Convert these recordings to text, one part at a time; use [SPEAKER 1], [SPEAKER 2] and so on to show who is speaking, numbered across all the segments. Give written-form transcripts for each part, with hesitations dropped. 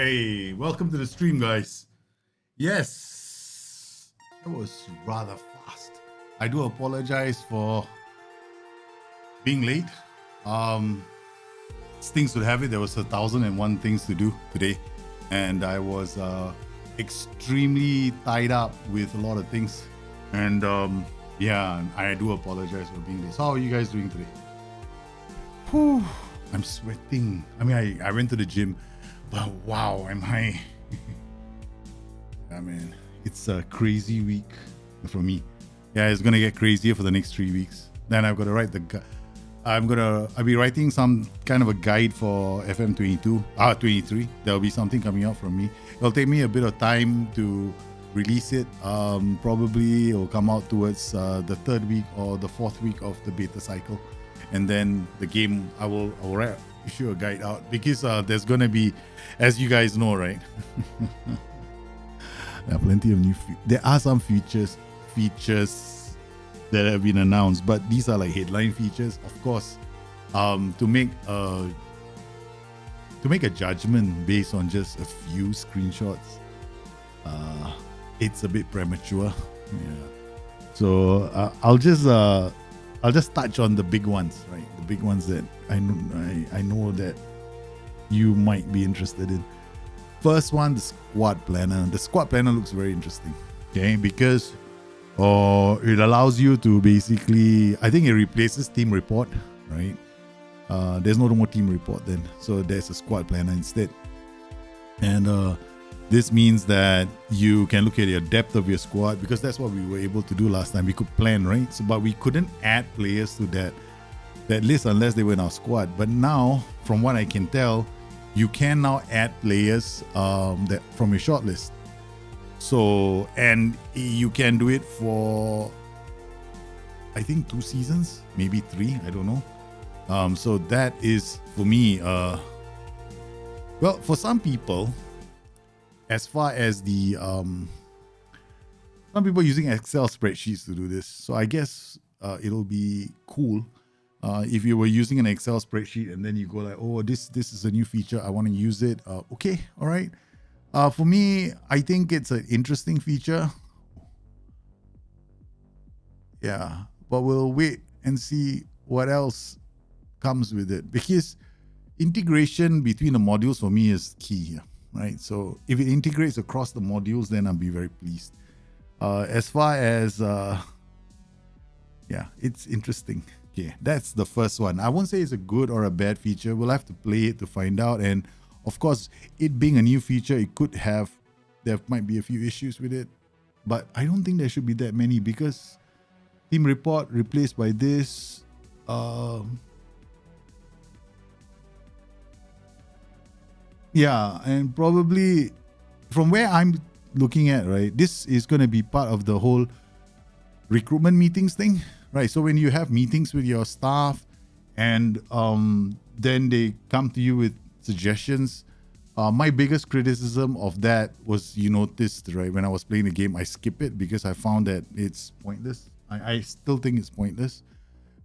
[SPEAKER 1] Hey, welcome to the stream, guys. Yes, that was rather fast. I do apologize for being late. Things would have it, there was 1,001 things to do today, and I was extremely tied up with a lot of things. And yeah, I do apologize for being late. So how are you guys doing today? Whew, I'm sweating. I mean, I went to the gym. But wow, am I? I mean, it's a crazy week for me. Yeah, it's gonna get crazier for the next 3 weeks. Then I've got to write I'll be writing some kind of a guide for FM 23. There'll be something coming out from me. It'll take me a bit of time to release it. Probably it'll come out towards the 3rd week or the 4th week of the beta cycle, and then the game I will issue a guide out, because there's gonna be, as you guys know, right? There are plenty of there are some features that have been announced, but these are like headline features. Of course, to make a judgment based on just a few screenshots, it's a bit premature. Yeah. So I'll just touch on the big ones, right? The big ones that I know that you might be interested in. First one, the squad planner. The squad planner looks very interesting, okay? Because it allows you to basically, I think it replaces team report, right? There's no more team report then, so there's a squad planner instead. And this means that you can look at your depth of your squad, because that's what we were able to do last time. We could plan, right? So, but we couldn't add players to that list unless they were in our squad. But now, from what I can tell, you can now add players that from your shortlist. So, and you can do it for, I think, 2 seasons, maybe 3, I don't know. So that is, for me, well, for some people, as far as the some people using Excel spreadsheets to do this. So I guess it'll be cool if you were using an Excel spreadsheet and then you go like, oh, this is a new feature, I want to use it. Okay, all right. For me, I think it's an interesting feature. Yeah, but we'll wait and see what else comes with it, because integration between the modules for me is key here, right? So if it integrates across the modules, then I'll be very pleased. As far as yeah, it's interesting. Okay, that's the first one. I won't say it's a good or a bad feature. We'll have to play it to find out. And of course, it being a new feature, there might be a few issues with it, but I don't think there should be that many, because team report replaced by this. Yeah, and probably from where I'm looking at, right, this is going to be part of the whole recruitment meetings thing, right? So when you have meetings with your staff and then they come to you with suggestions, my biggest criticism of that was, you noticed, right, when I was playing the game, I skip it because I found that it's pointless. I still think it's pointless,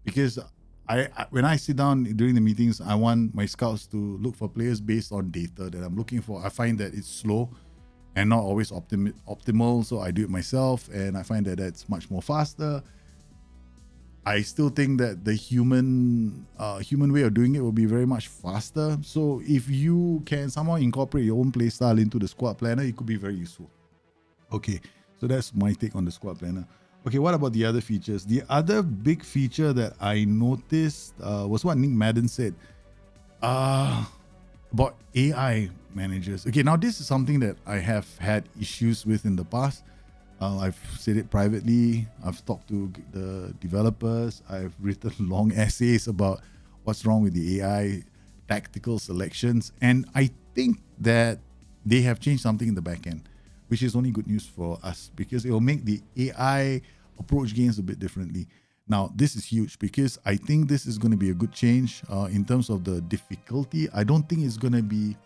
[SPEAKER 1] because when I sit down during the meetings, I want my scouts to look for players based on data that I'm looking for. I find that it's slow and not always optimal, so I do it myself, and I find that that's much more faster. I still think that the human way of doing it will be very much faster. So if you can somehow incorporate your own playstyle into the squad planner, it could be very useful. Okay, so that's my take on the squad planner. Okay, what about the other features? The other big feature that I noticed was what Nick Madden said about AI managers. Okay, now this is something that I have had issues with in the past. I've said it privately. I've talked to the developers. I've written long essays about what's wrong with the AI tactical selections. And I think that they have changed something in the back end, which is only good news for us, because it will make the AI approach games a bit differently. Now, this is huge, because I think this is going to be a good change in terms of the difficulty. I don't think it's going to be,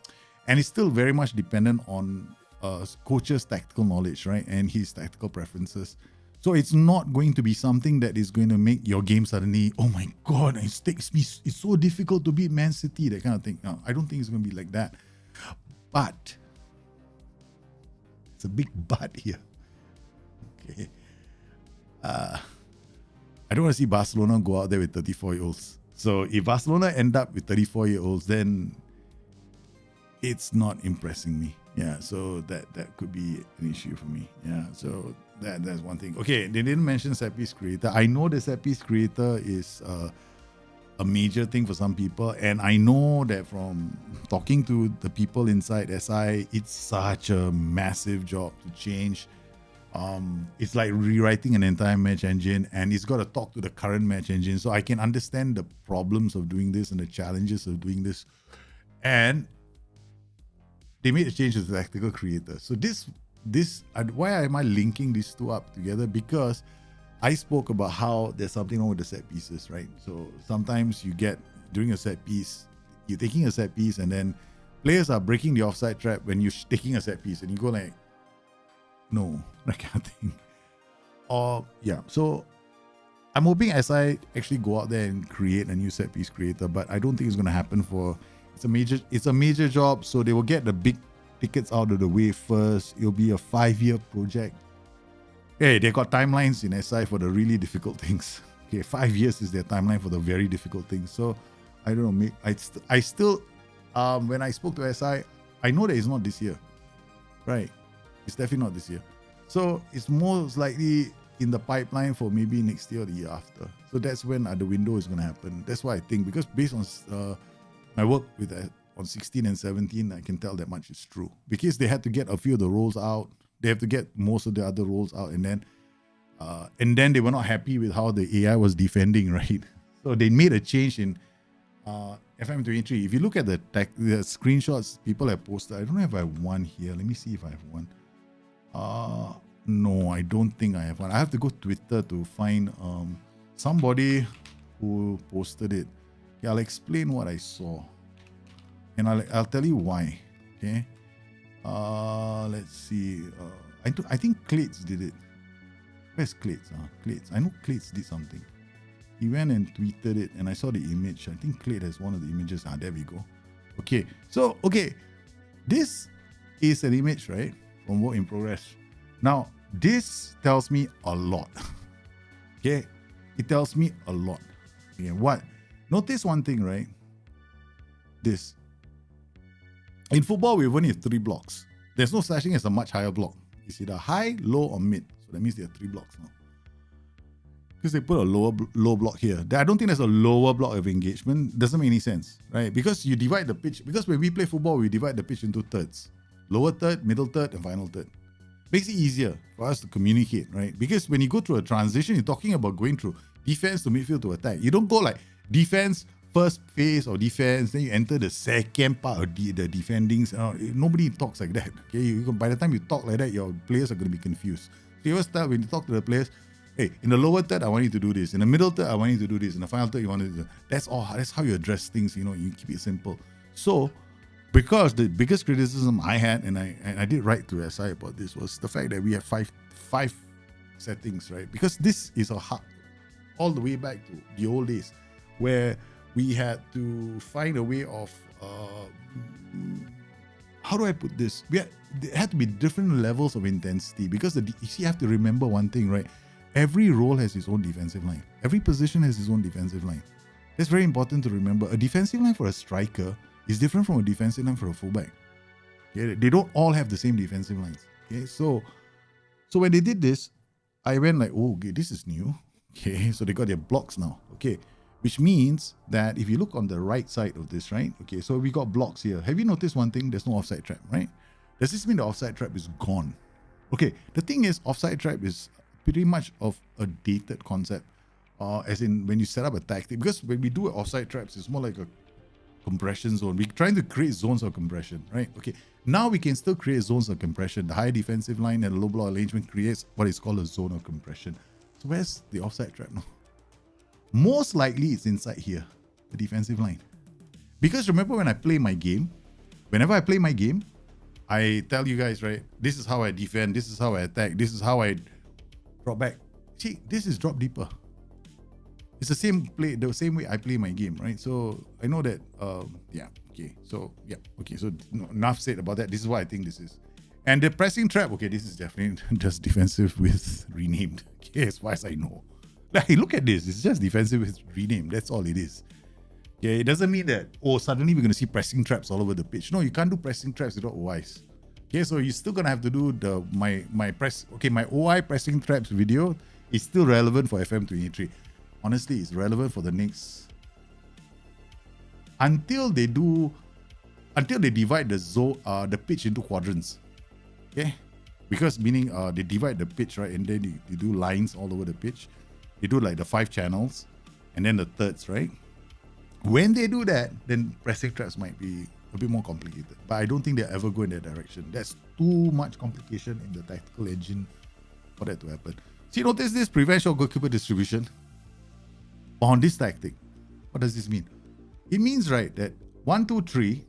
[SPEAKER 1] and it's still very much dependent on coach's tactical knowledge, right, and his tactical preferences. So it's not going to be something that is going to make your game suddenly, oh my god, it's so difficult to beat Man City, that kind of thing. No, I don't think it's going to be like that. But It's a big but here. Okay. I don't want to see Barcelona go out there with 34-year-olds. So if Barcelona end up with 34-year-olds, then it's not impressing me. Yeah, so that could be an issue for me. Yeah, so that's one thing. Okay, they didn't mention set piece creator. I know the set piece creator is a major thing for some people, and I know that from talking to the people inside SI, it's such a massive job to change. It's like rewriting an entire match engine, and it's got to talk to the current match engine. So I can understand the problems of doing this and the challenges of doing this. And they made a change to the tactical creator. So why am I linking these two up together? Because I spoke about how there's something wrong with the set pieces, right? So sometimes you get, during a set piece, you're taking a set piece and then players are breaking the offside trap when you're taking a set piece and you go like, no, that kind of thing. Or, yeah, so I'm hoping SI actually go out there and create a new set piece creator, but I don't think it's going to happen it's a major job, so they will get the big tickets out of the way first. It'll be a 5-year project. Hey, they got timelines in SI for the really difficult things. Okay, 5 years is their timeline for the very difficult things. So I don't know. I still, when I spoke to SI, I know that it's not this year, right? It's definitely not this year. So it's most likely in the pipeline for maybe next year or the year after. So that's when the window is going to happen. That's why I think, because based on my work with on 16 and 17, I can tell that much is true. Because they had to get a few of the roles out. They have to get most of the other roles out, and then they were not happy with how the AI was defending, right? So they made a change in FM23. If you look at the screenshots people have posted, I don't know if I have one here. Let me see if I have one. No, I don't think I have one. I have to go Twitter to find somebody who posted it. Yeah, I'll explain what I saw, and I'll tell you why. Okay. Let's see. I think Clates did it. Where's Clates? Clates. I know Clates did something. He went and tweeted it, and I saw the image. I think Clate has one of the images. There we go. Okay. So, this is an image, right, from work in progress. Now, this tells me a lot. Okay, it tells me a lot. Okay, what? Notice one thing, right? This. In football, we only have 3 blocks. There's no such thing as a much higher block. It's either high, low, or mid. So that means there are 3 blocks now. Because they put a low block here. I don't think there's a lower block of engagement. Doesn't make any sense, right? Because you divide the pitch. Because when we play football, we divide the pitch into thirds. Lower third, middle third, and final third. Makes it easier for us to communicate, right? Because when you go through a transition, you're talking about going through defense to midfield to attack. You don't go like defense, first phase of defense, then you enter the second part of the defending. Nobody talks like that. Okay, by the time you talk like that, your players are going to be confused. So you always start when you talk to the players, hey, in the lower third, I want you to do this. In the middle third, I want you to do this. In the final third, you want to do this. That's all. That's how you address things. You keep it simple. So, because the biggest criticism I had, and I did write to SI about this, was the fact that we have five settings, right? Because this is all the way back to the old days, where we had to find a way of how do I put this? There had to be different levels of intensity, because you have to remember one thing, right? Every role has its own defensive line. Every position has its own defensive line. That's very important to remember. A defensive line for a striker is different from a defensive line for a fullback. Okay? They don't all have the same defensive lines. Okay, so when they did this, I went like, oh, okay, this is new. Okay, so they got their blocks now. Okay, which means that if you look on the right side of this, right? Okay, so we got blocks here. Have you noticed one thing? There's no offside trap, right? Does this mean the offside trap is gone? Okay, the thing is, offside trap is pretty much of a dated concept. As in when you set up a tactic, because when we do offside traps, it's more like a compression zone. We're trying to create zones of compression, right? Okay, now we can still create zones of compression. The high defensive line and the low block arrangement creates what is called a zone of compression. So where's the offside trap now? Most likely it's inside here, the defensive line. Because remember when I play my game, whenever I play my game, I tell you guys, right, this is how I defend, this is how I attack, this is how I drop back. See, this is drop deeper. It's the same way I play my game, right? So I know that, so enough said about that. This is what I think this is. And the pressing trap, okay, this is definitely just defensive with renamed. Okay, as far as I know. Like, look at this. It's just defensive with renamed. That's all it is. Okay, it doesn't mean that, oh, suddenly we're going to see pressing traps all over the pitch. No, you can't do pressing traps without OIs. Okay, so you're still going to have to do my OI pressing traps video is still relevant for FM23. Honestly, it's relevant for the next... Until they divide the pitch into quadrants. Okay, because meaning they divide the pitch, right, and then they do lines all over the pitch. They do like the 5 channels and then the thirds, right? When they do that, then pressing traps might be a bit more complicated. But I don't think they'll ever go in that direction. That's too much complication in the tactical engine for that to happen. See, notice this prevents your goalkeeper distribution on this tactic. What does this mean? It means, right, that 1, 2, 3.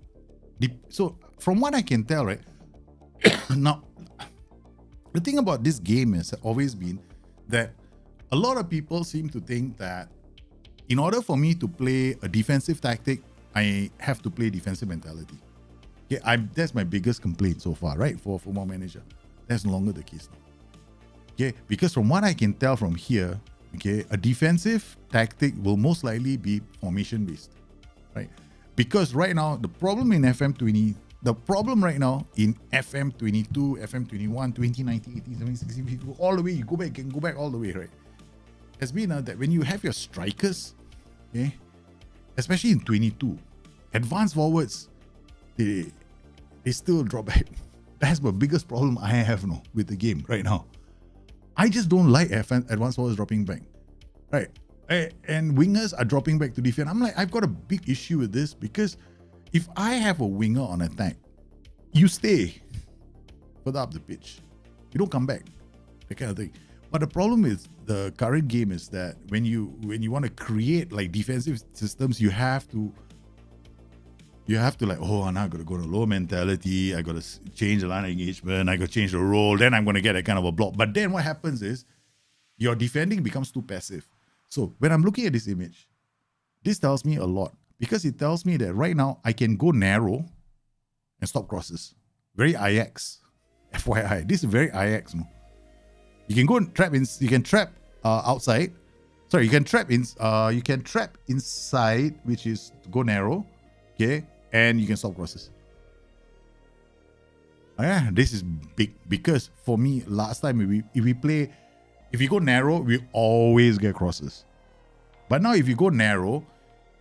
[SPEAKER 1] So from what I can tell, right, now, the thing about this game has always been that a lot of people seem to think that in order for me to play a defensive tactic, I have to play defensive mentality. Okay, that's my biggest complaint so far, right? For Football Manager. That's no longer the case now. Okay, because from what I can tell from here, okay, a defensive tactic will most likely be formation based, right? Because right now, the problem right now in FM22, FM21, 2019, 18, 17, 16, 15, all the way, you can go back all the way, right? Has been that when you have your strikers, okay, especially in 22, advanced forwards, they still drop back. That's my biggest problem I have now with the game right now. I just don't like advanced forwards dropping back, right? And wingers are dropping back to defend. I'm like, I've got a big issue with this because if I have a winger on attack, you stay further up the pitch. You don't come back. That kind of thing. But the problem with the current game is that when you want to create like defensive systems, you have to like, oh, now I got to go to low mentality. I got to change the line of engagement. I got to change the role. Then I'm going to get a kind of a block. But then what happens is your defending becomes too passive. So when I'm looking at this image, this tells me a lot because it tells me that right now I can go narrow and stop crosses. Very Ajax. FYI. This is very Ajax. No? You can go and trap in. You can trap outside. Sorry, you can trap inside, which is to go narrow. Okay, and you can stop crosses. Yeah, this is big because for me, last time if you go narrow, we always get crosses. But now if you go narrow,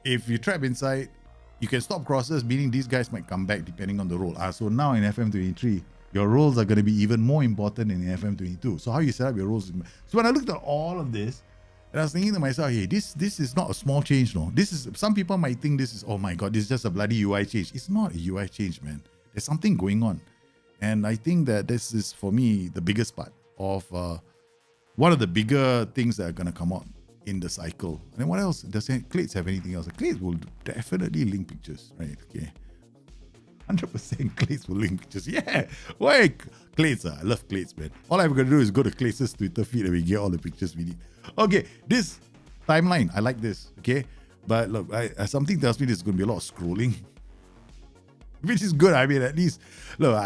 [SPEAKER 1] if you trap inside, you can stop crosses, meaning these guys might come back depending on the role. So now in FM23, your roles are going to be even more important than in FM22. So how you set up your roles. So when I looked at all of this, and I was thinking to myself, hey, this is not a small change, no. This is, some people might think this is, oh my God, this is just a bloody UI change. It's not a UI change, man. There's something going on. And I think that this is, for me, the biggest part of one of the bigger things that are going to come out in the cycle. And then what else? Does Clades have anything else? Clades will definitely link pictures, right? Okay. 100% Clades will link pictures. Yeah. Why? Clades, I love Clades, man. All I'm going to do is go to Clades' Twitter feed and we get all the pictures we need. Okay, this timeline, I like this, okay? But look, something tells me there's going to be a lot of scrolling, which is good. I mean, at least, look,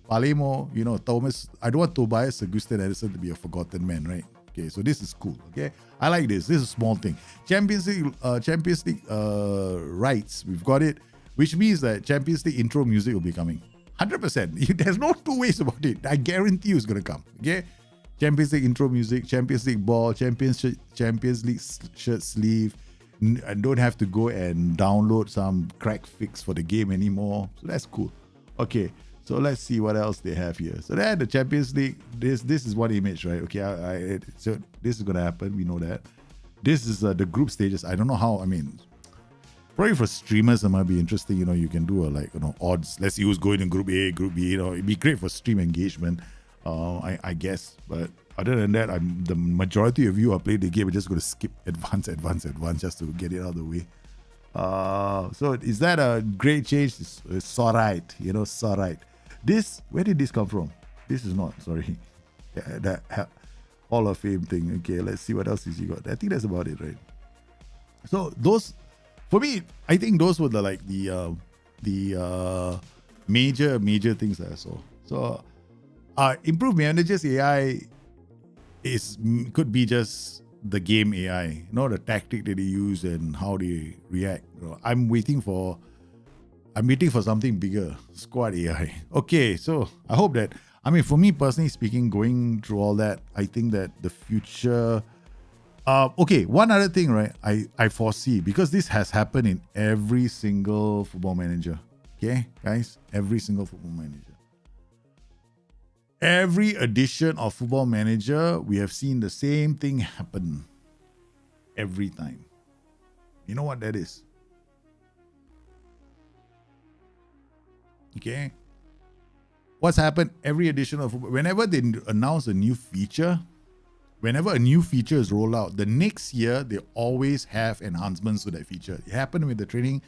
[SPEAKER 1] Palermo, Thomas, I don't want Tobias Augustin Edison to be a forgotten man, right? Okay, so this is cool, okay? I like this. This is a small thing. Champions League rights, we've got it, which means that Champions League intro music will be coming. 100%. There's no two ways about it. I guarantee you it's going to come, okay? Champions League intro music, Champions League ball, Champions League shirt sleeve. I don't have to go and download some crack fix for the game anymore. So that's cool. Okay, so let's see what else they have here. So they had the Champions League. This is one image, right? Okay, so this is going to happen. We know that. This is the group stages. I don't know how. I mean, probably for streamers, it might be interesting. You can do odds. Let's see who's going in Group A, Group B. It'd be great for stream engagement. I guess, but other than that, the majority of you are playing the game. We're just going to skip advance just to get it out of the way. So is that a great change? It's alright, it's alright. This, where did this come from? This is not, sorry. Yeah, that Hall of Fame thing. Okay, let's see what else is you got. I think that's about it, right? So those, for me, I think those were the major things that I saw. So, improved managers AI could be just the game AI, the tactic that they use and how they react. I'm waiting for something bigger, squad AI. Okay, so I hope that, for me personally speaking, going through all that, I think that the future. Okay, one other thing, right? I foresee, because this has happened in every single football manager. Okay, guys, every single football manager. Every edition of Football Manager, we have seen the same thing happen every time. You know what that is? Okay. What's happened every edition of Football? Whenever they announce a new feature, whenever a new feature is rolled out, the next year, they always have enhancements to that feature. It happened with the training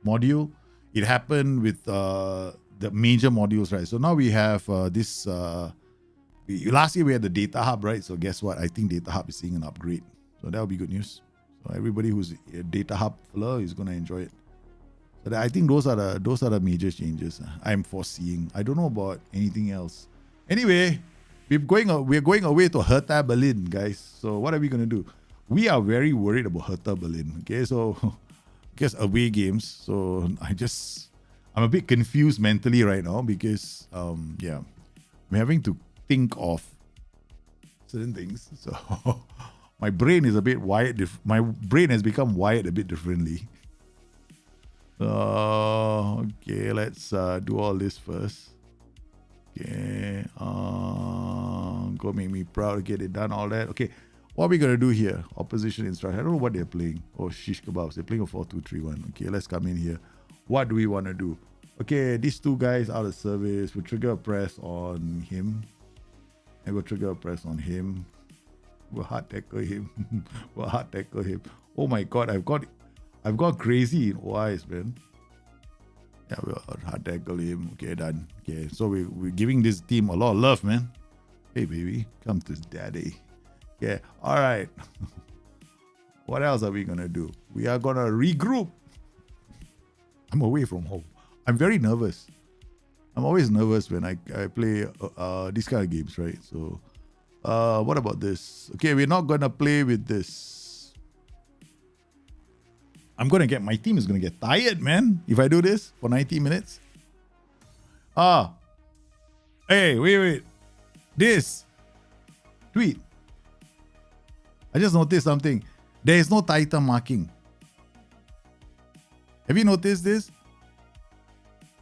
[SPEAKER 1] module. It happened with the major modules, right? So now we have this. Last year we had the Data Hub, right? So guess what? I think Data Hub is seeing an upgrade. So that will be good news. So everybody who's a Data Hub filler is going to enjoy it. So I think those are the major changes I'm foreseeing. I don't know about anything else. Anyway, we're going away to Hertha Berlin, guys. So what are we going to do? We are very worried about Hertha Berlin. Okay, so I guess away games. So I'm a bit confused mentally right now because I'm having to think of certain things. So my brain is a bit wired. My brain has become wired a bit differently. Okay, let's do all this first. Okay, go make me proud. Get it done. All that. Okay, what are we gonna do here? Opposition instruction. I don't know what they're playing. Oh, shish kebabs. They're playing a 4-2-3-1. Okay, let's come in here. What do we want to do? Okay, these two guys out of service. We'll trigger a press on him. And we'll trigger a press on him. We'll hard tackle him. Oh my god, I've got crazy in OIs, man. Yeah, we'll hard tackle him. Okay, done. Okay, so we're giving this team a lot of love, man. Hey baby, come to daddy. Yeah, alright. What else are we gonna do? We are gonna regroup. I'm away from home. I'm very nervous. I'm always nervous when I play these kind of games, right? So, what about this? Okay, we're not gonna play with this. My team is gonna get tired, man, if I do this for 90 minutes. Hey, wait. This tweet. I just noticed something. There is no title marking. Have you noticed this?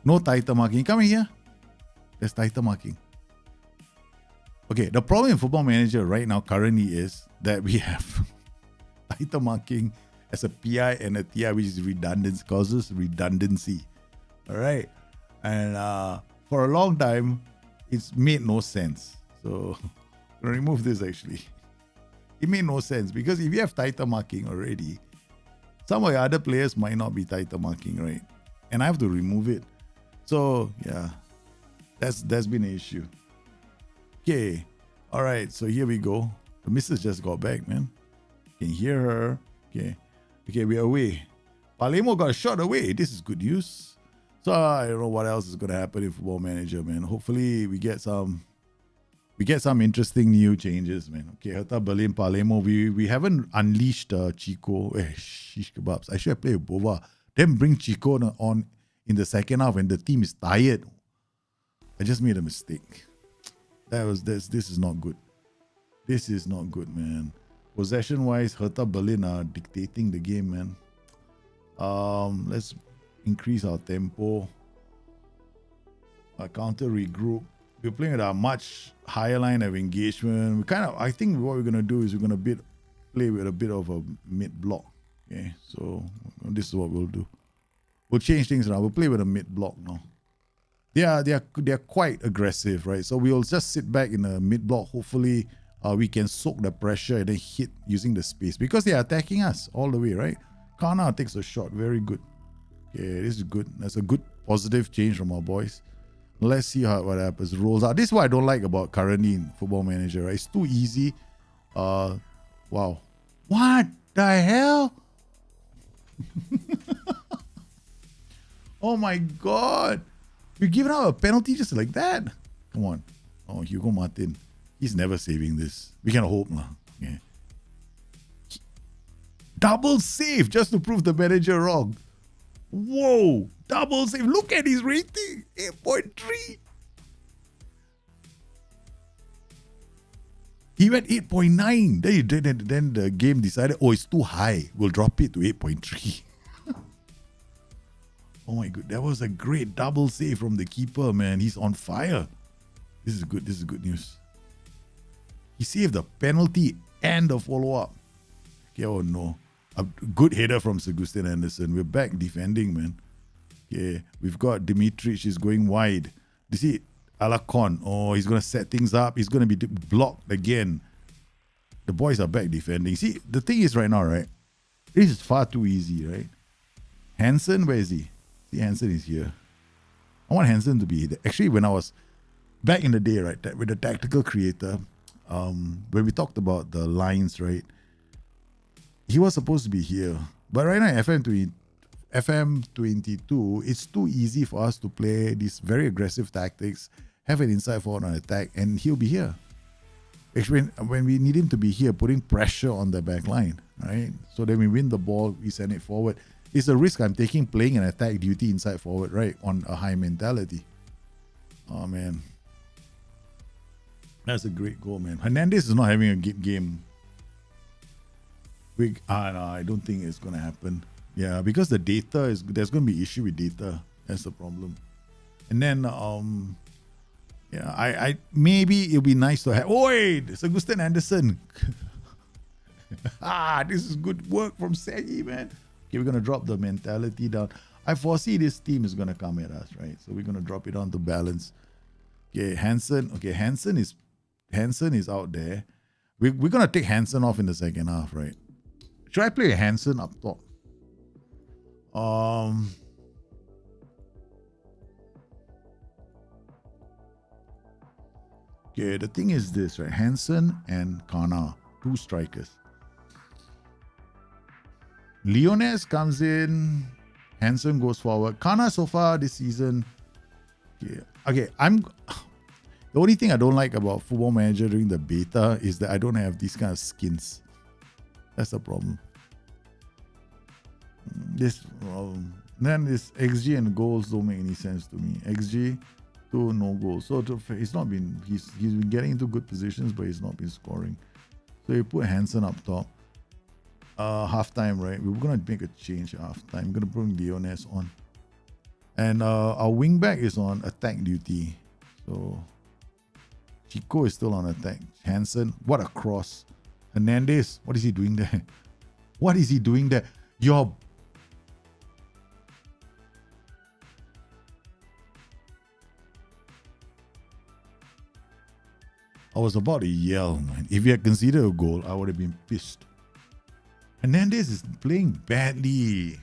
[SPEAKER 1] No title marking. Come in here. There's title marking. Okay, the problem in Football Manager right now currently is that we have title marking as a PI and a TI, which is redundant, causes redundancy. All right. And for a long time, it's made no sense. So I'm going to remove this actually. It made no sense because if you have title marking already, some of the other players might not be title marking, right? And I have to remove it. So yeah, that's been an issue. Okay, all right. So here we go. The missus just got back, man. Can hear her. Okay, we're away. Palermo got a shot away. This is good news. So I don't know what else is gonna happen in Football Manager, man. Hopefully we get some interesting new changes, man. Okay, Hertha Berlin, Palermo. We haven't unleashed Chico. Shish kebabs. I should have played with Bova. Then bring Chico on in the second half when the team is tired. I just made a mistake. This is not good. This is not good, man. Possession wise, Hertha Berlin are dictating the game, man. Let's increase our tempo. Our counter regroup. We're playing with a much higher line of engagement. I think what we're gonna do is we're gonna play with a bit of a mid block. Okay, so this is what we'll do. We'll change things around. We'll play with a mid block now. They're quite aggressive, right? So we'll just sit back in the mid block. Hopefully, we can soak the pressure and then hit using the space because they are attacking us all the way, right? Kana takes a shot. Very good. Okay, this is good. That's a good positive change from our boys. Let's see what happens. Rolls out. This is what I don't like about currently in Football Manager, right? It's too easy. Wow. What the hell? Oh my god. We're giving out a penalty just like that. Come on. Oh, Hugo Martin. He's never saving this. We can hope. Yeah. Double save just to prove the manager wrong. Whoa. Double save. Look at his rating. 8.3. He went 8.9. Then the game decided, oh, it's too high. We'll drop it to 8.3. Oh my god, that was a great double save from the keeper, man. He's on fire. This is good. This is good news. He saved the penalty and the follow-up. Okay, oh no. A good header from Sir Gustin Anderson. We're back defending, man. Okay, we've got Dimitric is going wide. You see, Alacon. Oh, he's going to set things up. He's going to be blocked again. The boys are back defending. See, the thing is right now, right? This is far too easy, right? Hansen, where is he? See, Hansen is here. I want Hansen to be there. Actually, when I was back in the day, right, with the tactical creator, when we talked about the lines, right, he was supposed to be here. But right now, FM22, it's too easy for us to play these very aggressive tactics, have an inside forward on attack, and he'll be here. Actually, when we need him to be here, putting pressure on the back line, right? So then we win the ball, we send it forward. It's a risk I'm taking playing an attack duty inside forward, right? On a high mentality. Oh, man. That's a great goal, man. Hernandez is not having a good game. No, I don't think it's going to happen. Yeah, because the data is, there's going to be issue with data. That's the problem. And then, yeah, I maybe it'll be nice to have. Oi, it's Augustin Anderson. This is good work from Segi, man. Okay, we're going to drop the mentality down. I foresee this team is going to come at us, right? So we're going to drop it down to balance. Okay, Hansen. Okay, Hansen is out there. We're going to take Hansen off in the second half, right? Should I play Hansen up top? Okay, the thing is this, right? Hansen and Kana, two strikers. Leones comes in, Hansen goes forward. Kana so far this season, okay. The only thing I don't like about Football Manager during the beta is that I don't have these kind of skins. That's the problem. Then this XG and goals don't make any sense to me. XG, 2 no goals. So he's been getting into good positions, but he's not been scoring. So you put Hansen up top. Halftime, right? We're gonna make a change at halftime. I'm gonna bring Leones on, and our wingback is on attack duty. So Chico is still on attack. Hansen, what a cross! Hernandez, what is he doing there? What is he doing there? I was about to yell, man. If he had considered a goal, I would have been pissed. Hernandez is playing badly.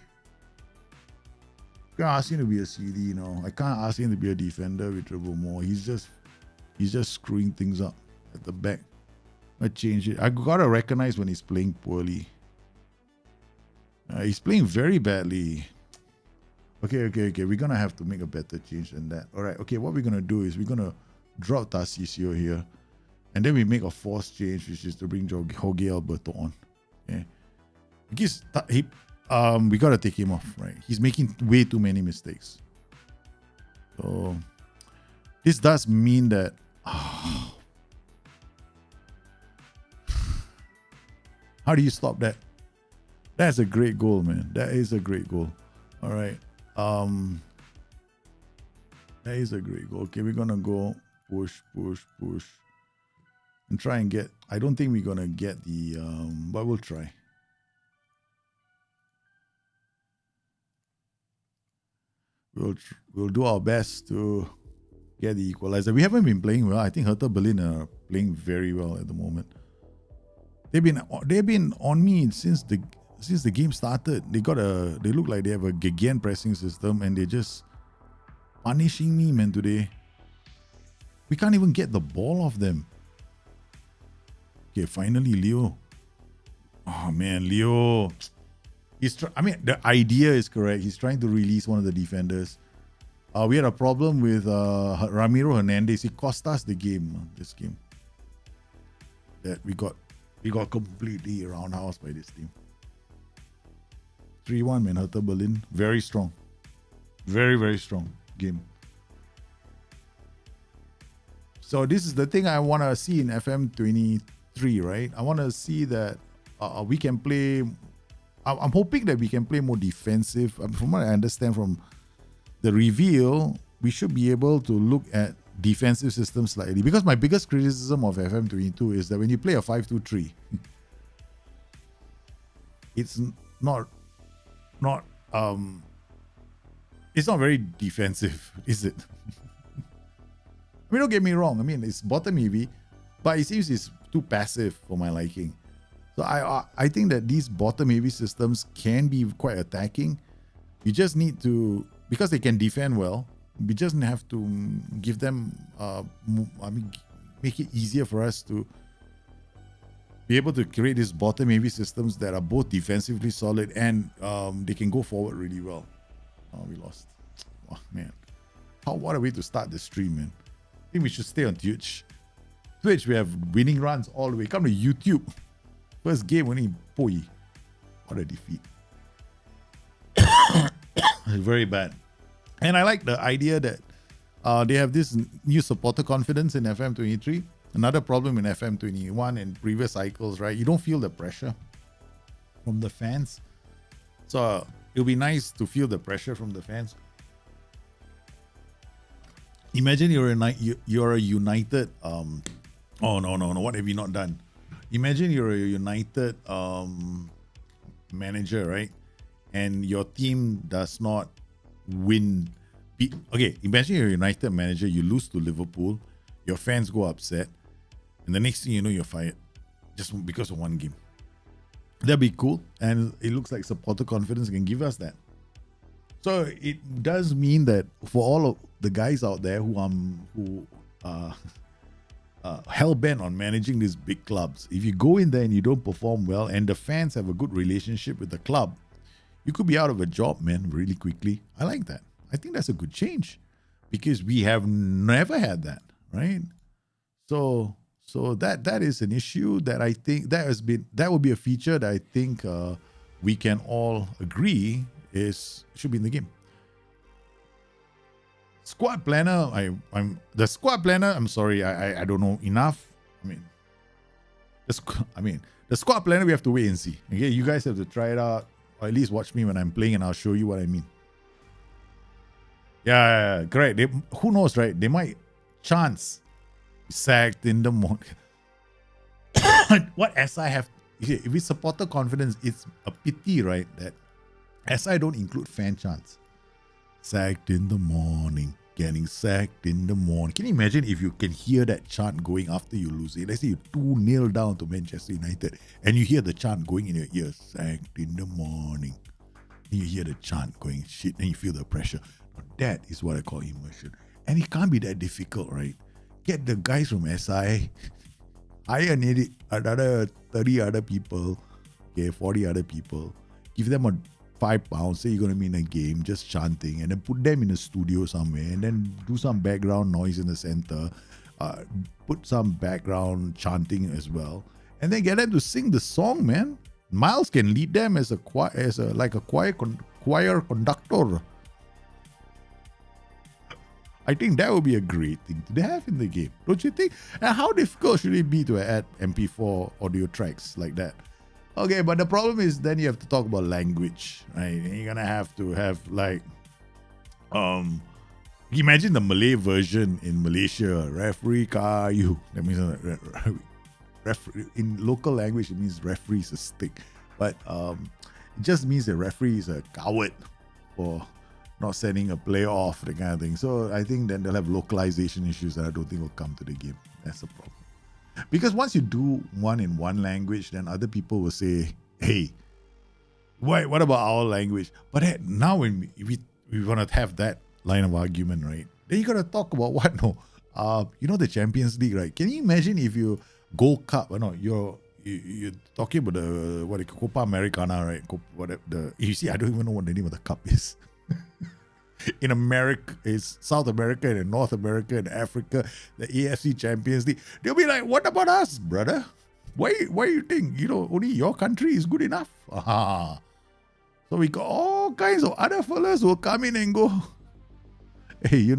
[SPEAKER 1] I can't ask him to be a CD, you know. I can't ask him to be a defender with dribble more. He's just screwing things up at the back. I change it. I gotta recognize when he's playing poorly. He's playing very badly. Okay. We're gonna have to make a better change than that. All right. Okay. What we're gonna do is we're gonna drop Tarcisio here, and then we make a forced change, which is to bring Jorge Alberto on. Okay. Because we gotta take him off, right? He's making way too many mistakes. So this does mean that how do you stop that? That's a great goal, man. That is a great goal. All right. That is a great goal. Okay, we're gonna go push, and try and get. I don't think we're gonna get the but we'll try. We'll do our best to get the equalizer. We haven't been playing well. I think Hertha Berlin are playing very well at the moment. They've been on me since the game started. They look like they have a Gegen pressing system, and they're just punishing me, man, today. We can't even get the ball off them. Okay, finally Leo. Oh man, Leo. The idea is correct. He's trying to release one of the defenders. We had a problem with Ramiro Hernandez. He cost us the game. This game, that we got completely roundhouse by this team. 3-1, man. Hertha Berlin, very strong, very very strong game. So this is the thing I want to see in FM23, right? I want to see that we can play. I'm hoping that we can play more defensive. From what I understand from the reveal, we should be able to look at defensive systems slightly. Because my biggest criticism of FM22 is that when you play a 5-2-3, it's not it's not very defensive, is it? I mean, don't get me wrong. I mean, it's bottom heavy, but it seems it's too passive for my liking. So I think that these bottom heavy systems can be quite attacking. You just need to, because they can defend well, we just have to give them, make it easier for us to be able to create these bottom heavy systems that are both defensively solid and they can go forward really well. Oh, we lost. Oh, man. What a way to start the stream, man. I think we should stay on Twitch. Twitch, we have winning runs all the way. Come to YouTube. First game only, boy. What a defeat. Very bad. And I like the idea that they have this new supporter confidence in FM23. Another problem in FM21 and previous cycles, right? You don't feel the pressure from the fans. So it'll be nice to feel the pressure from the fans. Imagine you're a United. Oh no! What have you not done? Imagine you're a United manager, right? And your team does not win. Okay, imagine you're a United manager. You lose to Liverpool. Your fans go upset, and the next thing you know, you're fired just because of one game. That'd be cool, and it looks like supporter confidence can give us that. So it does mean that for all of the guys out there who hell bent on managing these big clubs, if you go in there and you don't perform well, and the fans have a good relationship with the club, you could be out of a job, man, really quickly. I like that. I think that's a good change because we have never had that, right? So that is an issue that I think that would be a feature that I think we can all agree should be in the game. Squad planner, the squad planner. I'm sorry, I don't know enough. The squad planner we have to wait and see. Okay, you guys have to try it out, or at least watch me when I'm playing, and I'll show you what I mean. Yeah, correct. Who knows, right? They might chance sacked in the morning. What SI have? If it's supporter confidence, it's a pity, right? That SI don't include fan chants. Sacked in the morning, getting sacked in the morning. Can you imagine if you can hear that chant going after you lose it? Let's say you 2-0 down to Manchester United and you hear the chant going in your ears. Sacked in the morning. And you hear the chant going, shit, and you feel the pressure. That is what I call immersion. And it can't be that difficult, right? Get the guys from SI, hire another 30 other people, okay, 40 other people, give them £5, say you're going to be in a game, just chanting, and then put them in a studio somewhere, and then do some background noise in the center, put some background chanting as well, and then get them to sing the song, man. Miles can lead them as a choir conductor. I think that would be a great thing to have in the game, don't you think? And how difficult should it be to add MP4 audio tracks like that? Okay, but the problem is then you have to talk about language, right? And you're gonna have to have like, imagine the Malay version in Malaysia, referee kayu. That means referee in local language it means referee is a stick, but it just means the referee is a coward for not sending a player off, the kind of thing. So I think then they'll have localization issues that I don't think will come to the game. That's the problem. Because once you do one in one language, then other people will say, hey, what about our language? But now when we want to have that line of argument, right? Then you got to talk about what? No, the Champions League, right? Can you imagine if you Gold Cup, or not, you're talking about the Copa Americana, right? You see, I don't even know what the name of the cup is. in America, is South America and in North America and Africa, the AFC Champions League. They'll be like, what about us, brother? Why you think, only your country is good enough? Aha. So we got all kinds of other fellas who will come in and go, hey,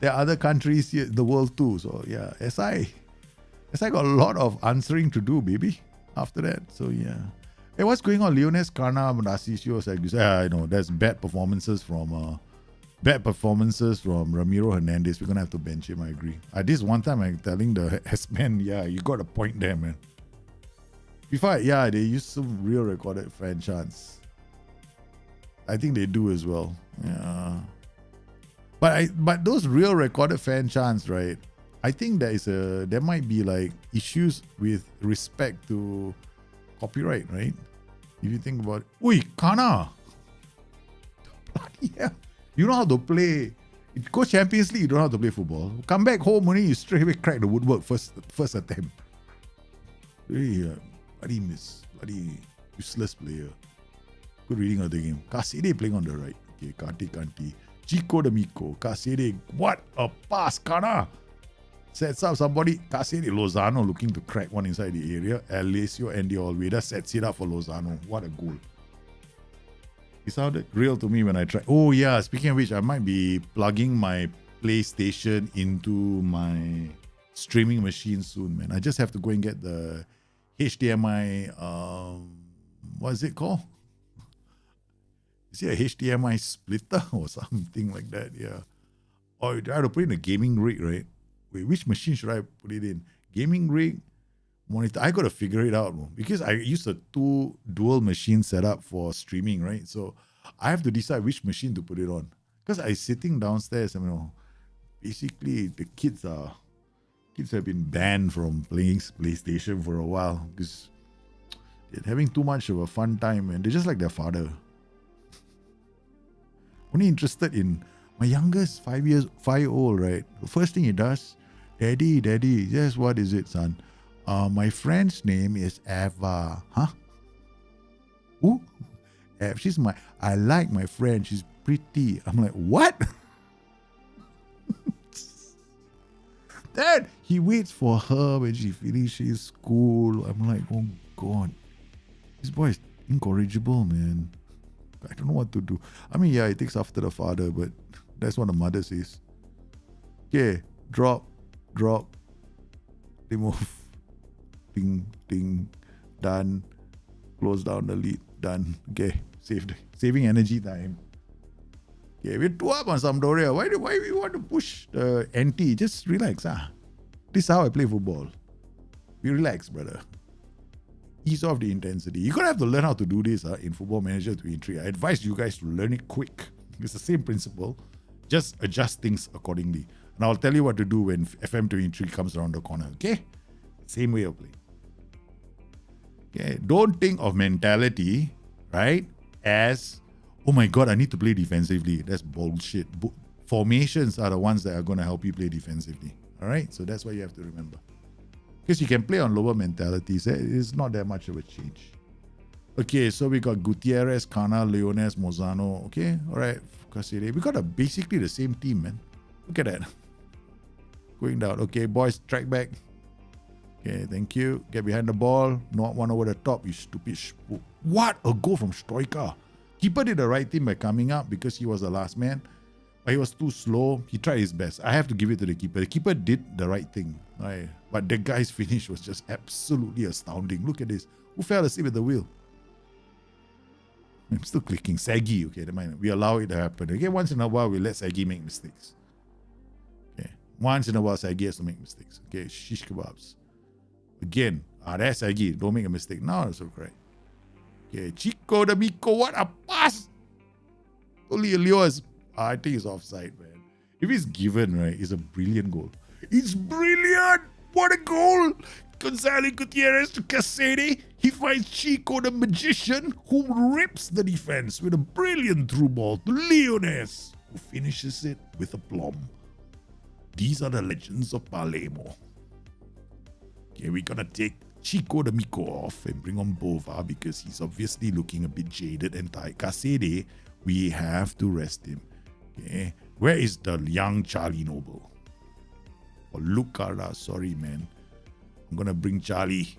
[SPEAKER 1] there are other countries here in the world too. So yeah, SI got a lot of answering to do, baby, after that. So yeah. Hey, what's going on? Leones Karna Rasisio, I know that's bad performances from Ramiro Hernandez. We're gonna have to bench him, I agree. This one time I'm telling the S-Man, yeah, you got a point there, man. Before, yeah, they use some real recorded fan chants. I think they do as well. Yeah. But those real recorded fan chants, right? I think there might be like issues with respect to copyright, right? If you think about it. Oi, Kana! Bloody hell. You know how to play. Go Champions League, you don't know how to play football. Come back home, only you straight away crack the woodwork first attempt. Really, bloody useless player. Good reading of the game. Kasede playing on the right. Okay, Kanti. Chico D'Amico. Kasede. What a pass, Kana! Sets up somebody. Kasede Lozano looking to crack one inside the area. Alessio Andy Almeida sets it up for Lozano. What a goal. It sounded real to me when I tried. Oh yeah, speaking of which, I might be plugging my PlayStation into my streaming machine soon, man. I just have to go and get the HDMI, what is it called? Is it a HDMI splitter or something like that? Yeah. Or I have to put in a gaming rig, right? Wait, which machine should I put it in? Gaming rig, monitor. I got to figure it out, bro, because I use a dual machine setup for streaming, right? So I have to decide which machine to put it on. Because I'm sitting downstairs, basically the kids have been banned from playing PlayStation for a while because they're having too much of a fun time and they're just like their father. Only interested in my youngest, 5 old, right? The first thing he does, Daddy, yes, what is it, son? My friend's name is Eva. Huh? Who? Eva. I like my friend. She's pretty. I'm like, what? Dad, he waits for her when she finishes school. I'm like, oh God. This boy is incorrigible, man. I don't know what to do. Yeah, it takes after the father, but that's what the mother says. Okay, drop, remove, ding, done, close down the lid, done. Okay, saving energy time. Okay, we're too up on Sampdoria. Why do we want to push the anti? Just relax, This is how I play football. We relax, brother. Ease off the intensity. You're going to have to learn how to do this in Football Manager 23. I advise you guys to learn it quick. It's the same principle. Just adjust things accordingly. And I'll tell you what to do when FM23 comes around the corner, okay? Same way of playing. Okay, don't think of mentality, right, as, oh my God, I need to play defensively. That's bullshit. Formations are the ones that are going to help you play defensively. All right? So that's what you have to remember. Because you can play on lower mentalities. It's not that much of a change. Okay, so we got Gutierrez, Cana, Leones, Mozano. Okay, all right. We got basically the same team, man. Look at that. Going down. Okay, boys, track back. Okay, thank you. Get behind the ball. Not one over the top, you stupid spook. What a goal from Stoica. Keeper did the right thing by coming up because he was the last man. But he was too slow. He tried his best. I have to give it to the keeper. The keeper did the right thing. Right? But the guy's finish was just absolutely astounding. Look at this. Who fell asleep at the wheel? I'm still clicking. Saggy. Okay, never mind. We allow it to happen. Okay, once in a while, we let Saggy make mistakes. Okay. Once in a while, Saggy has to make mistakes. Okay, shish kebabs. Again, that's Saggy. Don't make a mistake. No, that's all correct. Okay, Chico D'Amico. What a pass! Only Leo is... I think it's offside, man. If it's given, right, it's a brilliant goal. It's brilliant! What a goal! Gonzalo Gutierrez to Casede. He finds Chico the magician, who rips the defense with a brilliant through ball to Leones, who finishes it with aplomb. These are the legends of Palermo. Okay, we're gonna take Chico D'Amico off and bring on Bova because he's obviously looking a bit jaded and tired. Casede, we have to rest him. Okay. Where is the young Charlie Noble? Or Luke Carla, sorry man. I'm gonna bring Charlie.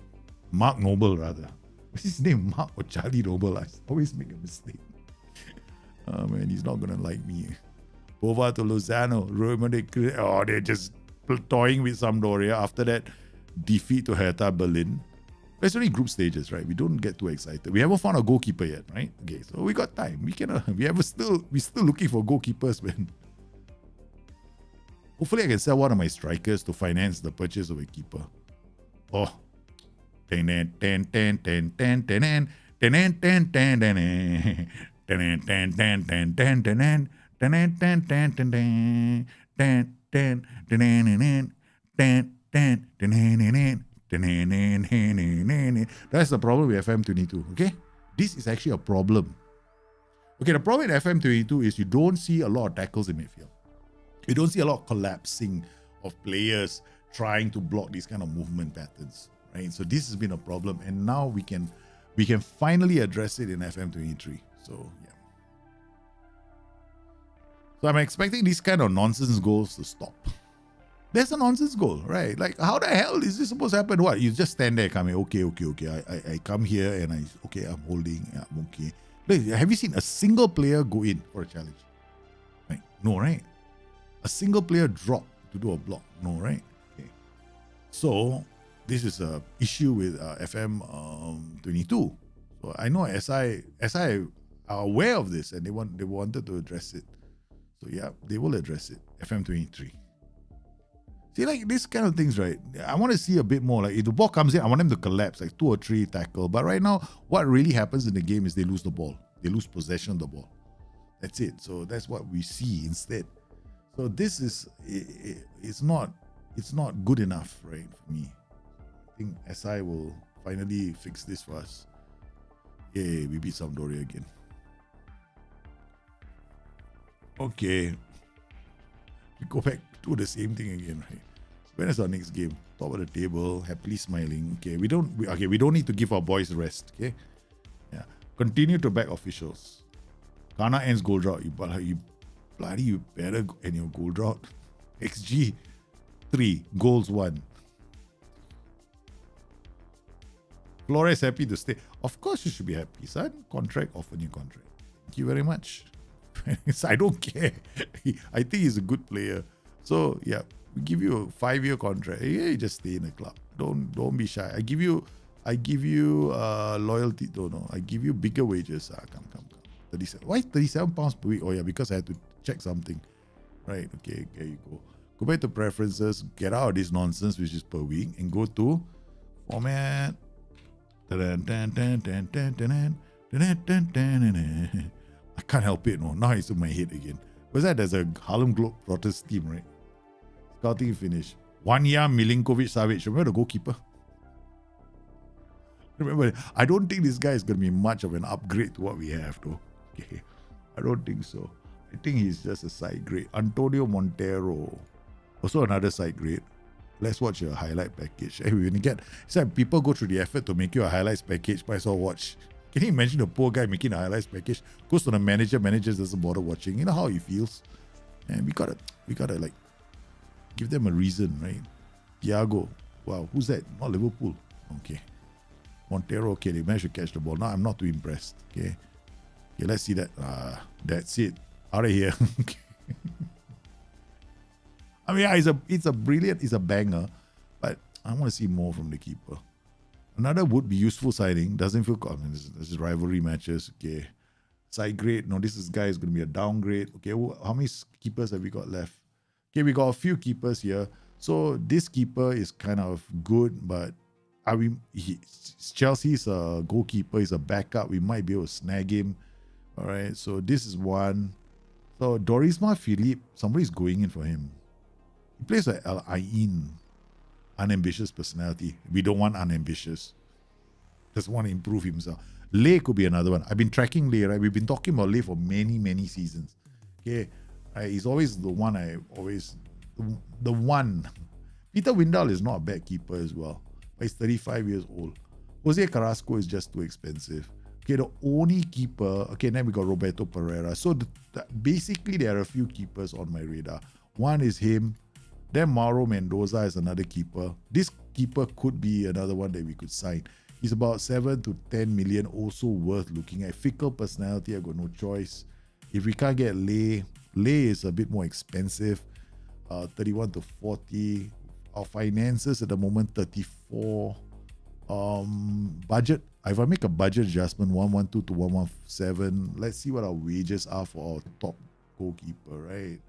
[SPEAKER 1] Mark Noble rather. What's his name? Mark or Charlie Noble? I always make a mistake. Oh man, he's not gonna like me. Bova to Lozano. They're just toying with Sampdoria. After that, defeat to Hertha Berlin. It's only group stages, right? We don't get too excited. We haven't found a goalkeeper yet, right? Okay, so we got time. We're still looking for goalkeepers, man. Hopefully, I can sell one of my strikers to finance the purchase of a keeper. Oh, that's the problem with FM22, okay? This is actually a problem. Okay, the problem with FM22 is you don't see a lot of tackles in midfield. You don't see a lot of collapsing of players trying to block these kind of movement patterns, right? So this has been a problem, and now we can finally address it in FM23. So yeah. So I'm expecting these kind of nonsense goals to stop. There's a nonsense goal, right? Like, how the hell is this supposed to happen? What? You just stand there coming, okay. I come here and I'm holding, I'm okay. Look, have you seen a single player go in for a challenge? Right? No, right? A single player drop to do a block? No, right? Okay. So this is a issue with FM22. So I know SI are aware of this and they wanted to address it. So yeah, they will address it. FM23. See, like this kind of things, right? I want to see a bit more. Like if the ball comes in, I want them to collapse, like 2 or 3 tackle. But right now, what really happens in the game is they lose the ball. They lose possession of the ball. That's it. So that's what we see instead. So this is it's not good enough, right? For me, I think SI will finally fix this for us. Yay, we beat Sampdoria again. Okay, we go back to the same thing again, right? When is our next game? Top of the table, happily smiling. Okay, we don't need to give our boys rest. Okay, yeah. Continue to back officials. Kana ends goal drought. You better end your goal drought. XG 3, goals 1. Flores happy to stay. Of course you should be happy, son. Contract, offer new contract. Thank you very much. I don't care. I think he's a good player. So yeah, we give you a 5-year contract. Yeah, you just stay in the club. Don't be shy. I give you loyalty. No. I give you bigger wages. Come. 37. Why 37 pounds per week? Oh yeah, because I had to check something. Right. Okay, there you go. Go back to preferences. Get out of this nonsense, which is per week, and go to format. I can't help it. No, now it's in my head again. What's that? There's a Harlem Globetrotters team, right? Scouting finish. Wanya Milinkovic-Savic. Remember the goalkeeper? Remember, I don't think this guy is going to be much of an upgrade to what we have, though. Okay, I don't think so. I think he's just a side grade. Antonio Montero, also another side grade. Let's watch a highlight package. Hey, when you get, it's like people go through the effort to make you a highlights package, but I saw watch. Can you imagine the poor guy making a highlights package? Goes to the manager doesn't bother watching. You know how he feels? And we gotta like give them a reason, right? Thiago, wow, who's that? Not Liverpool. Okay. Montero, okay, they managed to catch the ball. Now I'm not too impressed. Okay, let's see that. That's it. Out of here. I mean, it's a banger, but I want to see more from the keeper. Another would be useful signing. Doesn't feel common. This is rivalry matches. Okay, side grade. No, this guy is going to be a downgrade. Okay, how many keepers have we got left? Okay, we got a few keepers here. So this keeper is kind of good, but Chelsea's a goalkeeper. He's a backup. We might be able to snag him. All right. So this is one. So Dorisma Philippe, somebody's going in for him. He plays like Al Ain. Unambitious personality. We don't want unambitious. Just want to improve himself. Lei could be another one. I've been tracking Lei, right? We've been talking about Lei for many, many seasons. Okay. He's always the one the one. Peter Windal is not a bad keeper as well. But he's 35 years old. Jose Carrasco is just too expensive. Okay, the only keeper. Okay, then we got Roberto Pereira. So basically, there are a few keepers on my radar. One is him. Then Mauro Mendoza is another keeper. This keeper could be another one that we could sign. He's about 7 to 10 million, also worth looking at. Fickle personality, I got no choice. If we can't get Lay is a bit more expensive. 31 to 40. Our finances at the moment, 34. Budget, if I make a budget adjustment, 112 to 117, let's see what our wages are for our top goalkeeper, right?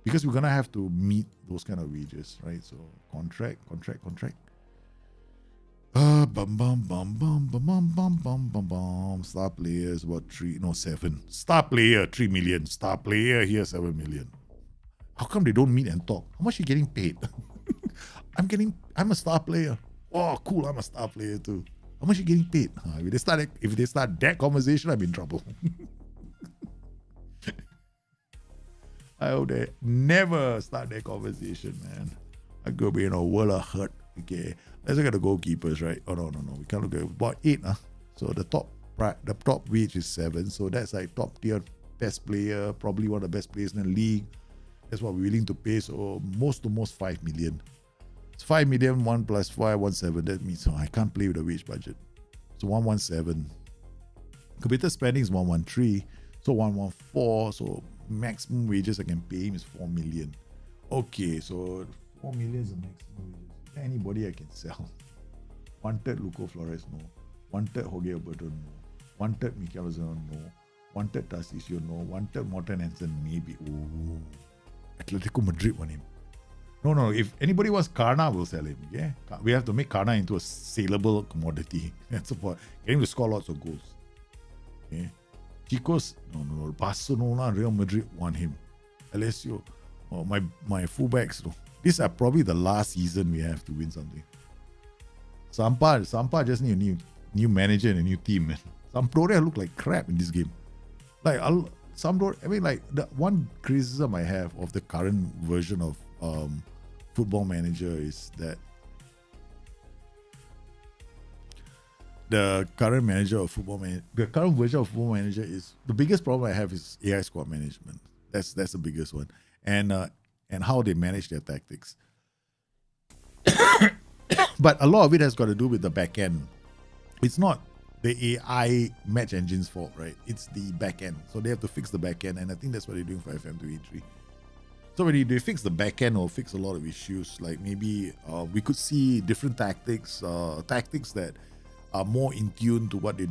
[SPEAKER 1] Because we're gonna have to meet those kind of wages, right? So contract. Star player is about 7. Star player 3 million. Star player here 7 million. How come they don't meet and talk? How much are you getting paid? I'm a star player. Oh, cool, I'm a star player too. How much are you getting paid? If they start that conversation, I'm in trouble. I hope they never start that conversation, man. I could be in a world of hurt. Okay, let's look at the goalkeepers, right? Oh no, we can't look at about 8. So the top wage is 7. So that's like top tier best player, probably one of the best players in the league. That's what we're willing to pay. So most 5 million. It's 5 million, 1 plus 5, 17. That means I can't play with the wage budget. So 117. Committed spending is 113. So 114. So maximum wages I can pay him is 4 million. Okay, so 4 million is the maximum wages. Is there anybody I can sell? Wanted Luco Flores, no. Wanted Jorge Alberto, no. Wanted Mikel Arrizabalaga, no. Wanted Tarcisio, no. Wanted Morten Hansen, maybe. Ooh. Atletico Madrid want him. No. If anybody wants Karna, we'll sell him. Yeah, we have to make Karna into a saleable commodity. That's about get him to score lots of goals. Okay, Chicos, no. Barcelona, Real Madrid want him. Alessio, my fullbacks. No. These are probably the last season we have to win something. Sampa just need a new manager and a new team. Man, Sampdoria look like crap in this game. Like the one criticism I have of the current version of Football Manager is that the current version of Football Manager is the biggest problem I have is AI squad management. That's the biggest one, and how they manage their tactics. But a lot of it has got to do with the back end. It's not the AI match engine's fault, right? It's the back end. So they have to fix the back end, and I think that's what they're doing for FM2E3. So when they fix the back end or fix a lot of issues, like maybe we could see different tactics that are more in tune to what they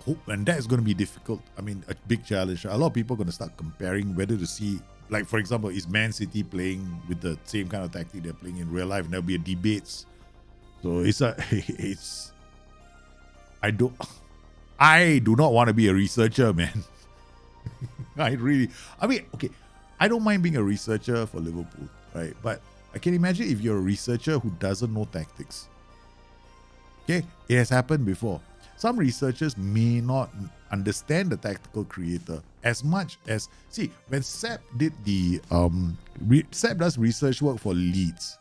[SPEAKER 1] hope, and that is going to be difficult. I mean, a big challenge. A lot of people are going to start comparing whether to see, like for example, is Man City playing with the same kind of tactic they're playing in real life, and there'll be a debates. So I do not want to be a researcher, man. I mean, okay, I don't mind being a researcher for Liverpool, right? But I can imagine if you're a researcher who doesn't know tactics. Okay, it has happened before. Some researchers may not understand the tactical creator as much as, see, when Sepp did the Sepp does research work for Leeds.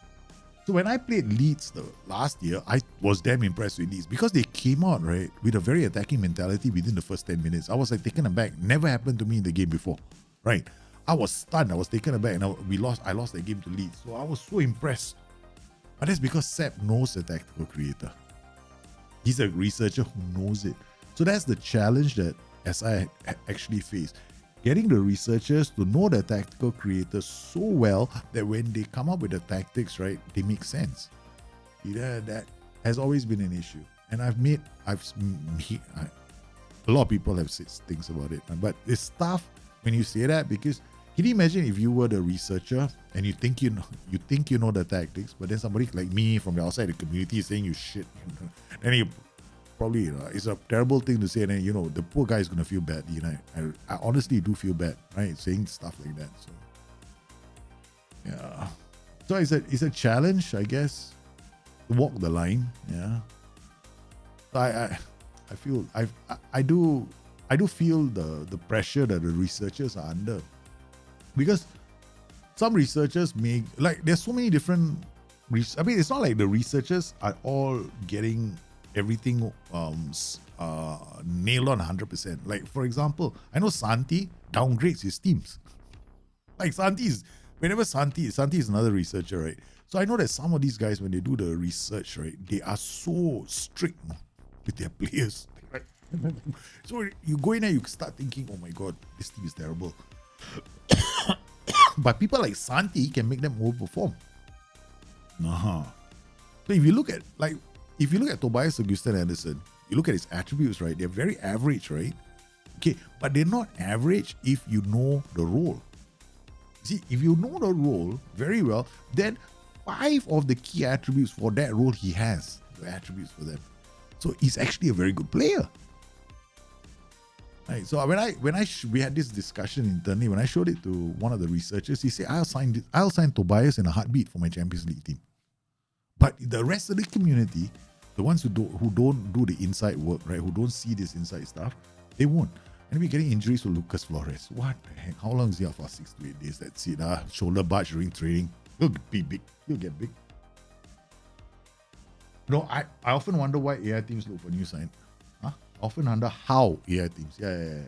[SPEAKER 1] So when I played Leeds the last year, I was damn impressed with Leeds because they came out, right, with a very attacking mentality within the first 10 minutes. I was like taken aback. Never happened to me in the game before, right? I was stunned. I was taken aback, and I lost that game to Leeds. So I was so impressed. But that's because Sepp knows the tactical creator. He's a researcher who knows it. So that's the challenge that SI actually faced. Getting the researchers to know the tactical creators so well that when they come up with the tactics, right, they make sense. That has always been an issue. And a lot of people have said things about it. But it's tough when you say that, because can you imagine if you were the researcher and you think you know the tactics, but then somebody like me from the outside the community is saying you shit, then you probably, it's a terrible thing to say, and then the poor guy is gonna feel bad. I honestly do feel bad, right, saying stuff like that. So yeah, so it's a challenge, I guess, to walk the line. Yeah, I do feel the pressure that the researchers are under, because some researchers there's so many different. I mean, it's not like the researchers are all getting everything nailed on 100%. Like, for example, I know Santi downgrades his teams. Like whenever Santi is another researcher, right? So I know that some of these guys, when they do the research, right, they are so strict with their players. Right? So you go in and you start thinking, oh my God, this team is terrible. But people like Santi can make them overperform. So if you look at Tobias Augustin Anderson, you look at his attributes, right? They're very average, right? Okay, but they're not average if you know the role. See, if you know the role very well, then 5 of the key attributes for that role he has the attributes for them. So he's actually a very good player. Right. So we had this discussion internally, when I showed it to one of the researchers, he said, I'll sign Tobias in a heartbeat for my Champions League team. But the rest of the community, the ones who don't do the inside work, right, who don't see this inside stuff, they won't. And we're getting injuries to Lucas Flores. What the heck? How long is he out for? 6 to 8 days. That's it. Shoulder barge during training. He'll be big. He'll get big. No, I often wonder why AI teams look for new sign. I often wonder how AI teams. Yeah.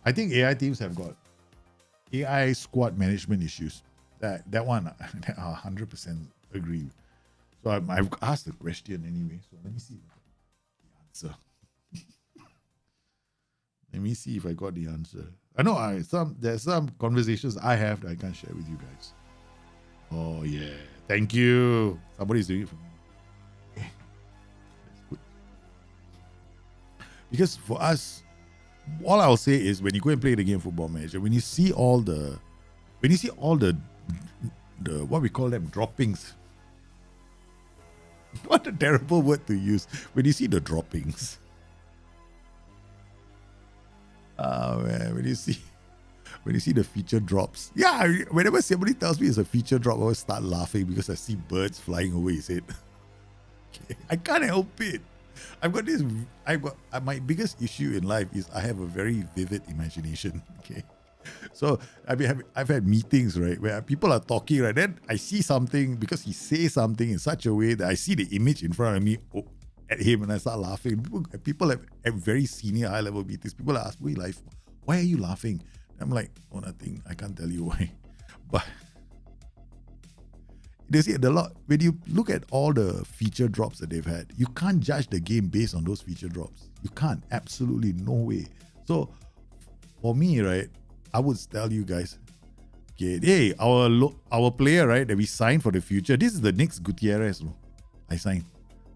[SPEAKER 1] I think AI teams have got AI squad management issues. That one, I 100% agree. So I've asked the question anyway. So let me see the answer. Let me see if I got the answer. I know there's some conversations I have that I can't share with you guys. Oh yeah, thank you. Somebody's doing it for me. That's good. Because for us, all I'll say is when you go and play the game Football Manager, when you see all the what we call them droppings. What a terrible word to use. When you see the droppings. Man, when you see the feature drops. Yeah, whenever somebody tells me it's a feature drop, I always start laughing because I see birds flying over his head. Okay, I can't help it. My biggest issue in life is I have a very vivid imagination. Okay. So I've had meetings, right, where people are talking, right? Then I see something because he says something in such a way that I see the image in front of me at him and I start laughing. People have very senior high-level meetings. People ask me, like, why are you laughing? I'm like, oh, nothing. I can't tell you why. But they see when you look at all the feature drops that they've had, you can't judge the game based on those feature drops. You can't. Absolutely no way. So for me, right, I would tell you guys, okay, hey, our player, right, that we signed for the future, this is the next Gutierrez. I signed.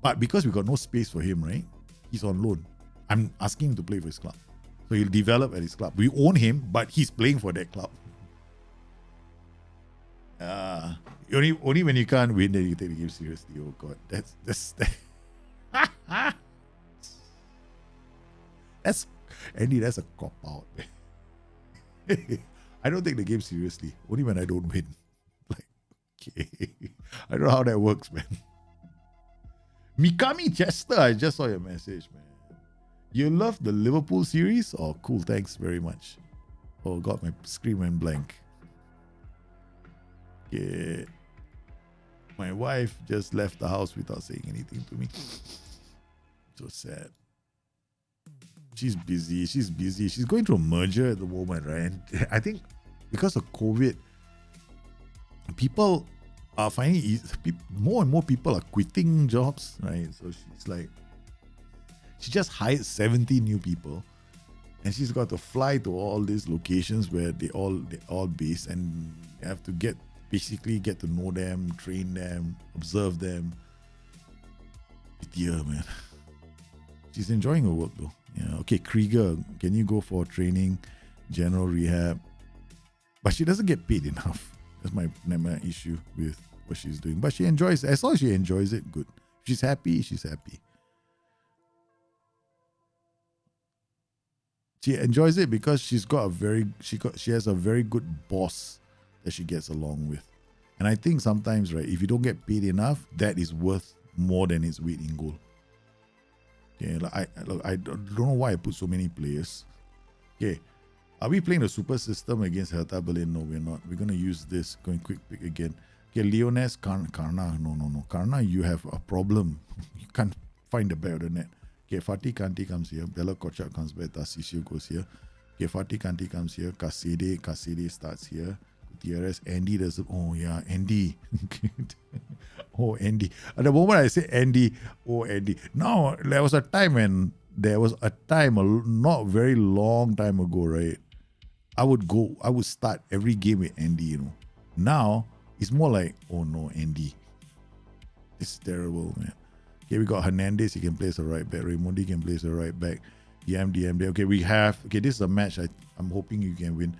[SPEAKER 1] But because we got no space for him, right, he's on loan. I'm asking him to play for his club. So he'll develop at his club. We own him, but he's playing for that club. Only when you can't win, then you take the game seriously. Oh God, that's Andy, that's a cop out, man. I don't take the game seriously. Only when I don't win. Like, okay. I don't know how that works, man. Mikami Chester, I just saw your message, man. You love the Liverpool series? Oh, cool. Thanks very much. Oh, God, my screen went blank. Okay. My wife just left the house without saying anything to me. So sad. She's busy. She's going through a merger at the moment, right? And I think because of COVID, people are finding more and more people are quitting jobs, right? So she just hired 70 new people, and she's got to fly to all these locations where they all based, and have to basically get to know them, train them, observe them. Yeah, man. She's enjoying her work though. Yeah. Okay, Krieger, can you go for training, general rehab? But she doesn't get paid enough. That's my issue with what she's doing. But she enjoys it. As long as she enjoys it, good. If she's happy, she's happy. She enjoys it because she has a very good boss that she gets along with. And I think sometimes, right, if you don't get paid enough, that is worth more than its weight in gold. Okay, I don't know why I put so many players. Okay, are we playing the super system against Hertha Berlin? No, we're not. We're going to use this. Going quick pick again. Okay, Leones Karna. No. Karna, you have a problem. You can't find the back of the net. Okay, Fatih Kanti comes here. Bella Kochak comes back. Tassisio goes here. Okay, Fatih Kanti comes here. Kasede starts here. Gutierrez. Andy does it. Oh, yeah, Andy. Oh, Andy. At the moment I say Andy, oh, Andy. Now, there was a time a not very long time ago, right? I would start every game with Andy, you know. Now, it's more like, oh no, Andy. It's terrible, man. Okay, we got Hernandez. He can play as a right back. Raymondi can play as a right back. DMD. Okay, this is a match I'm hoping you can win.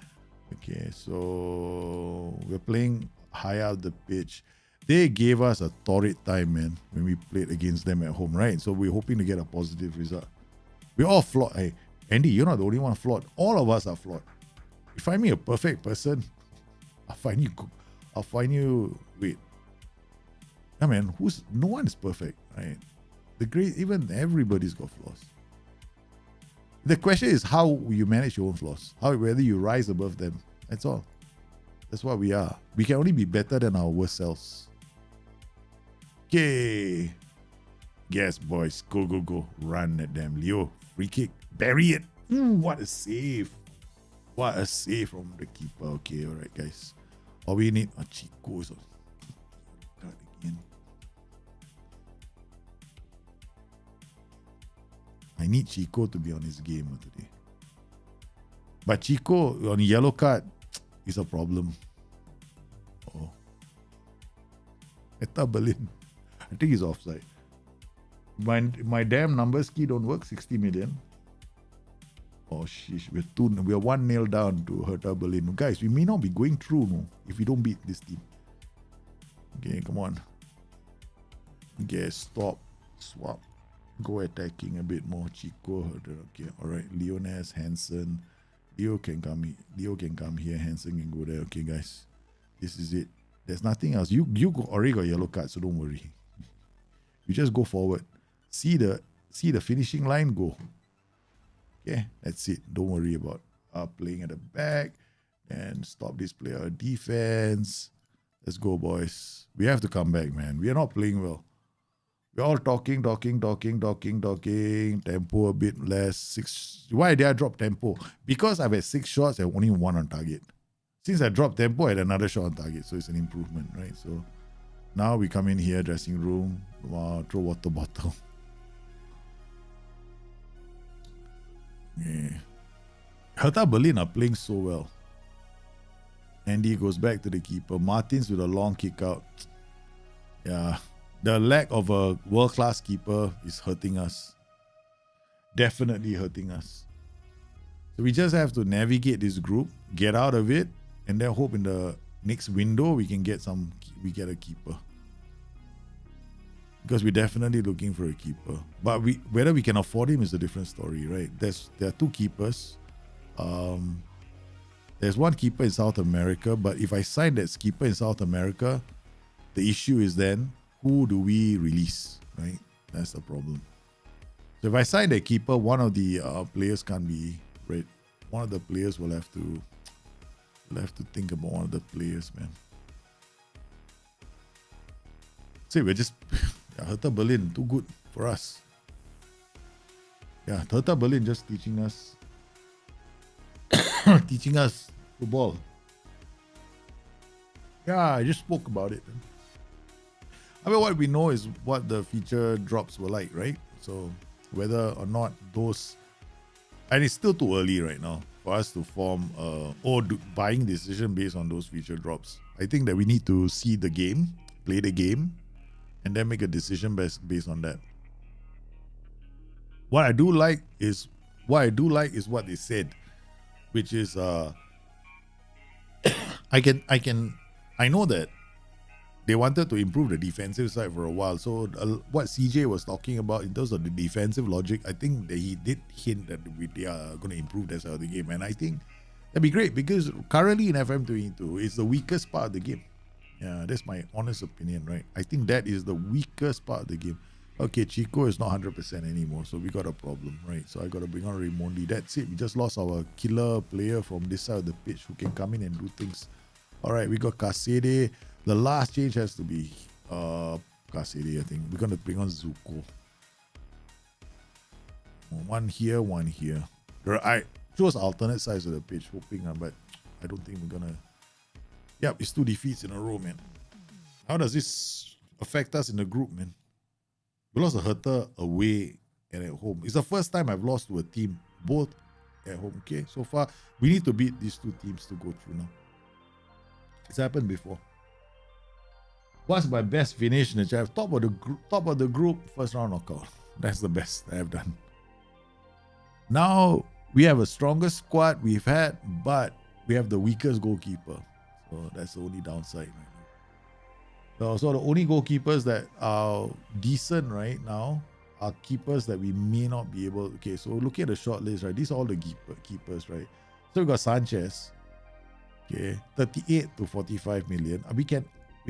[SPEAKER 1] Okay, so we're playing high out the pitch. They gave us a torrid time, man, when we played against them at home, right? So we're hoping to get a positive result. We're all flawed. Hey, Andy, you're not the only one flawed. All of us are flawed. You find me a perfect person, I'll find you. Wait. I mean, no one is perfect, right? Even everybody's got flaws. The question is how you manage your own flaws, whether you rise above them. That's all. That's what we are. We can only be better than our worst selves. Okay. Yes, boys. Go. Run at them. Leo, free kick. Bury it. What a save. What a save from the keeper. Okay, all right, guys. All we need are Chico. Again. I need Chico to be on his game today. But Chico on yellow card is a problem. Oh. Hertha Berlin. I think he's offside. My damn numbers key don't work. 60 million. Oh sheesh. We're 1-0 down to Hertha Berlin. Guys, we may not be going through if we don't beat this team. Okay, come on. Okay, stop. Swap. Go attacking a bit more. Chico. Okay, alright. Leones, Hansen. Leo can come here. Hansen can go there. Okay, guys. This is it. There's nothing else. You already got yellow card, so don't worry. You just go forward. See the finishing line, go. Okay, that's it. Don't worry about playing at the back and stop this player defense. Let's go, boys. We have to come back, man. We are not playing well. We're all talking. Tempo a bit less. Why did I drop tempo? Because I've had 6 shots and only 1 on target. Since I dropped tempo, I had another shot on target. So it's an improvement, right? So now we come in here, dressing room, throw water bottle. Yeah. Hertha Berlin are playing so well. Andy goes back to the keeper. Martins with a long kick out. Yeah. The lack of a world-class keeper is hurting us. Definitely hurting us. So we just have to navigate this group, get out of it, and then hope in the next window we get a keeper. Because we're definitely looking for a keeper. But whether we can afford him is a different story, right? There are 2 keepers. There's 1 keeper in South America, but if I sign that keeper in South America, the issue is then, who do we release, right? That's the problem. So if I sign that keeper, one of the players can't be right. One of the players will have to think about one of the players, man. See, we're just Hertha Berlin, too good for us. Yeah, Hertha Berlin just teaching us football. Yeah, I just spoke about it. I mean, what we know is what the feature drops were like, right? So whether or not those, and it's still too early right now for us to form buying decision based on those feature drops. I think that we need to see the game, play the game, and then make a decision based on that. What I do like is what they said, which is I know that they wanted to improve the defensive side for a while. So what CJ was talking about in terms of the defensive logic, I think that he did hint that they are going to improve that side of the game. And I think that'd be great because currently in FM22, it's the weakest part of the game. Yeah, that's my honest opinion, right? I think that is the weakest part of the game. Okay, Chico is not 100% anymore, so we got a problem, right? So I got to bring on Raymondi. That's it. We just lost our killer player from this side of the pitch who can come in and do things. All right, we got Kasede. The last change has to be Kasede, I think. We're going to bring on Zuko. One here, one here. I chose alternate sides of the pitch, hoping, but I don't think we're gonna. Yep, it's 2 defeats in a row, man. How does this affect us in the group, man? We lost to Hertha away and at home. It's the first time I've lost to a team, both at home. Okay, so far we need to beat these 2 teams to go through now. It's happened before. What's my best finish in the chat? Top of the group, first round knockout. That's the best I have done. Now we have a stronger squad we've had, but we have the weakest goalkeeper. So that's the only downside right now. So the only goalkeepers that are decent right now are keepers that we may not be able. Okay, so looking at the short list, right? These are all the keepers, right? So we got Sanchez. Okay, 38 to 45 million. We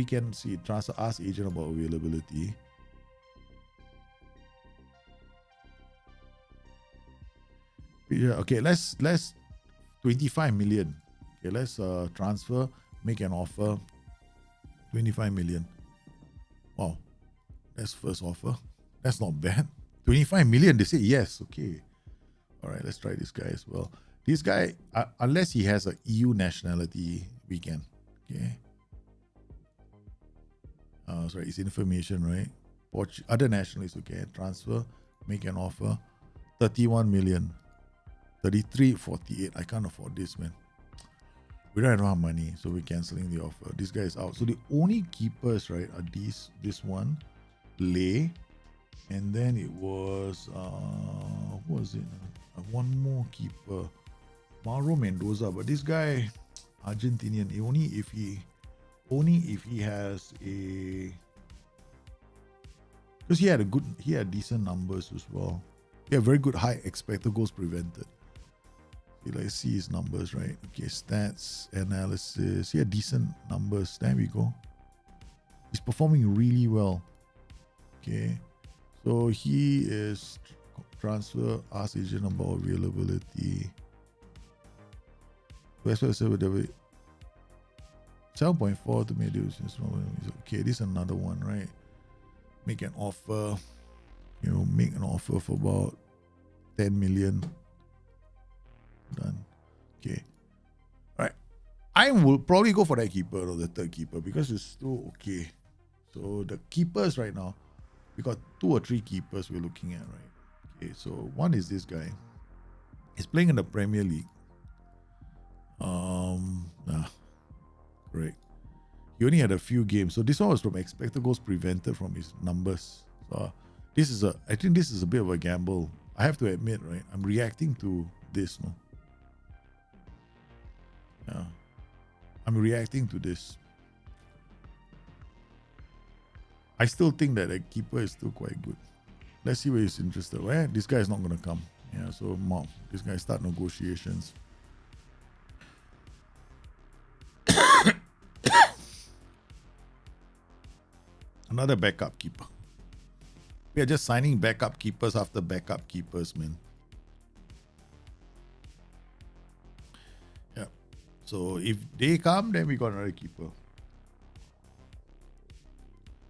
[SPEAKER 1] can see transfer, ask agent about availability. Yeah, okay, let's 25 million. Okay, let's transfer, make an offer. 25 million. Wow, that's first offer. That's not bad. 25 million, they say yes. Okay. All right, let's try this guy as well. This guy, unless he has an EU nationality, we can. Okay. Sorry, it's information, right? Other nationalities, okay. Transfer, make an offer. 31 million. 33, 48. I can't afford this, man. We don't have money, so we're cancelling the offer. This guy is out. So the only keepers, right, are this one, Lay, and then it was who was it? One more keeper, Mauro Mendoza. But this guy, Argentinian, only if he has a, because he had decent numbers as well. He had very good high expected goals prevented. Let's see his numbers, right? Okay, stats, analysis. He had decent numbers. There we go. He's performing really well. Okay, so he is transfer, ask agent about availability. 7.4 to maybe. Okay, this is another one, right? Make an offer. Make an offer for about 10 million. Done. Okay. All right. I will probably go for that keeper or the third keeper because it's still okay. So the keepers right now, we got 2 or 3 keepers we're looking at, right? Okay, so one is this guy. He's playing in the Premier League. Correct. He only had a few games. So this one was from expected goals prevented from his numbers. So I think this is a bit of a gamble. I have to admit, right? I'm reacting to this, no? Yeah. I'm reacting to this. I still think that a keeper is still quite good. Let's see where he's interested. Well, this guy is not going to come. Yeah, so this guy start negotiations. Another backup keeper. We are just signing backup keepers after backup keepers, man. Yeah. So if they come, then we got another keeper.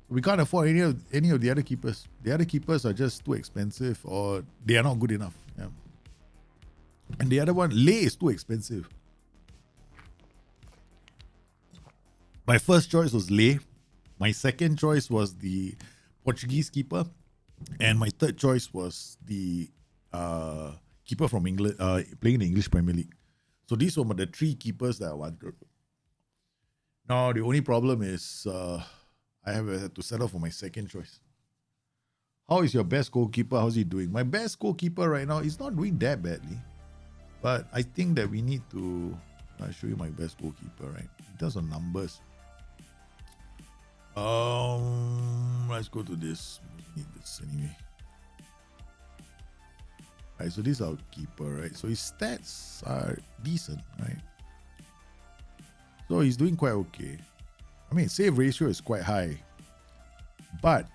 [SPEAKER 1] We can't afford any of the other keepers. The other keepers are just too expensive or they are not good enough. Yeah. And the other one, Lay, is too expensive. My first choice was Lay. My second choice was the Portuguese keeper. And my third choice was the keeper from England, playing in the English Premier League. So these were the 3 keepers that I wanted. Now, the only problem is I have to settle for my second choice. How is your best goalkeeper? How's he doing? My best goalkeeper right now is not doing that badly. But I think that we need to... I'll show you my best goalkeeper, right? In terms of numbers. Let's go to this. We need this anyway. Right, so this is our keeper, right? So his stats are decent, right? So he's doing quite okay. I mean, save ratio is quite high, but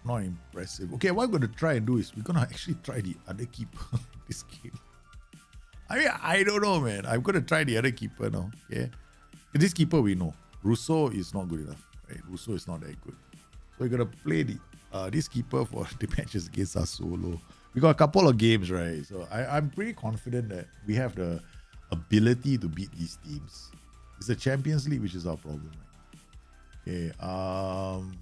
[SPEAKER 1] not impressive. Okay, what I'm going to try and do is we're going to actually try the other keeper this game. I mean, I don't know, man. I'm going to try the other keeper now. Okay, this keeper we know. Russo is not good enough, right? Russo is not that good. So we're going to play this keeper for the matches against Sassuolo. We got a couple of games, right? So I'm pretty confident that we have the ability to beat these teams. It's the Champions League, which is our problem, right? Okay.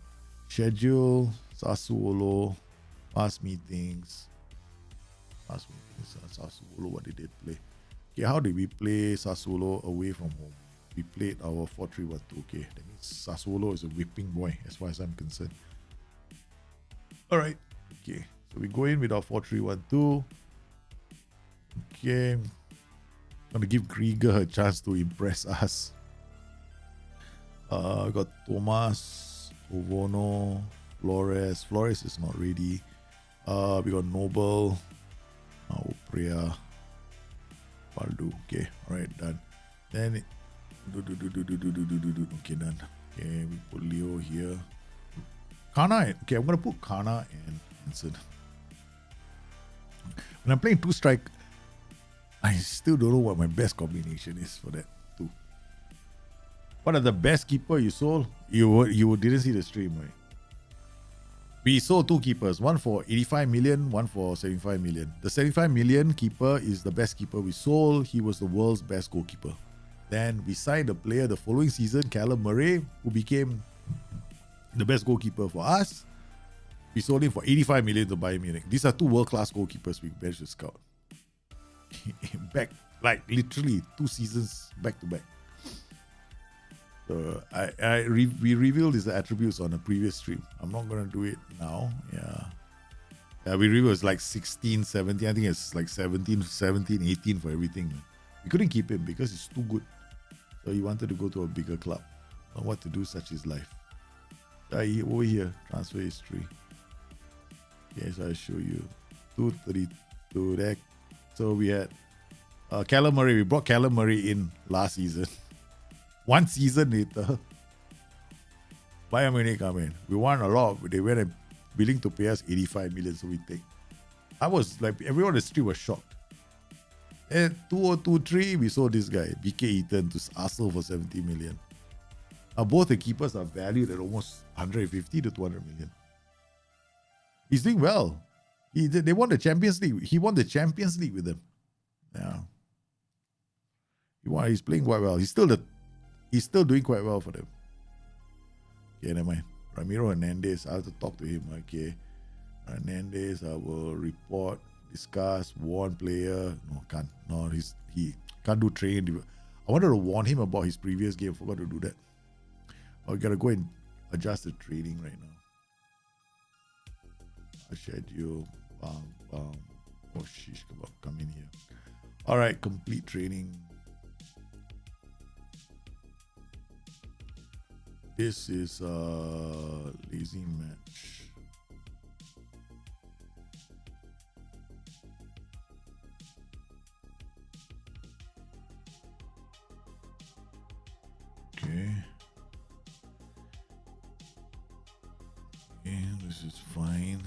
[SPEAKER 1] Schedule, Sassuolo, past meetings. Sassuolo, what did they play? Okay, how did we play Sassuolo away from home? We played our 4-3-1-2. Okay, that means Sassuolo is a whipping boy as far as I'm concerned. All right. Okay, so we go in with our 4-3-1-2. Okay. Gonna give Krieger a chance to impress us. We got Thomas, Ovono, Flores. Flores is not ready. We got Noble, Oprea, Baldu. Okay, alright, done. Then okay, done. Okay, we put Leo here. Kana, okay, I'm gonna put Kana and Hansen. When I'm playing two strike, I still don't know what my best combination is for that too. What are the best keeper you sold? You didn't see the stream, right? We sold two keepers, one for 85 million, one for 75 million. The 75 million keeper is the best keeper we sold. He was the world's best goalkeeper. Then we signed a player the following season, Callum Murray, who became the best goalkeeper for us. We sold him for 85 million to Bayern Munich. These are two world-class goalkeepers we managed to scout. Back, like literally 2 seasons back to back. So we revealed his attributes on a previous stream. I'm not gonna do it now. Yeah, we revealed it's like 16, 17. I think it's like 17, 18 for everything. We couldn't keep him because he's too good. So he wanted to go to a bigger club. Not what to do, such is life. Over here, transfer history. Yes, I'll show you. 232 there. So we had Callum Murray. We brought Callum Murray in last season. 1 season later, Bayern Munich come in. We won a lot. They were willing to pay us 85 million, so we take. I was like, everyone on the street was shocked. And 2023, we saw this guy, BK Eaton, to Arsenal for 70 million. Now, both the keepers are valued at almost 150 to 200 million. He's doing well. They won the Champions League. He won the Champions League with them. Yeah. He's playing quite well. He's still doing quite well for them. Okay, never mind. Ramiro Hernandez, I have to talk to him. Okay. Hernandez, I will report, discuss, warn player. No, can't. No, he can't do training. I wanted to warn him about his previous game. Forgot to do that. I gotta go and adjust the training right now. Schedule. Oh, sheesh, come in here. All right, complete training. This is a lazy match. Okay. Okay, this is fine.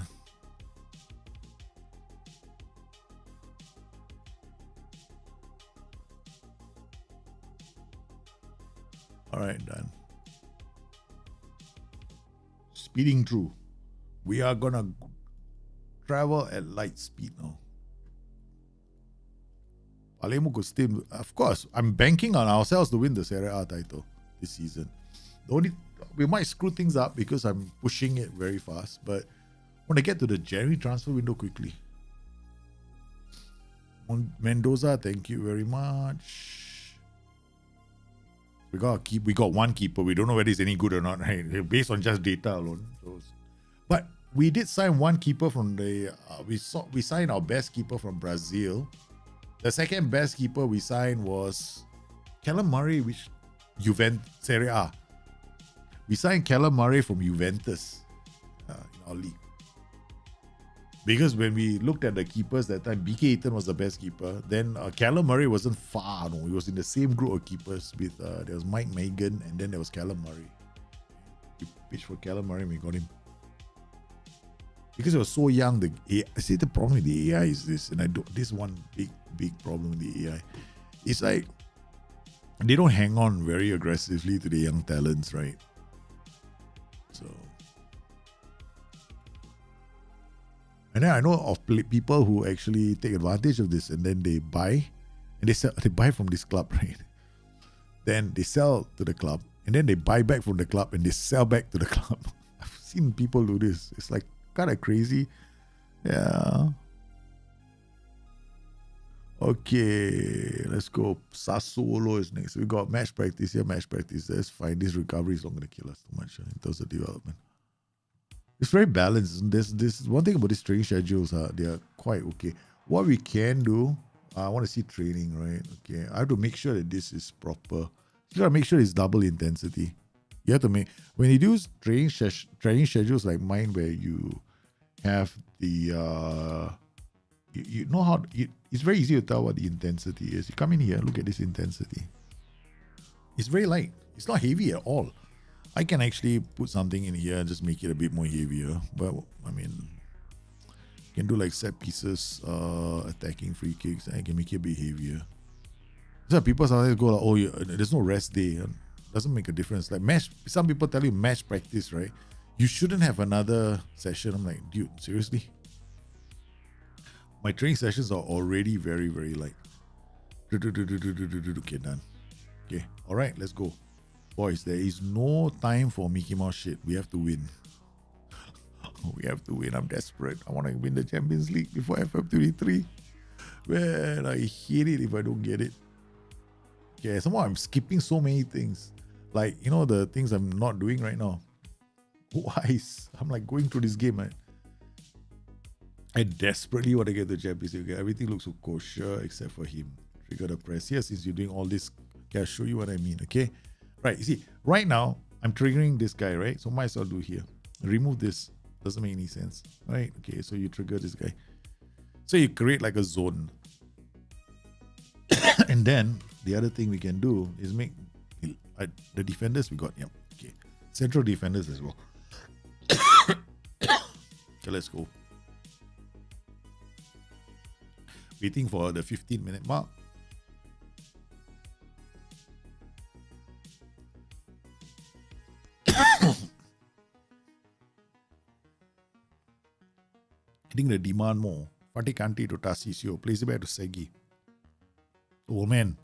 [SPEAKER 1] All right, done. Speeding through. We are gonna travel at light speed now. Palermo could still, of course, I'm banking on ourselves to win the Serie A title this season. We might screw things up because I'm pushing it very fast, but I want to get to the January transfer window quickly. Mendoza, thank you very much. We got one keeper. We don't know whether he's any good or not, right? Based on just data alone. But we did sign one keeper from the. We signed our best keeper from Brazil. The second best keeper we signed was Callum Murray, which Serie A. We signed Callum Murray from Juventus in our league. Because when we looked at the keepers that time, BK Eaton was the best keeper. Then Callum Murray wasn't far. No, he was in the same group of keepers with there was Mike Megan and then there was Callum Murray. We pitched for Callum Murray and we got him. Because he was so young, the problem with the AI is this, and this one big problem with the AI. It's like they don't hang on very aggressively to the young talents, right? So And then I know of people who actually take advantage of this, and then they buy, and they sell. They buy from this club, right? Then they sell to the club, and then they buy back from the club, and they sell back to the club. I've seen people do this. It's like kind of crazy. Yeah. Okay, let's go. Sassuolo is next. We got match practice here, match practice. That's fine. This recovery is not going to kill us too much in terms of development. It's very balanced. This one thing about these training schedules, they are quite okay. What we can do, I want to see training, right? Okay, I have to make sure that this is proper. You gotta make sure it's double intensity. You have to make, when you do training schedules like mine, where you have the you know how it's very easy to tell what the intensity is. You come in here, look at this intensity. It's very light. It's not heavy at all. I can actually put something in here and just make it a bit more heavier. But I mean, you can do like set pieces, attacking free kicks. I can make it a bit heavier. So people sometimes go like, oh, there's no rest day. It doesn't make a difference. Like match, some people tell you match practice, right? You shouldn't have another session. I'm like, dude, seriously? My training sessions are already very, very light. Okay, done. Okay, all right, let's go. Boys, there is no time for Mickey Mouse shit. We have to win. We have to win. I'm desperate. I want to win the Champions League before FF23. Man, I hate it if I don't get it. Okay, somehow I'm skipping so many things. Like, you know, the things I'm not doing right now. Why? I'm like going through this game, man. I desperately want to get the Champions League. Okay, everything looks so kosher except for him. Trigger the press. Here, since you're doing all this, okay, I'll show you what I mean, okay? Right, you see, right now, I'm triggering this guy, right? So might as well do here. Remove this. Doesn't make any sense, right? Okay, so you trigger this guy. So you create like a zone. And then, the other thing we can do is make the defenders we got, yep, okay. Central defenders as well. Okay, let's go. Waiting for the 15-minute mark. I think the demand more. Fatih Kanti to Tassisio. Plays it back to Segi. Oh man.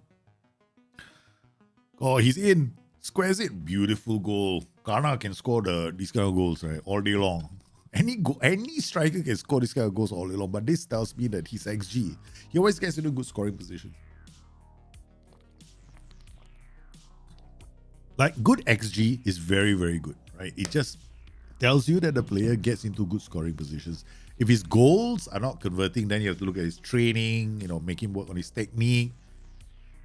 [SPEAKER 1] Oh, he's in. Squares it. Beautiful goal. Kana can score these kind of goals, right? All day long. Any striker can score this kind of goals all day long. But this tells me that he's XG. He always gets into good scoring position. Like, good XG is very, very good, right? It just tells you that the player gets into good scoring positions. If his goals are not converting, then you have to look at his training, you know, make him work on his technique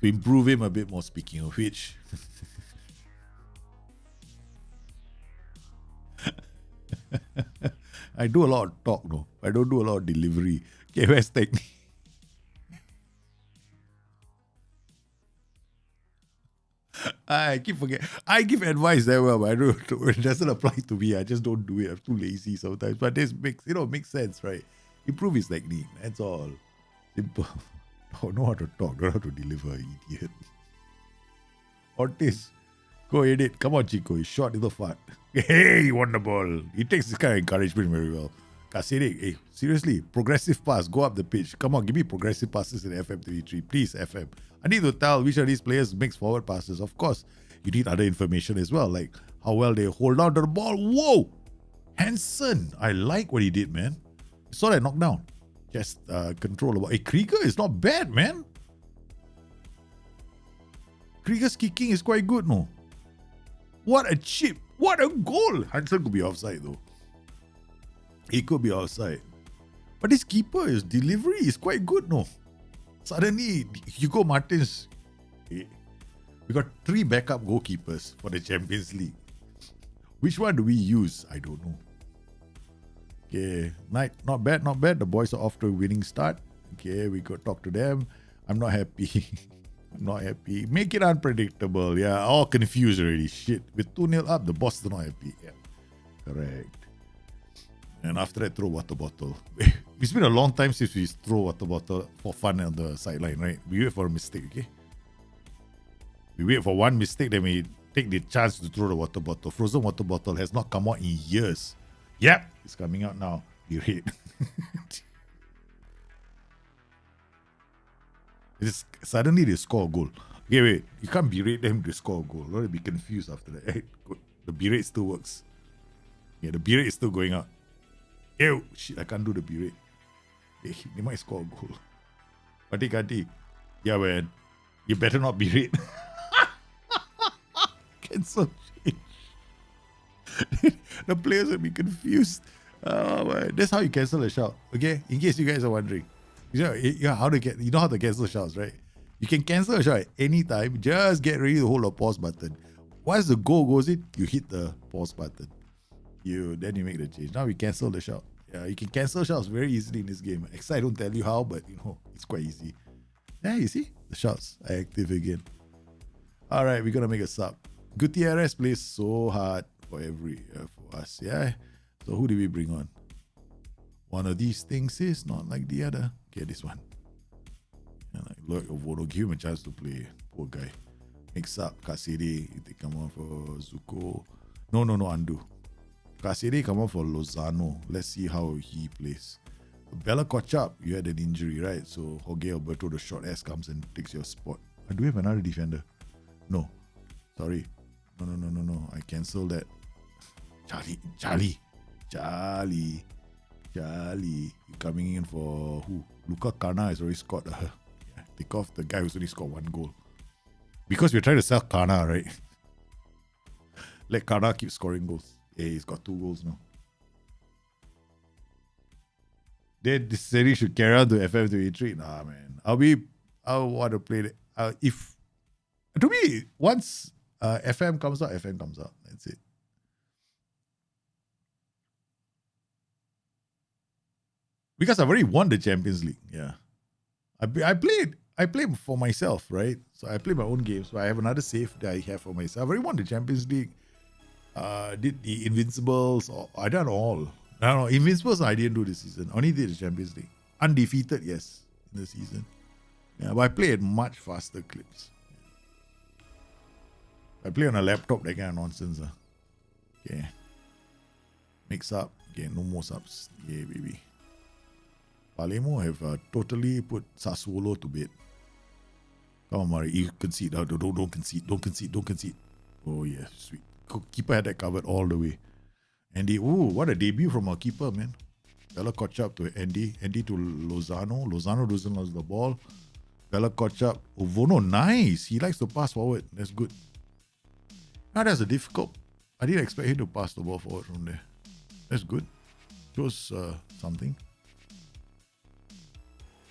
[SPEAKER 1] to improve him a bit more, speaking of which. I do a lot of talk, no. I don't do a lot of delivery. Okay, where's technique? I keep forgetting. I give advice that well, but I don't, it doesn't apply to me. I just don't do it. I'm too lazy sometimes. But this makes sense, right? Improve his technique. That's all. Simple. Don't know how to talk, don't know how to deliver, idiot. Ortiz, go edit. Come on, Chico. He's short little fart. Hey, he won the ball. He takes this kind of encouragement very well. Kasirik, hey, seriously, progressive pass. Go up the pitch. Come on, give me progressive passes in FM33. Please, FM. I need to tell which of these players makes forward passes. Of course, you need other information as well, like how well they hold on to the ball. Whoa! Hansen. I like what he did, man. You saw that knockdown. Just control about. Hey, Krieger is not bad, man. Krieger's kicking is quite good, no? What a chip. What a goal. Hansen could be offside, though. He could be offside. But his keeper, his delivery is quite good, no? Suddenly, Hugo Martins. We got 3 backup goalkeepers for the Champions League. Which one do we use? I don't know. Okay, not bad, not bad. The boys are off to a winning start. Okay, we could talk to them. I'm not happy. I'm not happy. Make it unpredictable. Yeah, all confused already. Shit. With 2-0 up, the boss is not happy. Yeah, correct. And after that, throw water bottle. It's been a long time since we throw water bottle for fun on the sideline, right? We wait for a mistake, okay? We wait for one mistake, then we take the chance to throw the water bottle. Frozen water bottle has not come out in years. Yep, it's coming out now. berate. Suddenly they score a goal. Okay, wait. You can't berate them to score a goal. They'll be confused after that. Hey, the berate still works. Yeah, the berate is still going out. Ew, shit, I can't do the berate. Hey, they might score a goal. Kati. Yeah, man. You better not berate. Cancel. The players will be confused. Oh, man. That's how you cancel a shout. Okay? In case you guys are wondering. You know how to cancel shouts, right? You can cancel a shout at any time. Just get ready to hold the pause button. Once the goal goes in, you hit the pause button. Then you make the change. Now we cancel the shout. Yeah, you can cancel shouts very easily in this game. I don't tell you how, but it's quite easy. Yeah, you see? The shouts are active again. Alright, we're gonna make a sub. Gutierrez plays so hard for us. Yeah. So who do we bring on? One of these things is not like the other. Okay, this one. And like Vodo, give him a chance to play. Poor guy. Mix up Kasiri. They come on for Zuko. No, undo. Kasiri come on for Lozano. Let's see how he plays. Bella Kochap, you had an injury, right? So Jorge Alberto, the short ass, comes and takes your spot. Do we have another defender? No. Sorry. No. I cancel that. Charlie. You coming in for who? Luca Kana has already scored. Take off the guy who's only scored 1 goal. Because we're trying to sell Kana, right? Let Kana keep scoring goals. Yeah, he's got 2 goals now. Then this series should carry on to FM23. Nah, man. I want to play it. To me, once FM comes out. That's it. Because I've already won the Champions League. Yeah. I played for myself, right? So I play my own games. So I have another save that I have for myself. I've already won the Champions League. Did the Invincibles. I done all. I don't know. Invincibles I didn't do this season. Only did the Champions League. Undefeated, yes, in the season. Yeah, but I play at much faster clips. I play on a laptop, that kind of nonsense. Okay. Mix up. Okay, no more subs. Yeah, baby. Palermo have totally put Sassuolo to bed. Come on, Mari. You concede. Don't concede. Oh, yeah. Sweet. Keeper had that covered all the way. Andy, what a debut from our keeper, man. Bella Kochap to Andy. Andy to Lozano. Lozano doesn't lose the ball. Bella Kochap. Vono, nice. He likes to pass forward. That's good. Now that's a difficult. I didn't expect him to pass the ball forward from there. That's good. Shows something.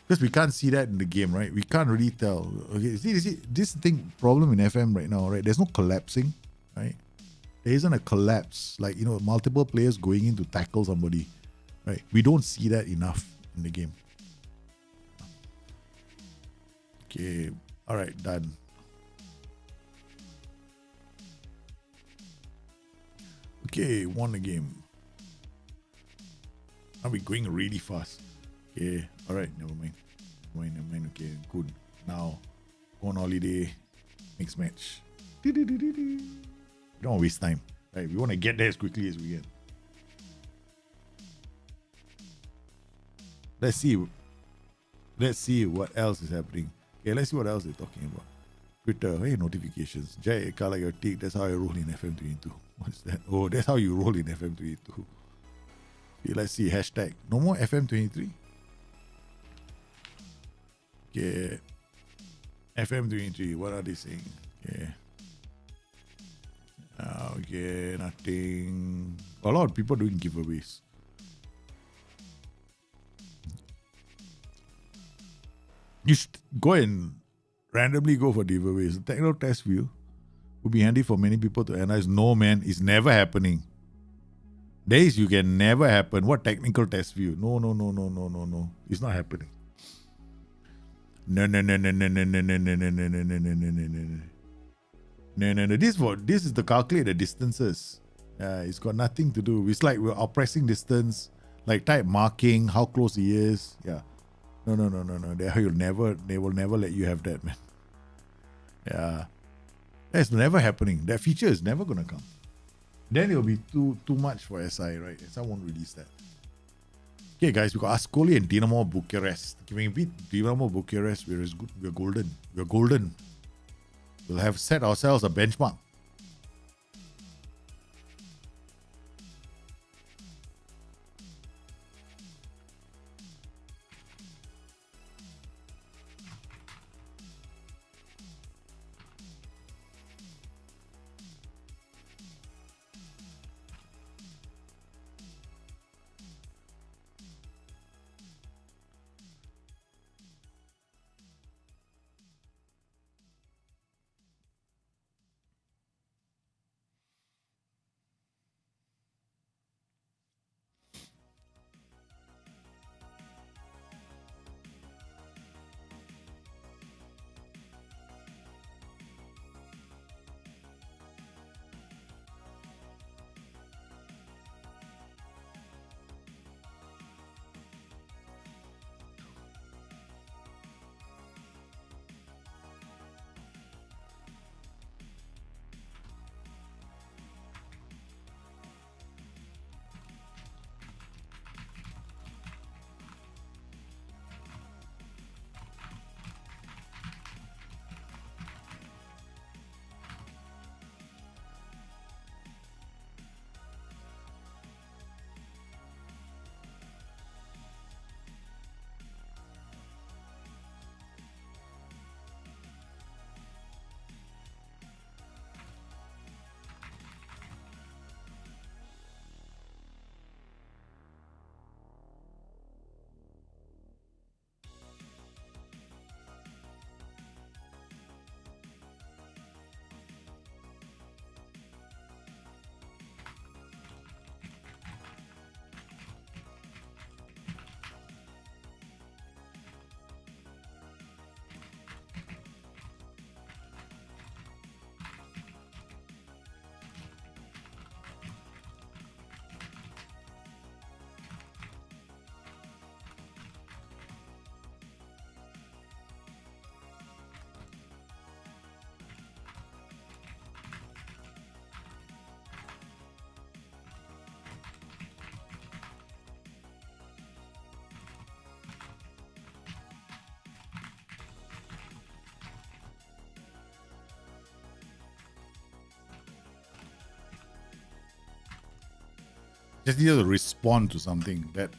[SPEAKER 1] Because we can't see that in the game, right? We can't really tell. Okay, see, this thing problem in FM right now, right? There's no collapsing, right? There isn't a collapse, like, multiple players going in to tackle somebody, right? We don't see that enough in the game. Okay, all right, done. Okay, won the game. Now we're going really fast. Okay, all right, never mind. Okay, good. Now, go on holiday, next match. Don't waste time, right? We want to get there as quickly as we can. Let's see what else is happening. Okay, let's see what else they're talking about. Twitter, hey, notifications. Jai, like your tick. That's how I roll in FM22. What's that? Oh, that's how you roll in FM22. Okay, let's see. Hashtag. No more FM23. Okay. FM23. What are they saying? Okay. Okay, nothing. A lot of people doing giveaways. You should go and randomly go for giveaways. The technical test view would be handy for many people to analyze. No, man, it's never happening. Days you can never happen. What technical test view? No. It's not happening. No. This is to calculate the distances. It's got nothing to do. It's like we're pressing distance, like type marking, how close he is. Yeah. No. They will never let you have that, man. Yeah. That's never happening. That feature is never gonna come. Then it'll be too much for SI, right? SI won't release that. Okay, guys, we got Ascoli and Dinamo Bucharest. If we beat Dinamo Bucharest, we're as good. We're golden. We're golden. We'll have set ourselves a benchmark. Just need to respond to something that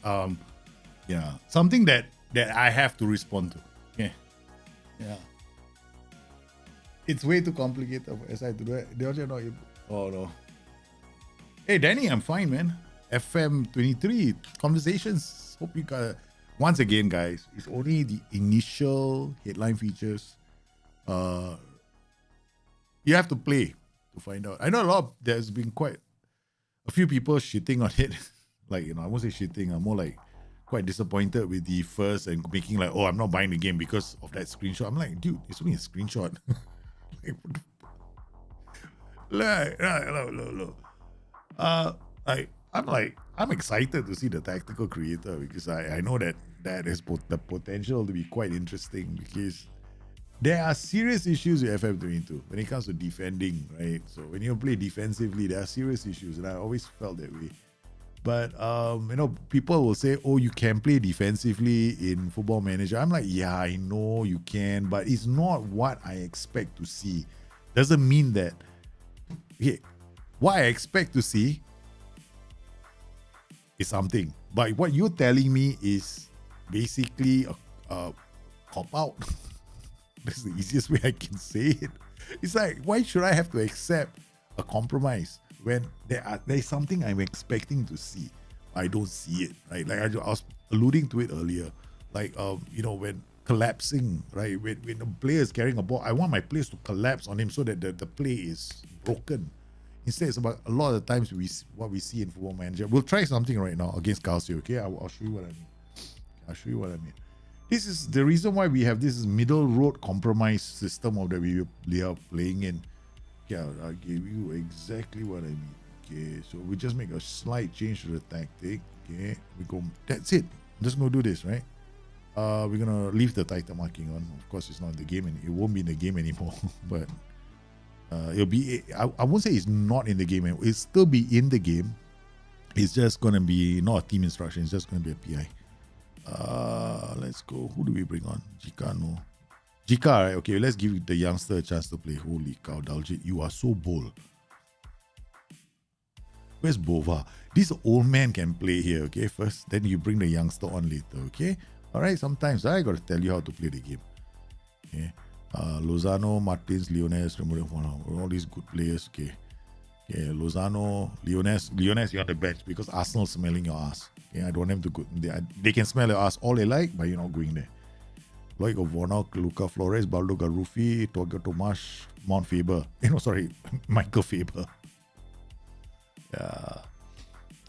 [SPEAKER 1] something that I have to respond to. Yeah. It's way too complicated for SI to do it. They're not able. Oh no. Hey Danny, I'm fine, man. FM 23 conversations. Hope you got. Once again, guys, it's only the initial headline features. You have to play to find out. I know there's been quite a few people shitting on it. Like, I won't say shitting, I'm more like quite disappointed with the first and making like, oh, I'm not buying the game because of that screenshot. I'm like, dude, it's only a screenshot. I'm excited to see the tactical creator because I know that has the potential to be quite interesting because there are serious issues with FM22 when it comes to defending, right? So when you play defensively, there are serious issues, and I always felt that way. But people will say, "Oh, you can play defensively in Football Manager." I'm like, yeah, I know you can, but it's not what I expect to see. Doesn't mean that. Okay, what I expect to see is something, but what you're telling me is basically a cop out. That's the easiest way I can say it. It's like, why should I have to accept a compromise when there's something I'm expecting to see? I don't see it, right? Like I was alluding to it earlier. Like, when collapsing, right? When the player is carrying a ball, I want my players to collapse on him so that the play is broken. Instead, it's about a lot of the times what we see in Football Manager. We'll try something right now against Calcio, okay? I'll show you what I mean. This is the reason why we have this middle road compromise system of that we are playing in. Yeah, I'll give you exactly what I mean. Okay, so we just make a slight change to the tactic. Okay, we go. That's it. I'm just gonna do this, right? We're gonna leave the title marking on. Of course, it's not in the game, and it won't be in the game anymore. But it'll be. I won't say it's not in the game. It'll still be in the game. It's just going to be not a team instruction. It's just going to be a PI. Let's go. Who do we bring on? Jika, no. Jika, right? Okay, let's give the youngster a chance to play. Holy cow, Daljit, you are so bold. Where's Bova? This old man can play here, okay? First, then you bring the youngster on later, okay? All right, sometimes I got to tell you how to play the game. Okay. Lozano, Martins, Leones, all these good players, okay? Okay, Lozano, Leones, you're on the bench because Arsenal smelling your ass. Okay, I don't want them to go. They can smell your ass all they like, but you're not going there. Loic of Warnock, Luca Flores, Baldo Garufi, Torga Tomas, Mount Faber. Michael Faber. Yeah.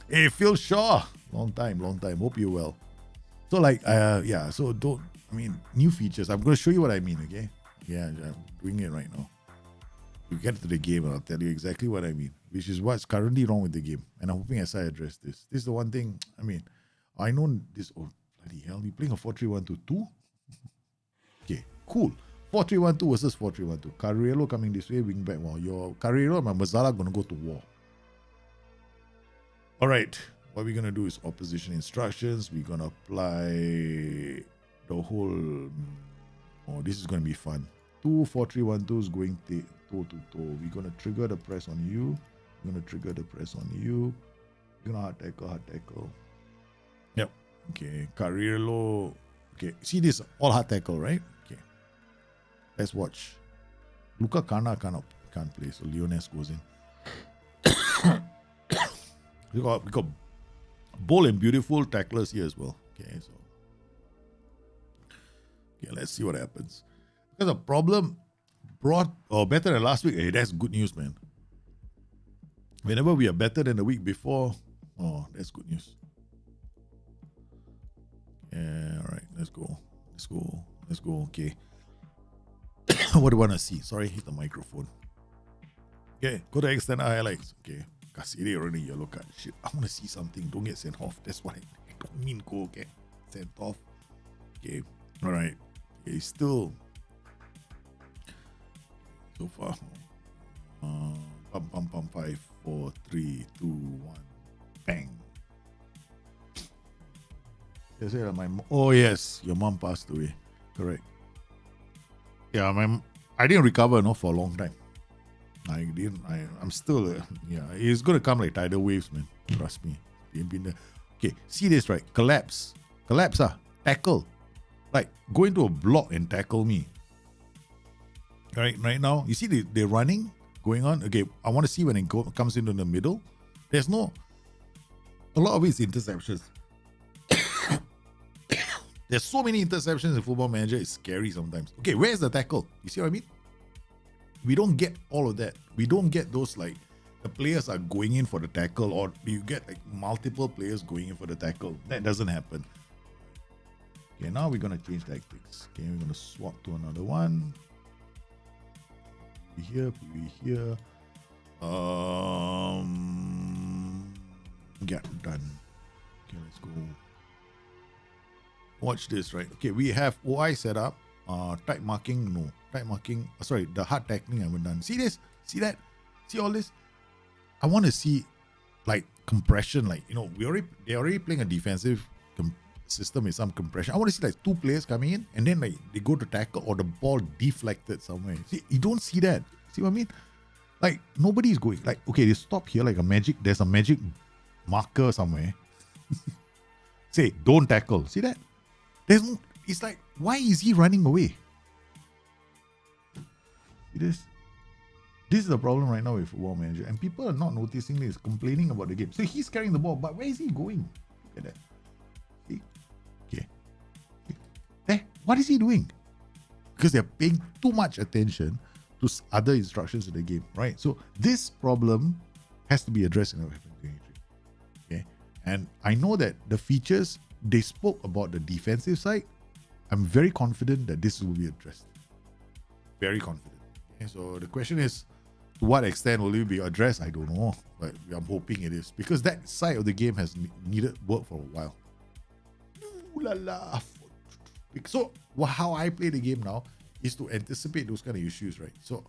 [SPEAKER 1] Hey, Phil Shaw. Long time. Hope you're well. So new features. I'm going to show you what I mean, okay? Yeah, I'm doing it right now. You get to the game and I'll tell you exactly what I mean, which is what's currently wrong with the game. And I'm hoping as I address this. This is the one thing, I know this, oh, bloody hell, you're playing a 4-3-1-2-2? Okay, cool. 4-3-1-2 versus 4-3-1-2. Carrillo coming this way, wing back. Well, your Carrillo and Mazzala going to go to war. All right, what we're going to do is opposition instructions. We're going to apply the whole... Oh, this is going to be fun. 2 4-3-1-2s going toe to toe. We're going to trigger the press on you. We're going to trigger the press on you. We're going to hard tackle. Yep. Okay, Carrillo. Okay, see this, all hard tackle, right? Okay. Let's watch. Luca Kana can't play, so Leones goes in. we got bold and beautiful tacklers here as well. Okay, let's see what happens. Because the problem better than last week. Hey, that's good news, man. Whenever we are better than the week before, that's good news. Yeah, all right, let's go. Okay. What do you want to see? Sorry, hit the microphone. Okay, go to external highlights. Okay, Kasiri already yellow card. Shit, I want to see something. Don't get sent off. That's what I don't mean go get sent off. Okay, all right. Okay, still so far. 5, 4, 3, 2, 1, bang. Yes, your mom passed away. Correct. Yeah, I didn't recover for a long time. I'm still, it's going to come like tidal waves, man. Trust me. Okay, see this, right? Collapse, tackle. Like, go into a block and tackle me. Right now, you see they're running, going on. Okay, I want to see when it comes into the middle. A lot of it's interceptions. There's so many interceptions in Football Manager, it's scary sometimes. Okay, where's the tackle? You see what I mean? We don't get all of that. We don't get those like the players are going in for the tackle, or you get like multiple players going in for the tackle. That doesn't happen. Okay, now we're going to change tactics. Okay, we're going to swap to another one. Put here. Get done. Okay, let's go. Watch this, right? Okay, we have OI set up. Tight marking, no. Tight marking, sorry, the hard tackling I haven't done. See this? See that? See all this? I want to see like compression, like, they're already playing a defensive system with some compression. I want to see like 2 players coming in and then like they go to tackle or the ball deflected somewhere. See, you don't see that. See what I mean? Like nobody is going. Like, okay, they stop here like there's a magic marker somewhere. Say, don't tackle. See that? It's like, why is he running away? This is the problem right now with Football Manager, and people are not noticing this, complaining about the game. So he's carrying the ball, but where is he going? Look at that. See? Okay. What is he doing? Because they're paying too much attention to other instructions in the game, right? So this problem has to be addressed in our F23. Okay, and I know that the features they spoke about the defensive side. I'm very confident that this will be addressed. Very confident. Okay, so the question is, to what extent will it be addressed? I don't know, but I'm hoping it is, because that side of the game has needed work for a while. Ooh la la. So how I play the game now is to anticipate those kind of issues, right? So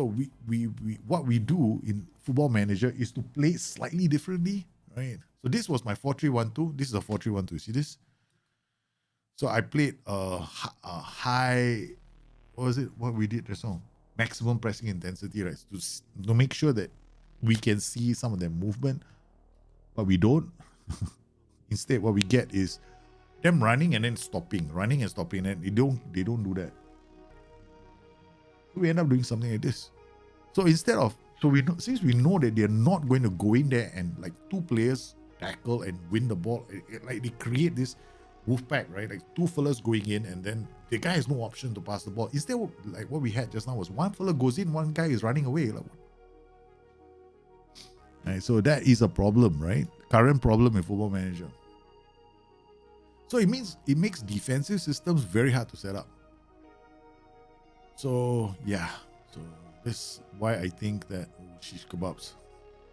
[SPEAKER 1] we what we do in Football Manager is to play slightly differently, right? So this was my 4-3-1-2. This is a 4-3-1-2. See this? So I played a high, what was it? What we did just now? Maximum pressing intensity, right? To make sure that we can see some of their movement, but we don't. Instead, what we get is them running and then stopping, and they don't do that. So we end up doing something like this. So instead of, since we know that they're not going to go in there and like two players tackle and win the ball, like they create this wolf pack, right? Like two fellas going in and then the guy has no option to pass the ball. Instead, like what we had just now was one fella goes in, one guy is running away. Like, right, so that is a problem, right? Current problem in Football Manager. So it makes defensive systems very hard to set up. So yeah, so that's why I think that shish kebabs.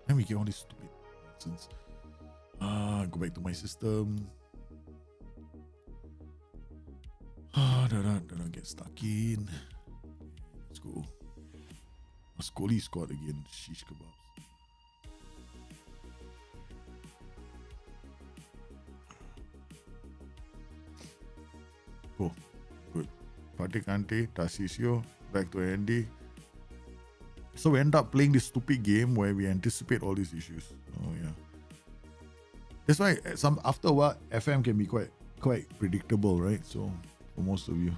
[SPEAKER 1] And we get all this stupid nonsense. Go back to my system. Don't get stuck in. Let's go. Scully scored again. Shish kebabs. Go. Good. Patikante, Tarcisio, back to Andy. So we end up playing this stupid game where we anticipate all these issues. Oh yeah. That's why after a while FM can be quite predictable, right? So for most of you.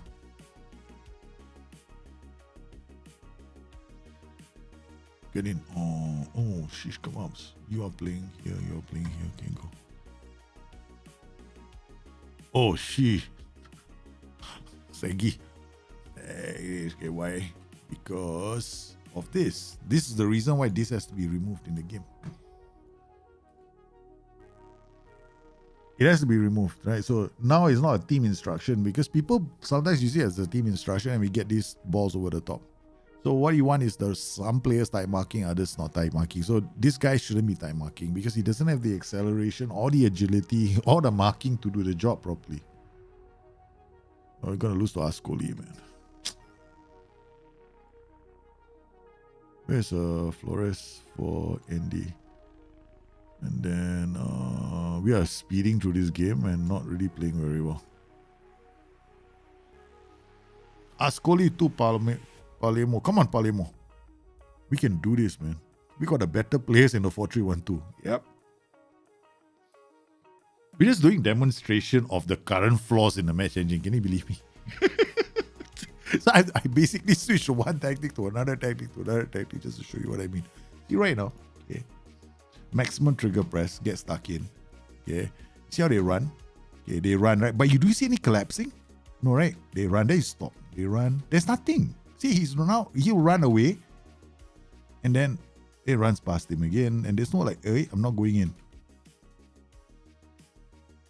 [SPEAKER 1] Get in. Oh, shish kebabs. You are playing here, you are playing here. Can go. Oh, sheesh. Segi. Okay, why? Because of this. This is the reason why this has to be removed in the game. It has to be removed, right? So now it's not a team instruction because people sometimes use it as a team instruction and we get these balls over the top. So what you want is there's some players type marking, others not type marking. So this guy shouldn't be type marking because he doesn't have the acceleration or the agility or the marking to do the job properly. Oh, we're going to lose to Ascoli, man. Where's Flores for Andy? And then we are speeding through this game and not really playing very well. Ascoli to Palermo. Come on, Palermo. We can do this, man. We got a better players in the 4-3-1-2. Yep. We're just doing demonstration of the current flaws in the match engine. Can you believe me? So I basically switched one tactic to another tactic just to show you what I mean. See right now, okay. Maximum trigger press, get stuck in. Okay. See how they run? Okay, they run, right? But do you see any collapsing? No, right? They run, they stop. They run. There's nothing. See, he'll run away. And then it runs past him again. And there's no like, hey, I'm not going in.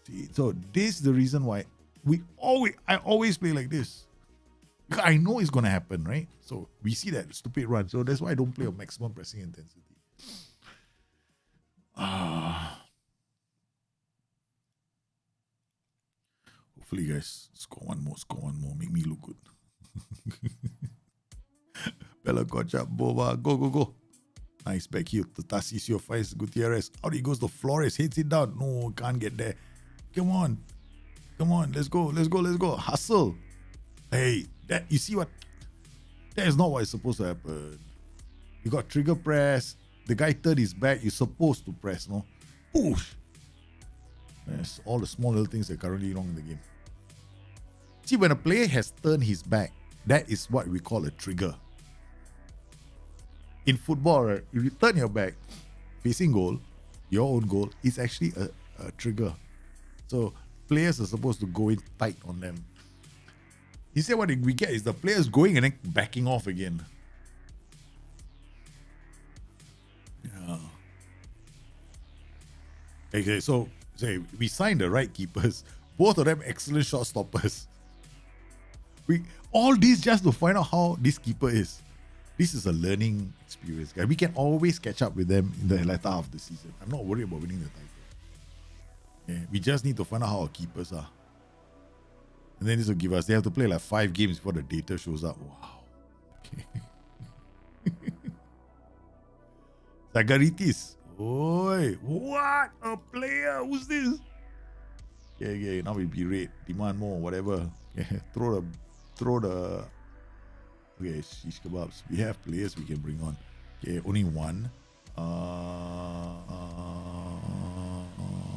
[SPEAKER 1] See, so this is the reason why I always play like this. I know it's gonna happen, right? So we see that stupid run. So that's why I don't play on maximum pressing intensity. Hopefully, guys, score one more, make me look good. Bella Kocha, Boba, go. Nice back heel to Tarcisio, finds Gutierrez. Out he goes to Flores, hits it down. No, can't get there. Come on, let's go. Hustle. Hey, that you see what? That is not what is supposed to happen. You got trigger press. The guy turned his back. You're supposed to press, no? Push. That's all the small little things that are currently wrong in the game. See, when a player has turned his back, that is what we call a trigger. In football, right, if you turn your back facing goal, your own goal, it's actually a trigger. So players are supposed to go in tight on them. Instead, what we get is the players going and then backing off again. Yeah. Okay, so say we signed the right keepers. Both of them excellent shot stoppers. All this just to find out how this keeper is. This is a learning experience, guys. We can always catch up with them in the latter half of the season. I'm not worried about winning the title. Yeah, we just need to find out how our keepers are. And then this will give us, they have to play like 5 games before the data shows up. Wow. Okay. Zagaritis. Oi, what a player! Who's this? Okay, now we berate, demand more, whatever. Okay, throw the. Okay, shish kebabs. We have players we can bring on. Okay, only one.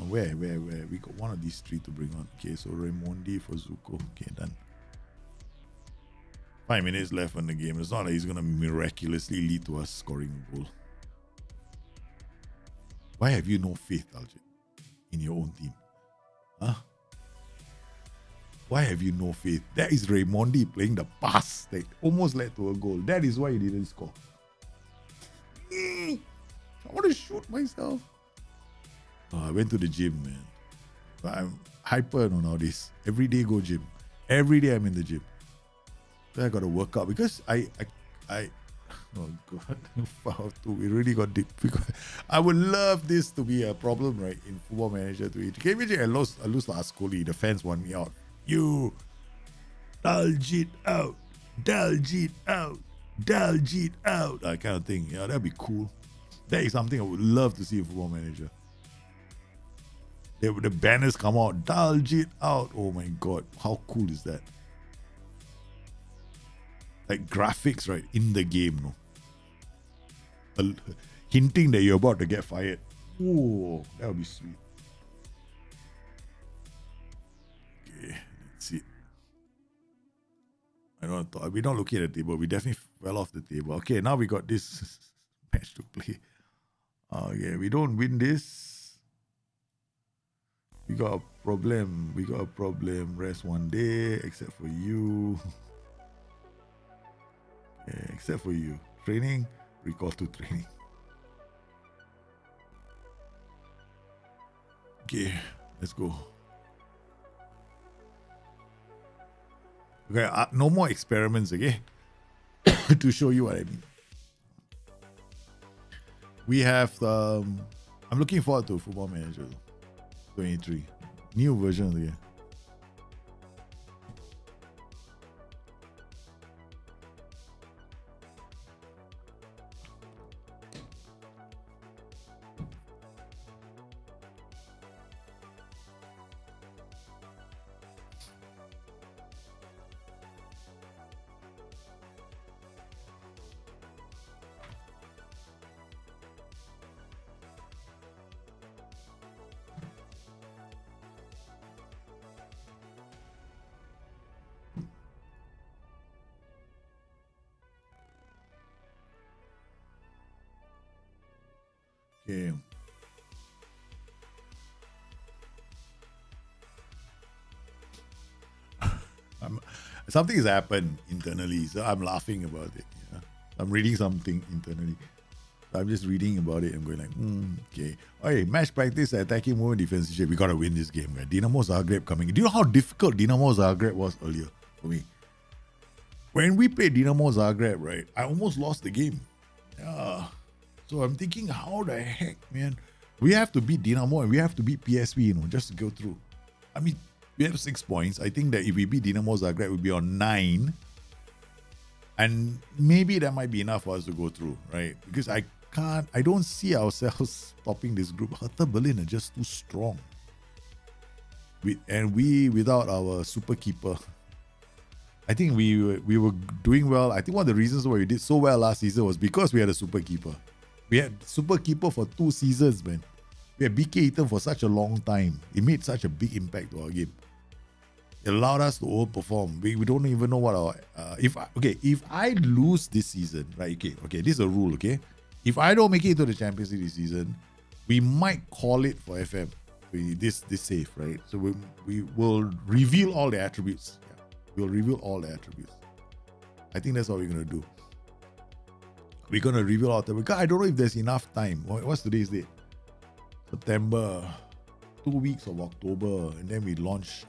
[SPEAKER 1] Where? We got one of these three to bring on. Okay, so Raimondi for Zuko. Okay, done. 5 minutes left on the game. It's not like he's gonna miraculously lead to us scoring a goal. Why have you no faith, Aljit, in your own team? Huh? Why have you no faith? That is Raimondi playing the pass that almost led to a goal. That is why he didn't score. I want to shoot myself. I went to the gym, man. I'm hyper nowadays. Every day go gym. Every day I'm in the gym. So I got to work out because I oh God, we really got deep. I would love this to be a problem, right? In Football Manager 2. Can you imagine I lose to Ascoli, the fans want me out. You Daljit out, Daljit out, Daljit out. That kind of thing. Yeah, that'd be cool. That is something I would love to see in Football Manager. The banners come out, Daljit out. Oh my God, how cool is that? Like graphics, right, in the game, no? Hinting that you're about to get fired. Oh, that would be sweet. Okay, that's it. We're not looking at the table. We definitely fell off the table. Okay, now we got this match to play. Okay, we don't win this. We got a problem. Rest one day, except for you. Yeah, except for you. Training, recall to training. Okay, let's go. Okay, no more experiments, okay? To show you what I mean. We have, I'm looking forward to Football Manager 23. New version of the game. Okay. Something has happened internally, so I'm laughing about it. Yeah? I'm reading something internally. I'm just reading about it and going like, okay. Okay, match practice, attacking mode, defensive. We gotta win this game, man. Dinamo Zagreb coming. Do you know how difficult Dinamo Zagreb was earlier for me? When we played Dinamo Zagreb, right, I almost lost the game. Yeah. So I'm thinking, how the heck, man? We have to beat Dinamo and we have to beat PSV, just to go through. I mean, we have 6 points. I think that if we beat Dinamo Zagreb, we'll be on 9. And maybe that might be enough for us to go through, right? Because I don't see ourselves stopping this group. Hertha Berlin are just too strong. Without our super keeper, I think we were doing well. I think one of the reasons why we did so well last season was because we had a super keeper. We had super keeper for 2 seasons, man. We had BK Eaton for such a long time. It made such a big impact to our game. It allowed us to overperform. We don't even know what our if I lose this season, right? Okay, this is a rule, okay? If I don't make it into the Champions League this season, we might call it for FM. This safe, right? So we will reveal all the attributes. Yeah, we'll reveal all the attributes. I think that's what we're gonna do. We're gonna reveal all the because I don't know if there's enough time. What's today's date? September, 2 weeks of October, and then we launch.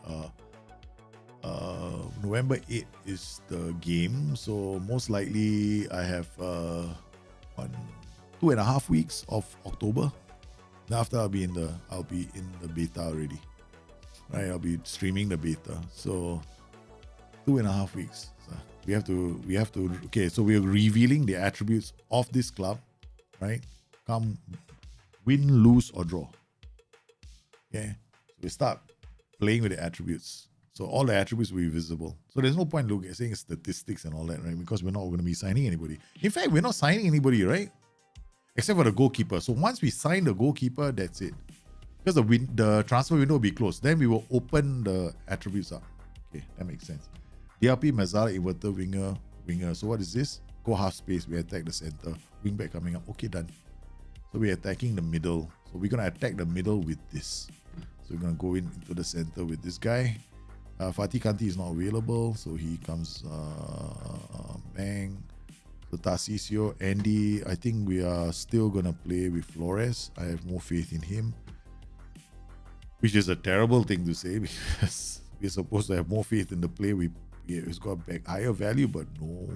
[SPEAKER 1] November 8th is the game, so most likely I have 2.5 weeks of October. Then after I'll be in the beta already. Right, I'll be streaming the beta. So 2.5 weeks. So we have to. Okay, so we're revealing the attributes of this club, right? Come Win, lose, or draw. Okay. So we start playing with the attributes. So all the attributes will be visible. So there's no point saying statistics and all that, right? Because we're not going to be signing anybody. In fact, we're not signing anybody, right? Except for the goalkeeper. So once we sign the goalkeeper, that's it. Because the transfer window will be closed. Then we will open the attributes up. Okay, that makes sense. DRP, Mazzara, inverter, winger. So what is this? Go half space. We attack the center. Wing back coming up. Okay, done. So we're attacking the middle. So we're going to attack the middle with this. So we're going to go into the center with this guy. Fatih Kanti is not available. So he comes bang. So Tarcisio, Andy. I think we are still going to play with Flores. I have more faith in him. Which is a terrible thing to say because we're supposed to have more faith in the play. It's got back higher value, but no.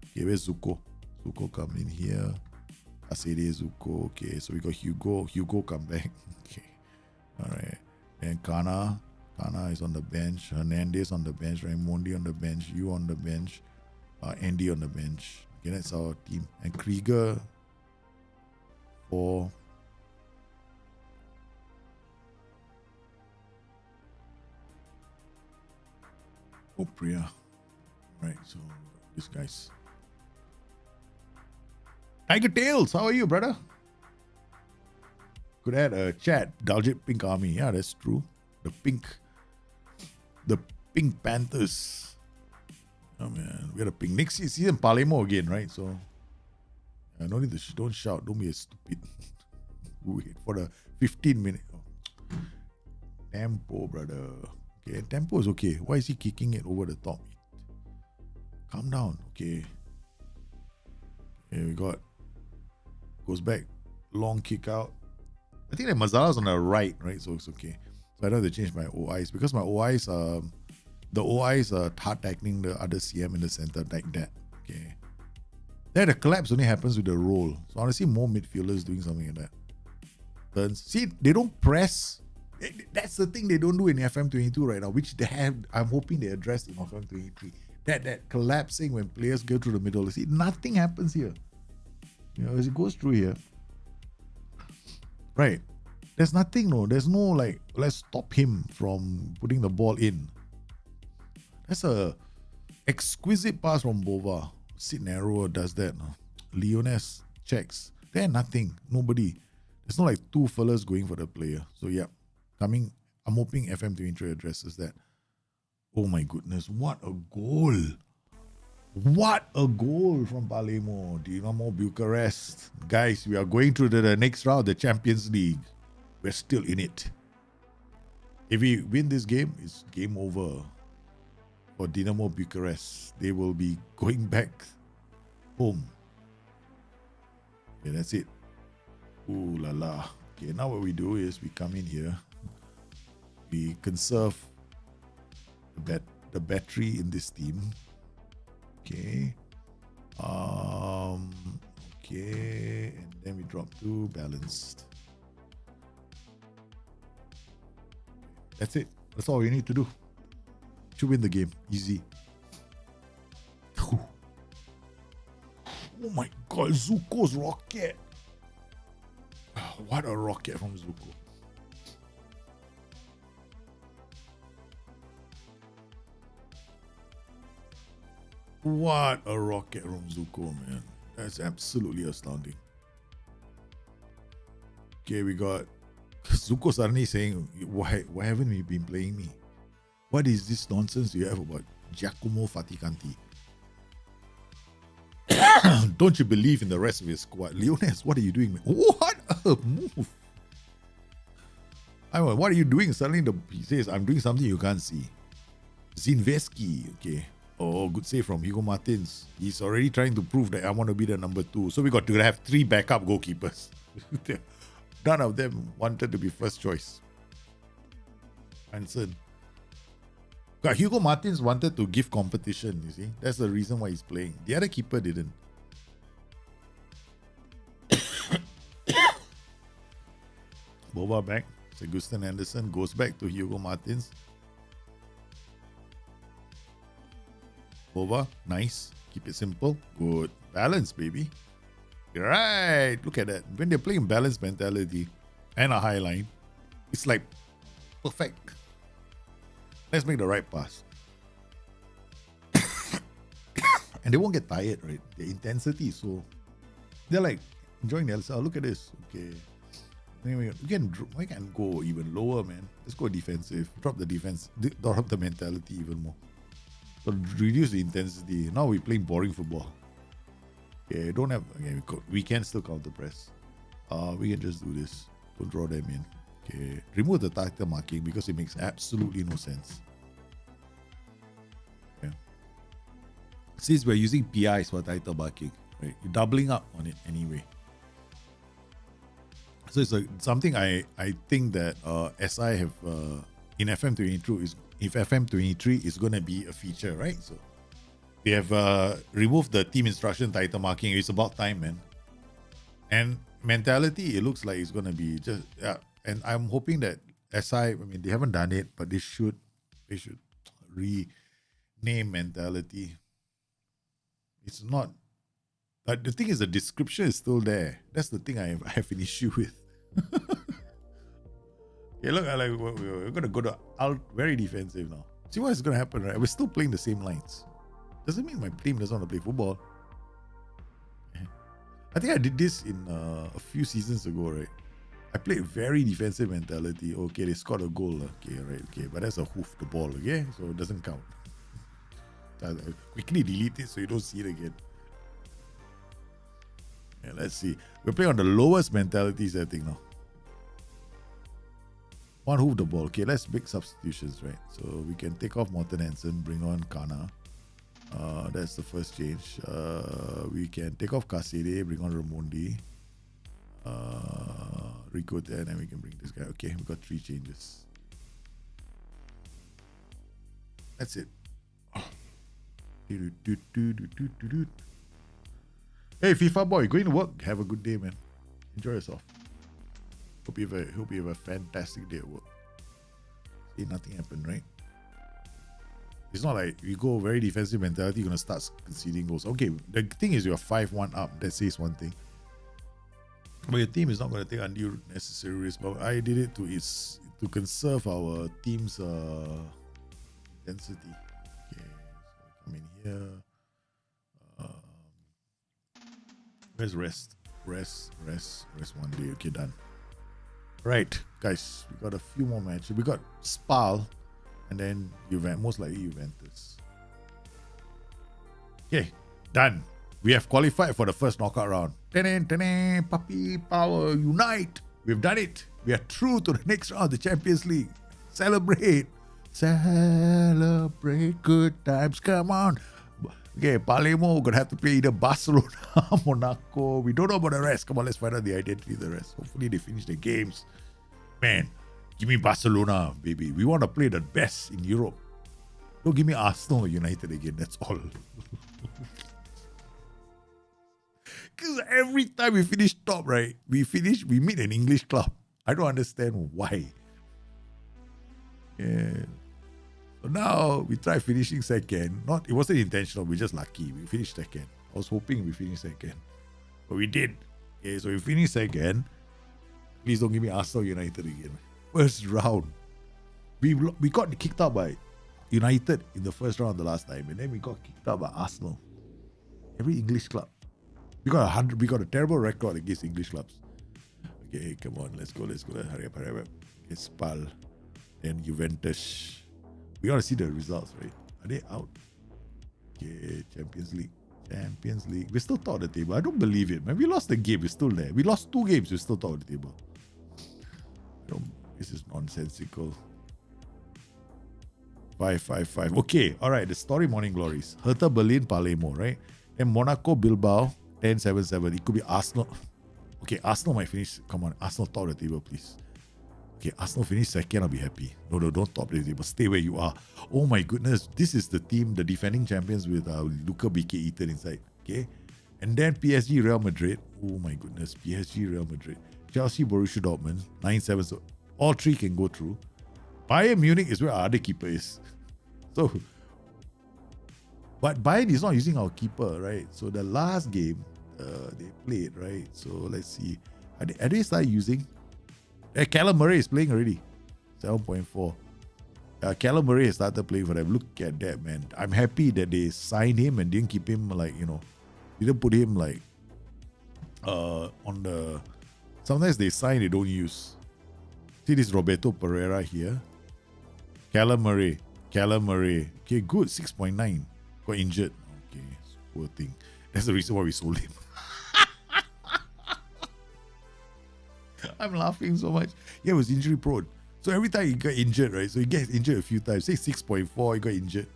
[SPEAKER 1] Okay, where's Zuko? Zuko come in here. Asede, Zuko. Okay, so we got Hugo. Hugo come back. Okay. All right. And Kana. Kana is on the bench. Hernandez on the bench. Raimondi on the bench. You on the bench. Andy on the bench. Okay, that's our team. And Krieger for... Oh, Priya. Right, so these guys. Tiger Tails, how are you, brother? Could add a chat. Daljit Pink Army. Yeah, that's true. The Pink Panthers. Oh man, we got a pink. Next season, Palermo again, right? So, no need to don't shout. Don't be a stupid. Wait for the 15 minute. Oh. Tempo, brother. Okay, tempo is okay. Why is he kicking it over the top? Calm down. Okay. Here we got. Goes back. Long kick out. I think that Mazzara's on the right, So it's okay. So I don't have to change my OIs. Because my OIs, the OIs are hard tackling the other CM in the center like that. Okay. There, the collapse only happens with the roll. So I want to see more midfielders doing something like that. Turns. See, they don't press. That's the thing they don't do in FM22 right now, which they have. I'm hoping they addressed in FM23. That collapsing when players go through the middle. See, nothing happens here. As it goes through here, right? There's nothing. No, there's no like. Let's stop him from putting the ball in. That's a exquisite pass from Bova. Sid Narrow does that. Leones checks. There's nothing. Nobody. There's not like two fellas going for the player. So yeah. I'm hoping FM23 addresses that. Oh my goodness, what a goal. What a goal from Palermo. Dinamo Bucharest. Guys, we are going through the next round, the Champions League. We're still in it. If we win this game, it's game over for Dinamo Bucharest. They will be going back home. Okay, that's it. Ooh la la. Okay, now what we do is we come in here. We conserve the battery in this team. Okay. Okay. And then we drop to balanced. That's it. That's all you need to do. Should win the game. Easy. Oh my god, Zuko's rocket. What a rocket from Zuko. What a rocket from Zuko, man. That's absolutely astounding. Okay, we got Zuko suddenly saying, why haven't you been playing me? What is this nonsense you have about Giacomo Faticanti? Don't you believe in the rest of your squad? Leones, what are you doing, man? What a move. What are you doing? Suddenly he says, I'm doing something you can't see. Zinveski, okay. Oh, good save from Hugo Martins. He's already trying to prove that I want to be the number 2. So we got to have 3 backup goalkeepers. None of them wanted to be first choice. Hansen. God, Hugo Martins wanted to give competition, you see. That's the reason why he's playing. The other keeper didn't. Boba back. Segustin Anderson goes back to Hugo Martins. Boba, nice. Keep it simple. Good. Balance, baby. Right. Look at that. When they're playing balanced mentality and a high line, it's like perfect. Let's make the right pass. And they won't get tired, right? The intensity is so... They're like enjoying themselves. Oh, look at this. Okay. Anyway, we can go even lower, man. Let's go defensive. Drop the defense. Drop the mentality even more. So reduce the intensity. Now we're playing boring football. Okay, don't have... Okay, we can still counter press. We can just do this. Don't draw them in. Okay. Remove the title marking because it makes absolutely no sense. Okay. Since we're using PIs for title marking, right? You're doubling up on it anyway. So it's something I think that SI have in FM23 is if FM23 is going to be a feature, right? So they have removed the team instruction title marking. It's about time, man. And mentality, it looks like it's going to be just and I'm hoping that SI, I mean, they haven't done it, but they should rename mentality. It's not. But the thing is, the description is still there. That's the thing I have an issue with. Okay, look, we're going to go to very defensive now. See what's going to happen, right? We're still playing the same lines. Doesn't mean my team doesn't want to play football. I think I did this in a few seasons ago, right? I played very defensive mentality. Okay, they scored a goal. Okay, right. Okay, but that's a hoof the ball. Okay, so it doesn't count. I quickly delete it so you don't see it again. Yeah, let's see. We're playing on the lowest mentality setting now. One hoof the ball. Okay, let's make substitutions, right? So we can take off Morten Hansen, bring on Kana. That's the first change. We can take off Kasede, bring on Ramondi. Rico there, and then we can bring this guy. Okay, we got 3 changes. That's it. Hey, FIFA boy, going to work? Have a good day, man. Enjoy yourself. Hope you have a fantastic day at work. See, nothing happened, right? It's not like you go very defensive mentality, you're going to start conceding goals. Okay, the thing is you're 5-1 up. That says one thing. But your team is not going to take undue necessary risk. But I did it to conserve our team's intensity. Okay, so come in here. Where's rest? Rest 1 day. Okay, done. Right, guys, we got a few more matches. We got Spal, and then most likely Juventus. Okay, done. We have qualified for the first knockout round. Puppy power, unite. We've done it. We are through to the next round of the Champions League. Celebrate. Celebrate good times. Come on. Okay, Palermo, we're going to have to play either Barcelona, Monaco. We don't know about the rest. Come on, let's find out the identity of the rest. Hopefully they finish the games. Man, give me Barcelona, baby. We want to play the best in Europe. Don't give me Arsenal or United again. That's all. Because every time we finish top, right? We meet an English club. I don't understand why. Yeah. So now we try finishing second. It wasn't intentional. We're just lucky. We finished second. I was hoping we finished second, but we did. Okay, so we finished second. Please don't give me Arsenal United again. First round, we got kicked out by United in the first round the last time, and then we got kicked out by Arsenal. Every English club. We got a terrible record against English clubs. Okay, come on, let's go. Hurry up. Okay, Spal, then Juventus. We gotta see the results, right? Are they out? Okay, Champions League. We're still top of the table. I don't believe it, man. We lost the game, we're still there. We lost 2 games, we're still top of the table. This is nonsensical. 5-5-5. Okay, alright. The story morning glories. Hertha Berlin, Palermo, right? Then Monaco, Bilbao, 10-7-7. It could be Arsenal. Okay, Arsenal might finish. Come on, Arsenal top of the table, please. Okay, Arsenal finish second, I'll be happy. No, don't top the table. Stay where you are. Oh my goodness, this is the team, the defending champions with Luka BK Eaton inside. Okay, and then PSG, Real Madrid. Oh my goodness, PSG, Real Madrid. Chelsea, Borussia Dortmund, 9-7. So all 3 can go through. Bayern Munich is where our other keeper is. So, but Bayern is not using our keeper, right? So the last game, they played, right? So let's see. Are they start using? Callum Murray is playing already. 7.4. Callum Murray has started playing for them. Look at that, man. I'm happy that they signed him and didn't keep him didn't put him on the. Sometimes they sign, they don't use. See this Roberto Pereira here. Callum Murray. Okay, good. 6.9. Got injured. Okay, poor thing. That's the reason why we sold him. I'm laughing so much. Yeah, it was injury prone. So every time he got injured, right? So he gets injured a few times. Say 6.4, he got injured.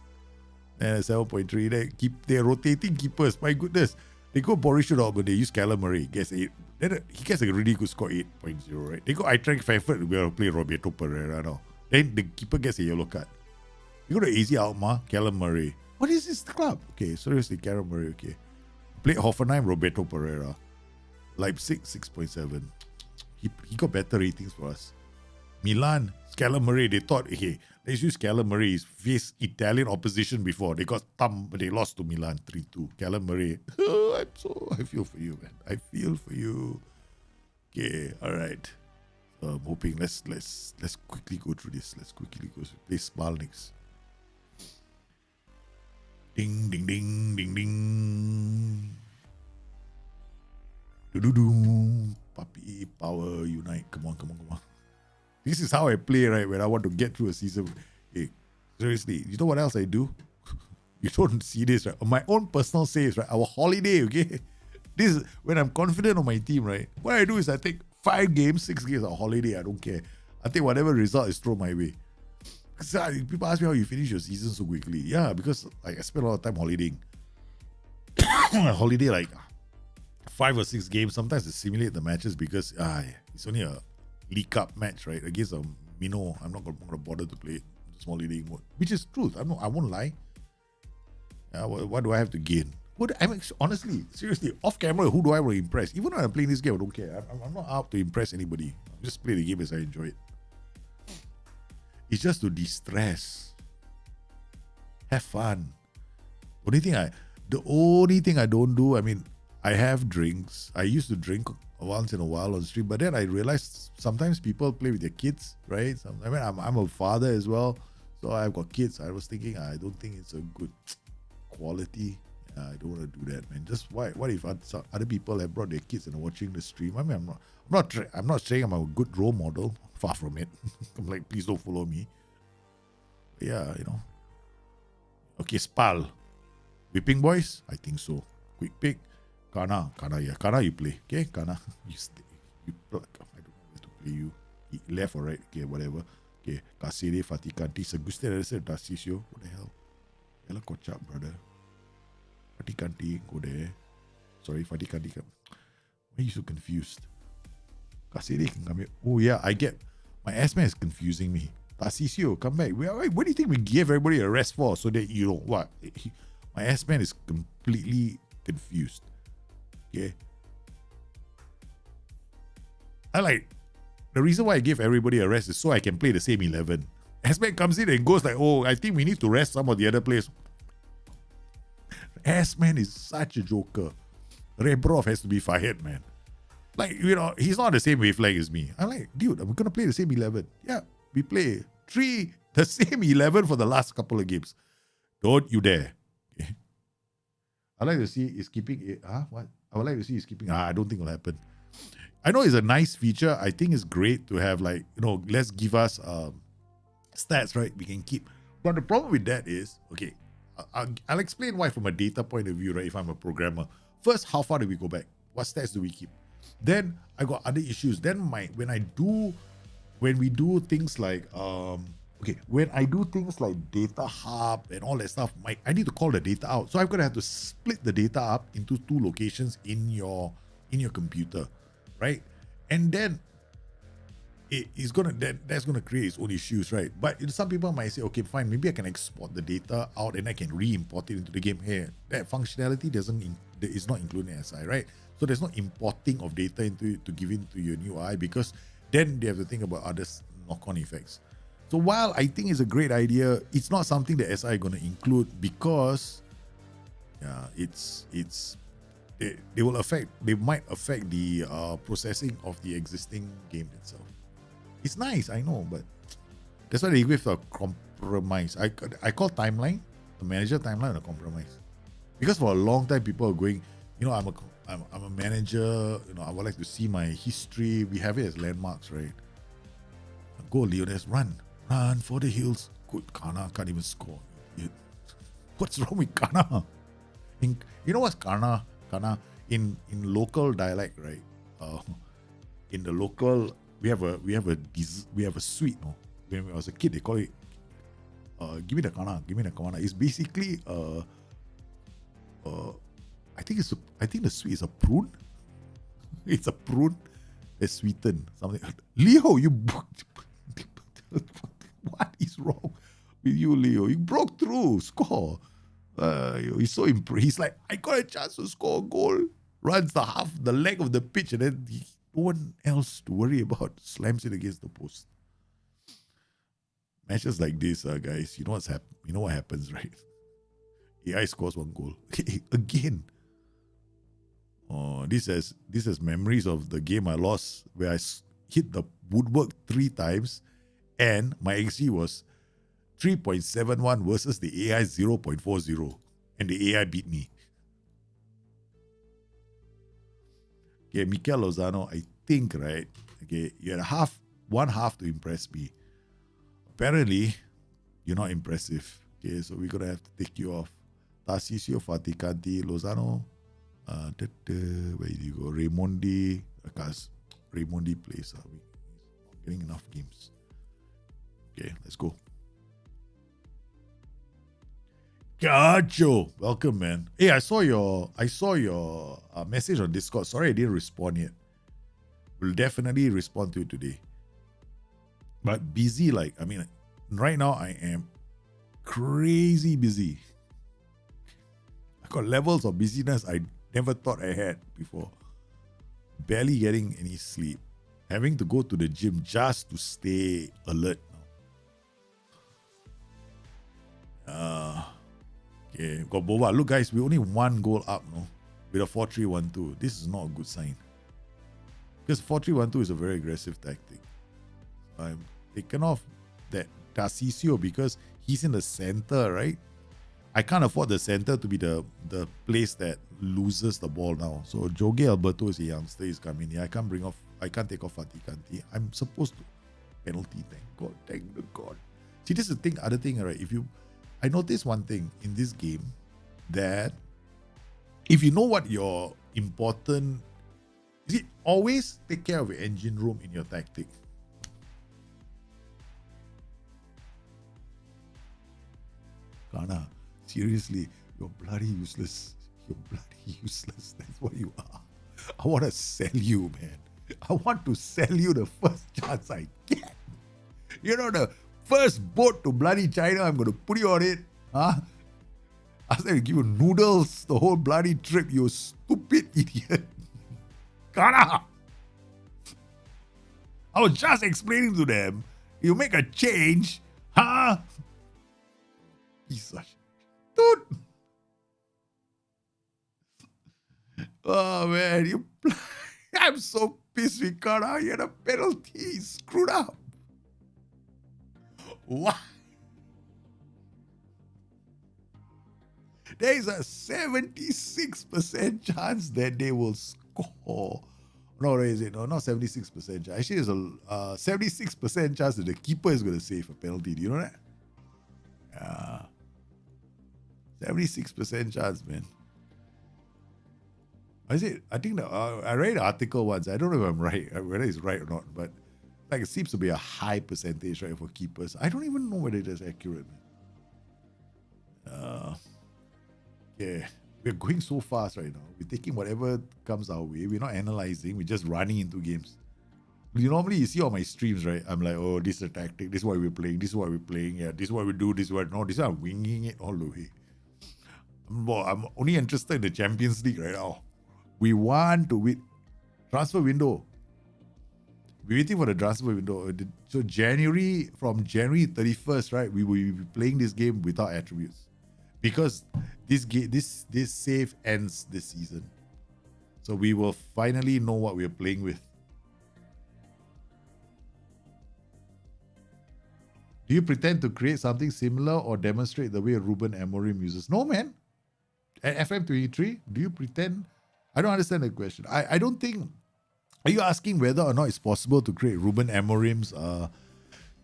[SPEAKER 1] And 7.3. They're rotating keepers. My goodness. They go Borussia Dortmund, they use Callum Murray. He gets 8. Then he gets a really good score, 8.0, right? They go Eintracht Frankfurt, we're going to play Roberto Pereira now. Then the keeper gets a yellow card. You go to AZ Alkmaar, Callum Murray. What is this club? Okay, seriously, Callum Murray, okay. Played Hoffenheim, Roberto Pereira. Leipzig, 6.7. He got better ratings for us. Milan, Callum Murray, they thought, okay, let's use Callum Murray. He's faced Italian opposition before. They lost to Milan 3-2. Callum Murray. I feel for you, man. I feel for you. Okay, all right. So I'm hoping let's quickly go through this. Let's quickly go through. Play Spal next. Ding, ding, ding, ding, ding. Do-do-do. Puppy, power, unite. Come on. This is how I play, right? When I want to get through a season. Hey, seriously, you know what else I do? You don't see this, right? On my own personal saves, right? Our holiday, okay? This is when I'm confident on my team, right? What I do is I take 5 games, 6 games of holiday. I don't care. I take whatever result is thrown my way. People ask me how you finish your season so quickly. Yeah, because I spend a lot of time holidaying. Holiday, like 5 or 6 games. Sometimes to simulate the matches because it's only a League Cup match, right? Against a minnow. I'm not going to bother to play small leading mode, which is truth. I won't lie. What do I have to gain? Honestly, seriously, off camera, who do I want to impress? Even when I'm playing this game, I don't care. I'm not out to impress anybody. I just play the game as I enjoy it. It's just to de-stress. Have fun. The only thing I don't do, I have drinks. I used to drink once in a while on stream, but then I realized sometimes people play with their kids, right? I'm a father as well, so I've got kids. I was thinking, I don't think it's a good quality. I don't want to do that, man. Just what if other people have brought their kids and are watching the stream? I'm not saying I'm a good role model. Far from it. I'm like, please don't follow me. But yeah, Okay, Spal. Whipping Boys? I think so. Quick pick. Kana, yeah. Kana, you play. Okay, Kana. You stay. I don't know where to play you. Left or right? Okay, whatever. Okay, Kasiri, Fatikanti, Seguste, Tarcisio. What the hell? Yalla Kochap, brother. Fatikanti, go there. Sorry, Fatikanti. Why are you so confused? Kasiri can come here. Oh, yeah, I get. My S-Man is confusing me. Tarcisio, come back. What do you think we gave everybody a rest for? So that, what? My S-Man is completely confused. Okay. The reason why I gave everybody a rest is so I can play the same 11. S-Man comes in and goes like, oh, I think we need to rest some of the other players. S-Man is such a joker. Rebrov has to be fired, man. He's not the same wavelength as me. I'm like, dude, I'm going to play the same 11. Yeah, we play the same 11 for the last couple of games. Don't you dare. Okay. I'd like to see is keeping it. What? I would like to see is keeping. I don't think it'll happen. I know it's a nice feature. I think it's great to have let's give us stats, right? We can keep. But the problem with that is, okay, I'll explain why from a data point of view, right? If I'm a programmer. First, how far do we go back? What stats do we keep? Then I got other issues. Then when we do things like when I do things like data hub and all that stuff, I need to call the data out. So I'm gonna have to split the data up into 2 locations in your computer, right? And then that's gonna create its own issues, right? But some people might say, okay, fine, maybe I can export the data out and I can re-import it into the game. Here, that functionality is not included in SI, right? So there's no importing of data into it to give into your new UI because then they have to think about other knock-on effects. So while I think it's a great idea, it's not something that SI is going to include because it's they might affect the processing of the existing game itself. It's nice, I know, but that's why they give a compromise. I call timeline, the manager timeline, a compromise, because for a long time people are going, I'm a manager, I would like to see my history. We have it as landmarks, right? Go Leones, run for the hills. Good, Kana can't even score. What's wrong with Kana? You know what's Kana? Kana in local dialect, right? In the local, we have a sweet. No, when I was a kid, they call it. Give me the Kana. Give me the Kana. It's basically I think the sweet is a prune. It's a prune. It's sweetened. Something. Leo, you. What is wrong with you, Leo? You broke through. Score. He's so impressed. He's like, I got a chance to score a goal. Runs the leg of the pitch, and then no one else to worry about. Slams it against the post. Matches like this, guys, you know what happens, right? AI scores one goal. Again. Oh, this has memories of the game I lost where I hit the woodwork 3 times and my XG was 3.71 versus the AI 0.40 and the AI beat me. Okay, Mikel Lozano, I think, right? Okay, you had one half to impress me. Apparently, you're not impressive. Okay, so we're going to have to take you off. Tarcisio, Faticanti, Lozano, where do you go? Raimondi, because Raimondi plays. We're not getting enough games. Okay, let's go. Gacho, welcome, man. Hey, I saw your message on Discord. Sorry, I didn't respond yet. We'll definitely respond to it today. But busy, right now I am crazy busy. I got levels of busyness I never thought I had before. Barely getting any sleep. Having to go to the gym just to stay alert now. Okay, got Boba. Look, guys, we only 1 goal up, no? With a 4-3-1-2. This is not a good sign. Because 4-3-1-2 is a very aggressive tactic. I'm taken off that Tarcisio because he's in the center, right? I can't afford the center to be the place that loses the ball now. So Joge Alberto is a youngster, he's coming here. I can't take off Faticanti. I'm supposed to penalty, thank the God. See, this is the other thing, right? I noticed one thing in this game, that if you know what your important, always take care of your engine room in your tactic. Kana, seriously, you're bloody useless. You're bloody useless. That's what you are. I want to sell you, man. I want to sell you the first chance I get. The first boat to bloody China, I'm going to put you on it. Huh? I said to give you noodles the whole bloody trip, you stupid idiot. Kana! I was just explaining to them, you make a change, huh? Piece of shit. Dude! Oh man, I'm so pissed with Kana. He had a penalty. He screwed up. What? There is a 76% chance that they will score. No, is it? No, not 76% chance. Actually, there's a 76% chance that the keeper is going to save a penalty. Do you know that? Yeah. 76% chance, man. I think I read an article once. I don't know if I'm right, whether it's right or not, but it seems to be a high percentage, right, for keepers. I don't even know whether it is accurate, man. Yeah, we're going so fast right now. We're taking whatever comes our way. We're not analyzing. We're just running into games. Normally, you see on my streams, right? I'm like, oh, this is a tactic. This is why we're playing. This is why we're playing. Yeah, this is what we do. This is what no. This is I'm winging it all the way. I'm only interested in the Champions League right now. We want to win. Transfer window. We're waiting for the transfer window. So from January 31st, right? We will be playing this game without attributes. Because this save ends this season. So we will finally know what we're playing with. Do you pretend to create something similar or demonstrate the way Ruben Amorim uses? No, man. At FM23, do you pretend? I don't understand the question. I don't think... Are you asking whether or not it's possible to create Ruben Amorim's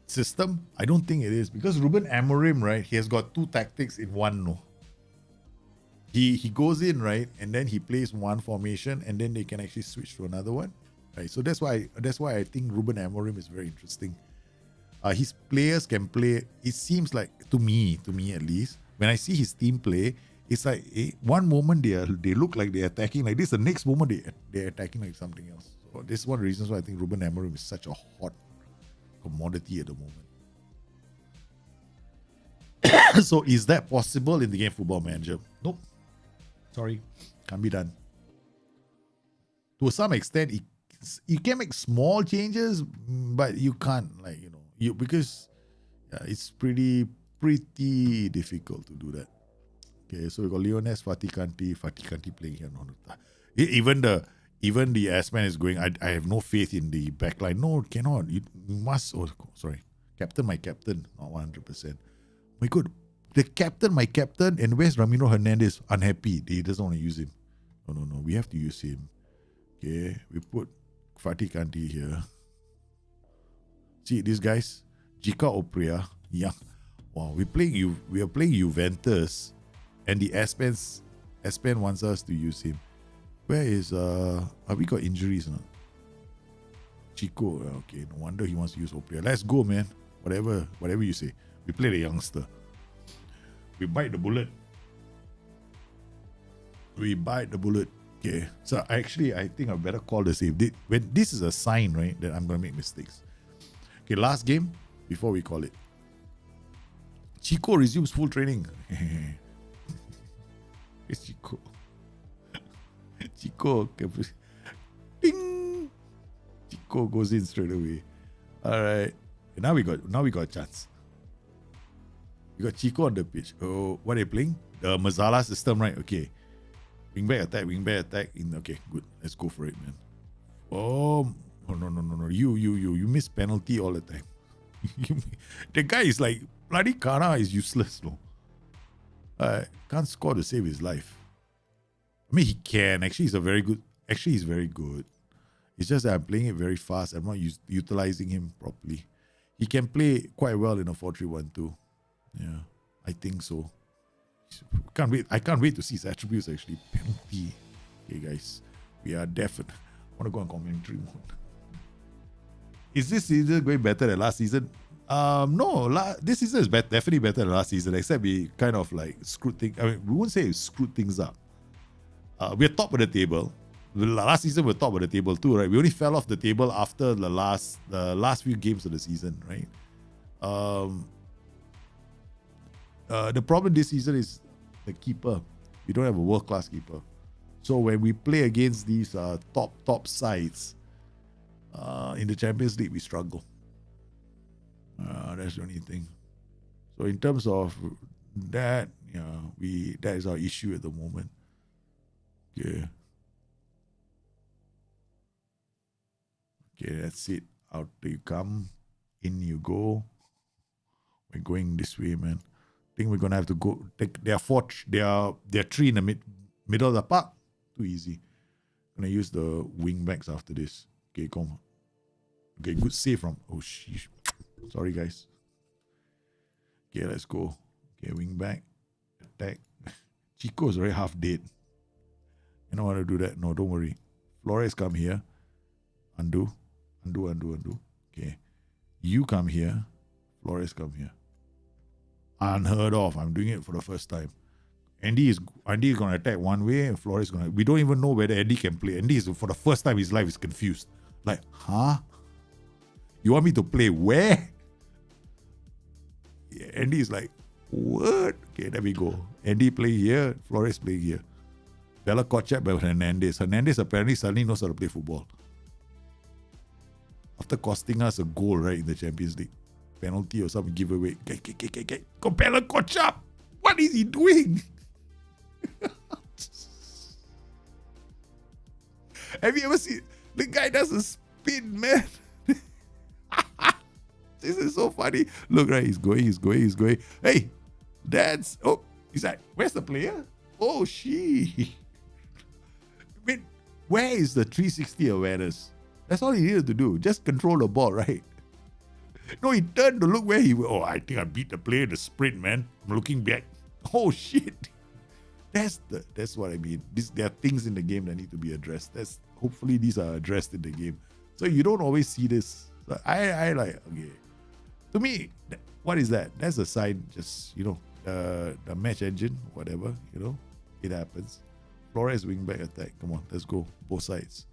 [SPEAKER 1] system? I don't think it is. Because Ruben Amorim, right, he has got two tactics in one, no? He goes in, right, and then he plays one formation, and then they can actually switch to another one, right? So that's why I think Ruben Amorim is very interesting. His players can play. It seems like to me at least, when I see his team play, it's like one moment they look like they're attacking like this, the next moment they're attacking like something else. So this is one of the reasons why I think Ruben Amorim is such a hot commodity at the moment. So is that possible in the game Football Manager? Nope. Sorry, can't be done. To some extent, you can make small changes, but you can't, like, because it's pretty difficult to do that. Okay, so we got Leones, Fatih Kanti playing here. No. Even the S-Man is going, I have no faith in the backline. No, cannot. You must, captain, my captain, not 100%. My God, the captain, my captain, and where's Ramiro Hernandez? Unhappy. He doesn't want to use him. No. We have to use him. Okay, we put Fatih Kanti here. See these guys, Jika Opria, yeah. Wow, we are playing Juventus, and the S-Pen wants us to use him. Where is have we got injuries? No? Chico, okay, no wonder he wants to use Opria. Let's go, man. Whatever you say. We play the youngster. We bite the bullet. Okay. So I think I better call the save. When this is a sign, right, that I'm gonna make mistakes. Okay, last game before we call it. Chico resumes full training. It's Chico. Ding. Chico goes in straight away. All right. Now we got a chance. We got Chico on the pitch. Oh, what are they playing? The Mazzala system, right? Okay. Wing back attack. Okay, good. Let's go for it, man. Oh, no. You miss penalty all the time. The guy is like, bloody Kana is useless, no? Can't score to save his life. I mean, he can. Actually, he's very good. It's just that I'm playing it very fast. I'm not utilizing him properly. He can play quite well in a 4-3-1-2. Yeah, I think so. I can't wait to see his attributes actually. Penalty. Okay, guys. We are definitely. I want to go on commentary mode. Is this season going better than last season? No. This season is definitely better than last season, except we kind of like screwed things. I mean, we won't say we screwed things up. We're top of the table. Last season we're top of the table too, right? We only fell off the table after the last few games of the season, right? The problem this season is the keeper. We don't have a world-class keeper. So when we play against these top sides in the Champions League, we struggle. That's the only thing. So in terms of that, that is our issue at the moment. Okay. Okay, that's it. Out you come, in you go. We're going this way, man. I think we're gonna have to go. There are three in the middle of the park. Too easy. Gonna use the wing backs after this. Okay, come. Okay, good save from. Oh sheesh. Sorry, guys. Okay, let's go. Okay, wing back, attack. Chico is already half dead. You don't want to do that. No, don't worry. Flores come here. Undo. Okay. You come here. Flores come here. Unheard of. I'm doing it for the first time. Andy is going to attack one way and Flores is going to... We don't even know whether Andy can play. Andy is, for the first time in his life, is confused. Like, huh? You want me to play where? Yeah, Andy is like, what? Okay, there we go. Andy play here. Flores play here. Bella Kotchap by Hernandez. Hernandez apparently suddenly knows how to play football. After costing us a goal, right, in the Champions League. Penalty or some giveaway. Go Bella Kotchap! What is he doing? Have you ever seen the guy does a spin, man? This is so funny. Look, right, he's going. Hey, he's like, where's the player? Oh, she. I mean, where is the 360 awareness? That's all he needed to do. Just control the ball, right? No, he turned to look where he was. Oh, I think I beat the player in the sprint, man. I'm looking back. Oh, shit. That's what I mean. There are things in the game that need to be addressed. Hopefully these are addressed in the game. So you don't always see this. So I like, okay. To me, what is that? That's a sign, just, the match engine, whatever, it happens. Flores wingback attack. Come on, let's go. Both sides.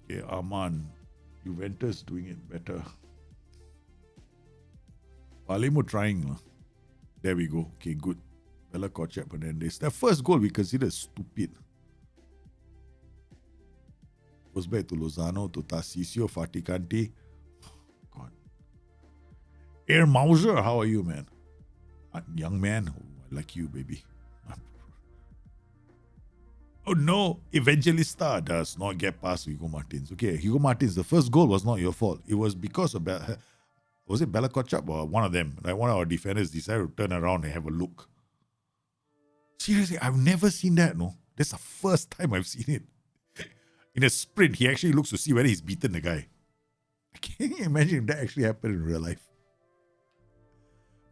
[SPEAKER 1] Okay, Arman. Juventus doing it better. Palermo trying. There we go. Okay, good. Bella Kotchap Hernandez. Their first goal we consider stupid. Goes back to Lozano, to Tarcisio, Faticanti. God. Air Mauser, how are you, man? Young man. Oh, I like you, baby. Oh no, Evangelista does not get past Hugo Martins. Okay, Hugo Martins, the first goal was not your fault. It was because of, was it Bella Kotchap or one of them? Like one of our defenders decided to turn around and have a look. Seriously, I've never seen that, no? That's the first time I've seen it. In a sprint, he actually looks to see whether he's beaten the guy. Can you imagine if that actually happened in real life?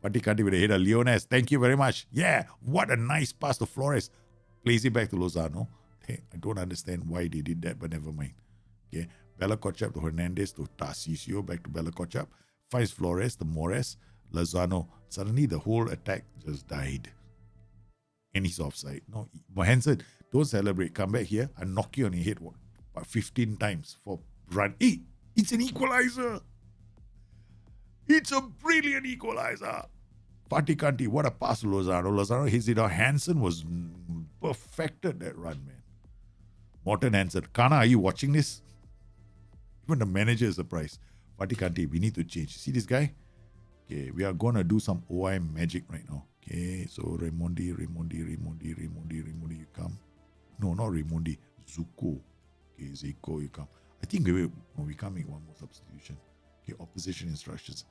[SPEAKER 1] Patikandi with a header. Leones, thank you very much. Yeah, what a nice pass to Flores. Plays it back to Lozano. Hey, I don't understand why they did that, but never mind. Okay, Bella Kotchap to Hernandez to Tarcisio, back to Bella Kotchap. Finds Flores to Mores, Lozano. Suddenly the whole attack just died. And he's offside. No, Hansen, don't celebrate. Come back here. I'll knock you on your head 15 times for run. Hey, it's an equalizer. It's a brilliant equalizer. Faticanti, what a pass to Lozano. Lozano hits it out. Hansen was perfected that run, man. Morten Hansen. Kana, are you watching this? Even the manager is surprised. Faticanti, we need to change. See this guy? Okay, we are going to do some OI magic right now. Okay, so Raimondi, you come. No, not Raimondi. Zuko. Okay, Zico, you come. I think we can't make one more substitution. Okay, opposition instructions.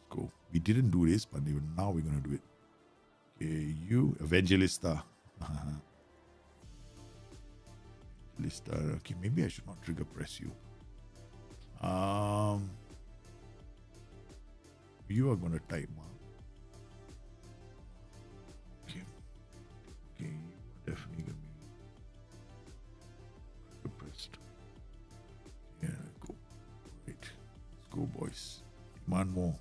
[SPEAKER 1] Go. We didn't do this, but now we're going to do it. Okay, you, Evangelista. Evangelista. Okay, maybe I should not trigger press you. You are going to type, Mark. Okay, you are definitely going to be pressed. Yeah, go. Right. Let's go, boys. Demand more.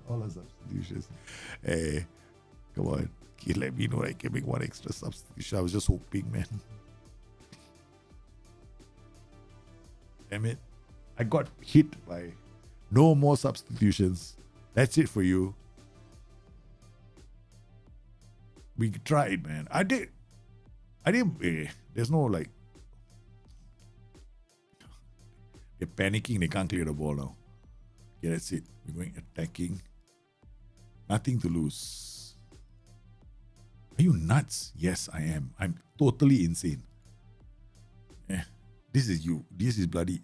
[SPEAKER 1] All the substitutions. Hey, come on. Can you let me know I can make one extra substitution? I was just hoping, man. Damn it. I got hit by no more substitutions. That's it for you. We tried, man. I didn't. There's no like. They're panicking. They can't clear the ball now. Okay, that's it. We're going attacking. Nothing to lose. Are you nuts? Yes, I am. I'm totally insane. This is you. This is bloody.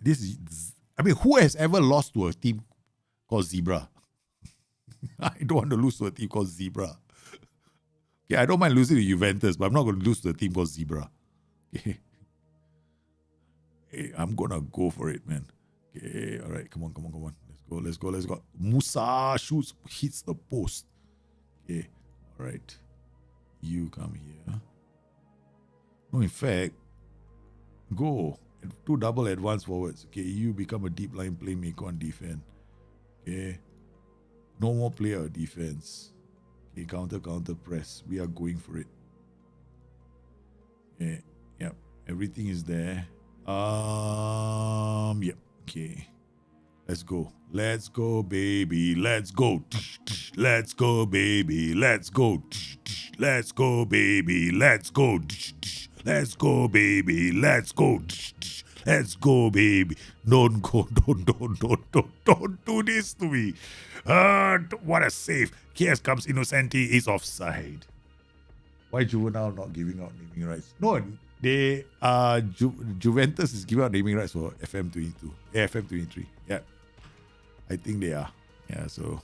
[SPEAKER 1] I mean, who has ever lost to a team called Zebra? I don't want to lose to a team called Zebra. Okay, I don't mind losing to Juventus, but I'm not going to lose to a team called Zebra. Okay. Hey, I'm going to go for it, man. Okay, all right. Come on. Let's go. Musa shoots, hits the post. Okay, all right. You come here. No, in fact, go. 2 double advance forwards. Okay, you become a deep line playmaker on defense. Okay. No more player defense. Okay, counter press. We are going for it. Okay, yep. Everything is there. Yep. Okay. Let's go. Let's go, baby. Let's go. Let's go, baby. Let's go. Let's go, baby. Let's go. Let's go, baby. Let's go. Let's go, baby. Don't go. Don't do this to me. What a save. Here comes Innocenti is offside. Why Juvenile not giving out naming rights? No, they Juventus is giving out naming rights for FM22. FM23. Yeah. I think they are. Yeah, so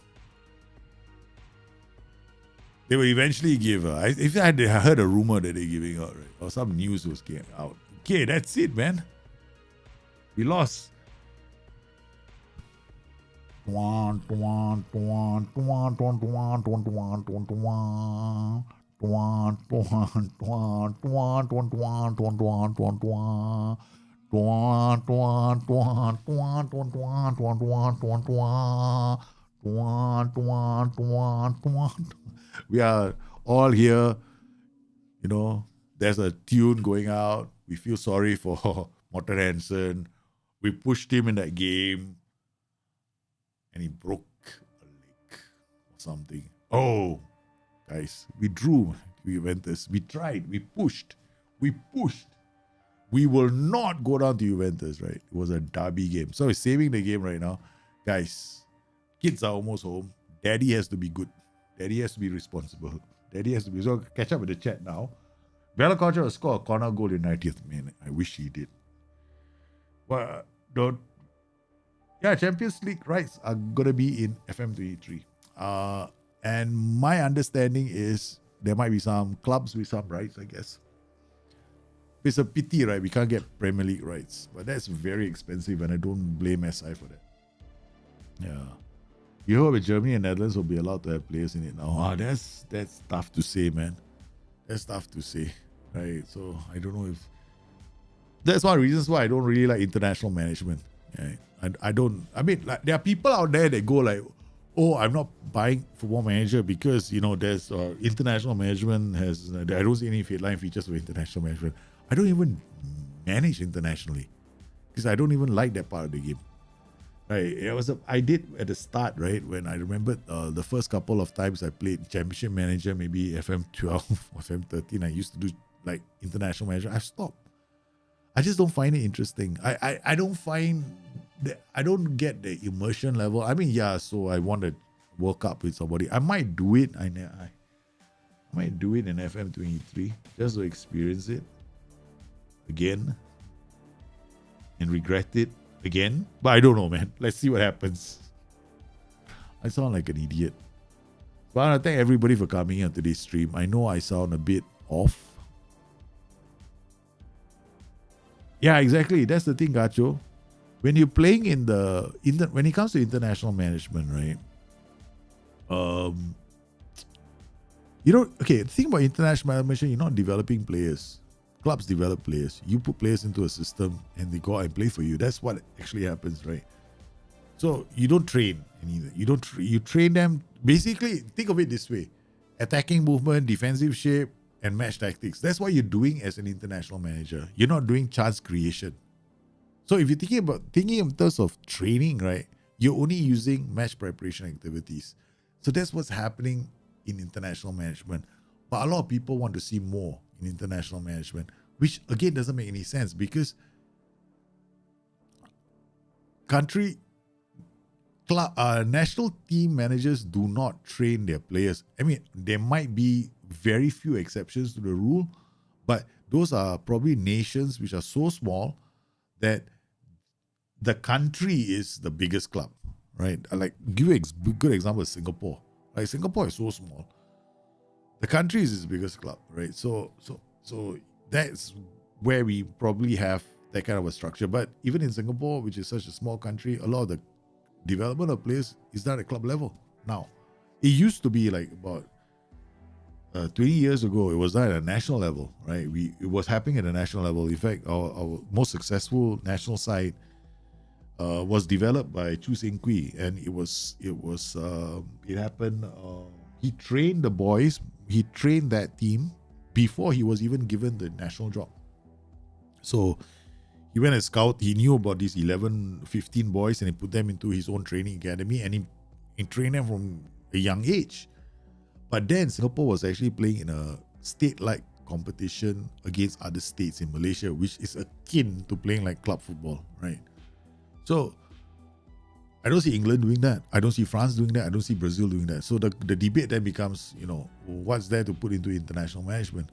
[SPEAKER 1] they will eventually give. If I had heard a rumor that they're giving out, right, or some news was getting out. Okay, that's it, man. We lost. We are all here, you know, there's a tune going out. We feel sorry for Morten Hansen. We pushed him in that game and he broke a leg or something. Oh, guys, we drew to Juventus. We tried. We pushed. We will not go down to Juventus, right? It was a derby game. So we're saving the game right now. Guys, kids are almost home. Daddy has to be good. Daddy has to be responsible. Daddy has to be. So catch up with the chat now. Bella Culture will score a corner goal in 90th minute. I wish he did. Well, don't. Yeah, Champions League rights are going to be in FM23. And my understanding is there might be some clubs with some rights, I guess. It's a pity, right? We can't get Premier League rights. But that's very expensive and I don't blame SI for that. Yeah. You hope Germany and Netherlands will be allowed to have players in it now. That's tough to say, man. That's tough to say. Right? So I don't know if... That's one of the reasons why I don't really like international management. Right? I don't... I mean, like, there are people out there that go like, oh, I'm not buying Football Manager because, you know, there's international management has... I don't see any headline features of international management. I don't even manage internationally because I don't even like that part of the game. Right, I did at the start, right, when I remembered the first couple of times I played Championship Manager, maybe FM12 or FM13, I used to do like international manager. I've stopped. I just don't find it interesting. I don't find that, I don't get the immersion level. I mean, yeah, so I want to work up with somebody. I might do it. I might do it in FM23 just to experience it again and regret it again, but I don't know, man. Let's see what happens. I sound like an idiot. But I want to thank everybody for coming on today's stream. I know I sound a bit off. Yeah, exactly. That's the thing, Gacho. When you're playing when it comes to international management, right? Okay, the thing about international management, you're not developing players. Clubs develop players. You put players into a system and they go out and play for you. That's what actually happens, right? So you don't train either. You train them. Basically, think of it this way: attacking movement, defensive shape, and match tactics. That's what you're doing as an international manager. You're not doing chance creation. So if you're thinking in terms of training, right? You're only using match preparation activities. So that's what's happening in international management. But a lot of people want to see more in international management, which again doesn't make any sense because national team managers do not train their players. I mean, there might be very few exceptions to the rule, but those are probably nations which are so small that the country is the biggest club, right? Like, give you a good example of Singapore. Like, Singapore is so small. The country is its biggest club, right? So that's where we probably have that kind of a structure. But even in Singapore, which is such a small country, a lot of the development of players is done at club level now. It used to be like about 20 years ago, it was done at a national level, right? It was happening at a national level. In fact, our most successful national side was developed by Chu Seng Kui, and it happened. He trained the boys. He trained that team before he was even given the national job. So he went as scout. He knew about these 11, 15 boys and he put them into his own training academy and he trained them from a young age. But then Singapore was actually playing in a state-like competition against other states in Malaysia, which is akin to playing like club football, right? So I don't see England doing that. I don't see France doing that. I don't see Brazil doing that. So the debate then becomes, what's there to put into international management?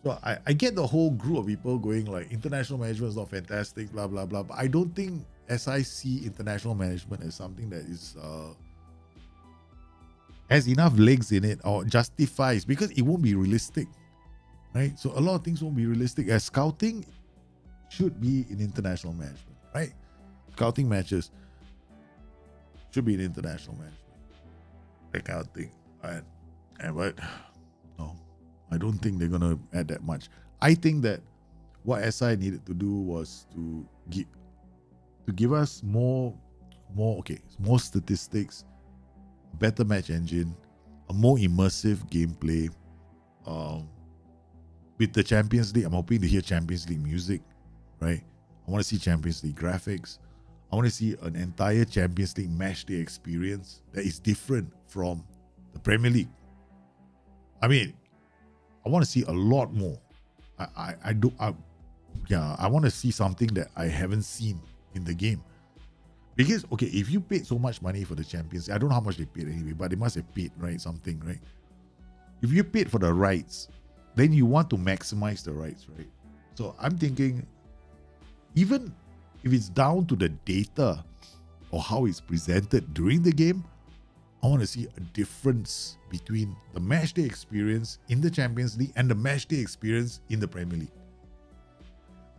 [SPEAKER 1] So I get the whole group of people going like international management is not fantastic, blah, blah, blah. But I don't think SIC international management as something that is has enough legs in it or justifies, because it won't be realistic, right? So a lot of things won't be realistic. As scouting should be in international management, right? Scouting matches should be in international management, that kind of thing. But no, I don't think they're gonna add that much. I think that what SI needed to do was to give us more statistics, better match engine, a more immersive gameplay. With the Champions League, I'm hoping to hear Champions League music, right? I want to see Champions League graphics. I want to see an entire Champions League matchday experience that is different from the Premier League. I mean, I want to see a lot more. I want to see something that I haven't seen in the game. Because, okay, if you paid so much money for the Champions League, I don't know how much they paid anyway, but they must have paid, right? Something, right? If you paid for the rights, then you want to maximize the rights, right? So I'm thinking, even if it's down to the data or how it's presented during the game, I want to see a difference between the matchday experience in the Champions League and the matchday experience in the Premier League.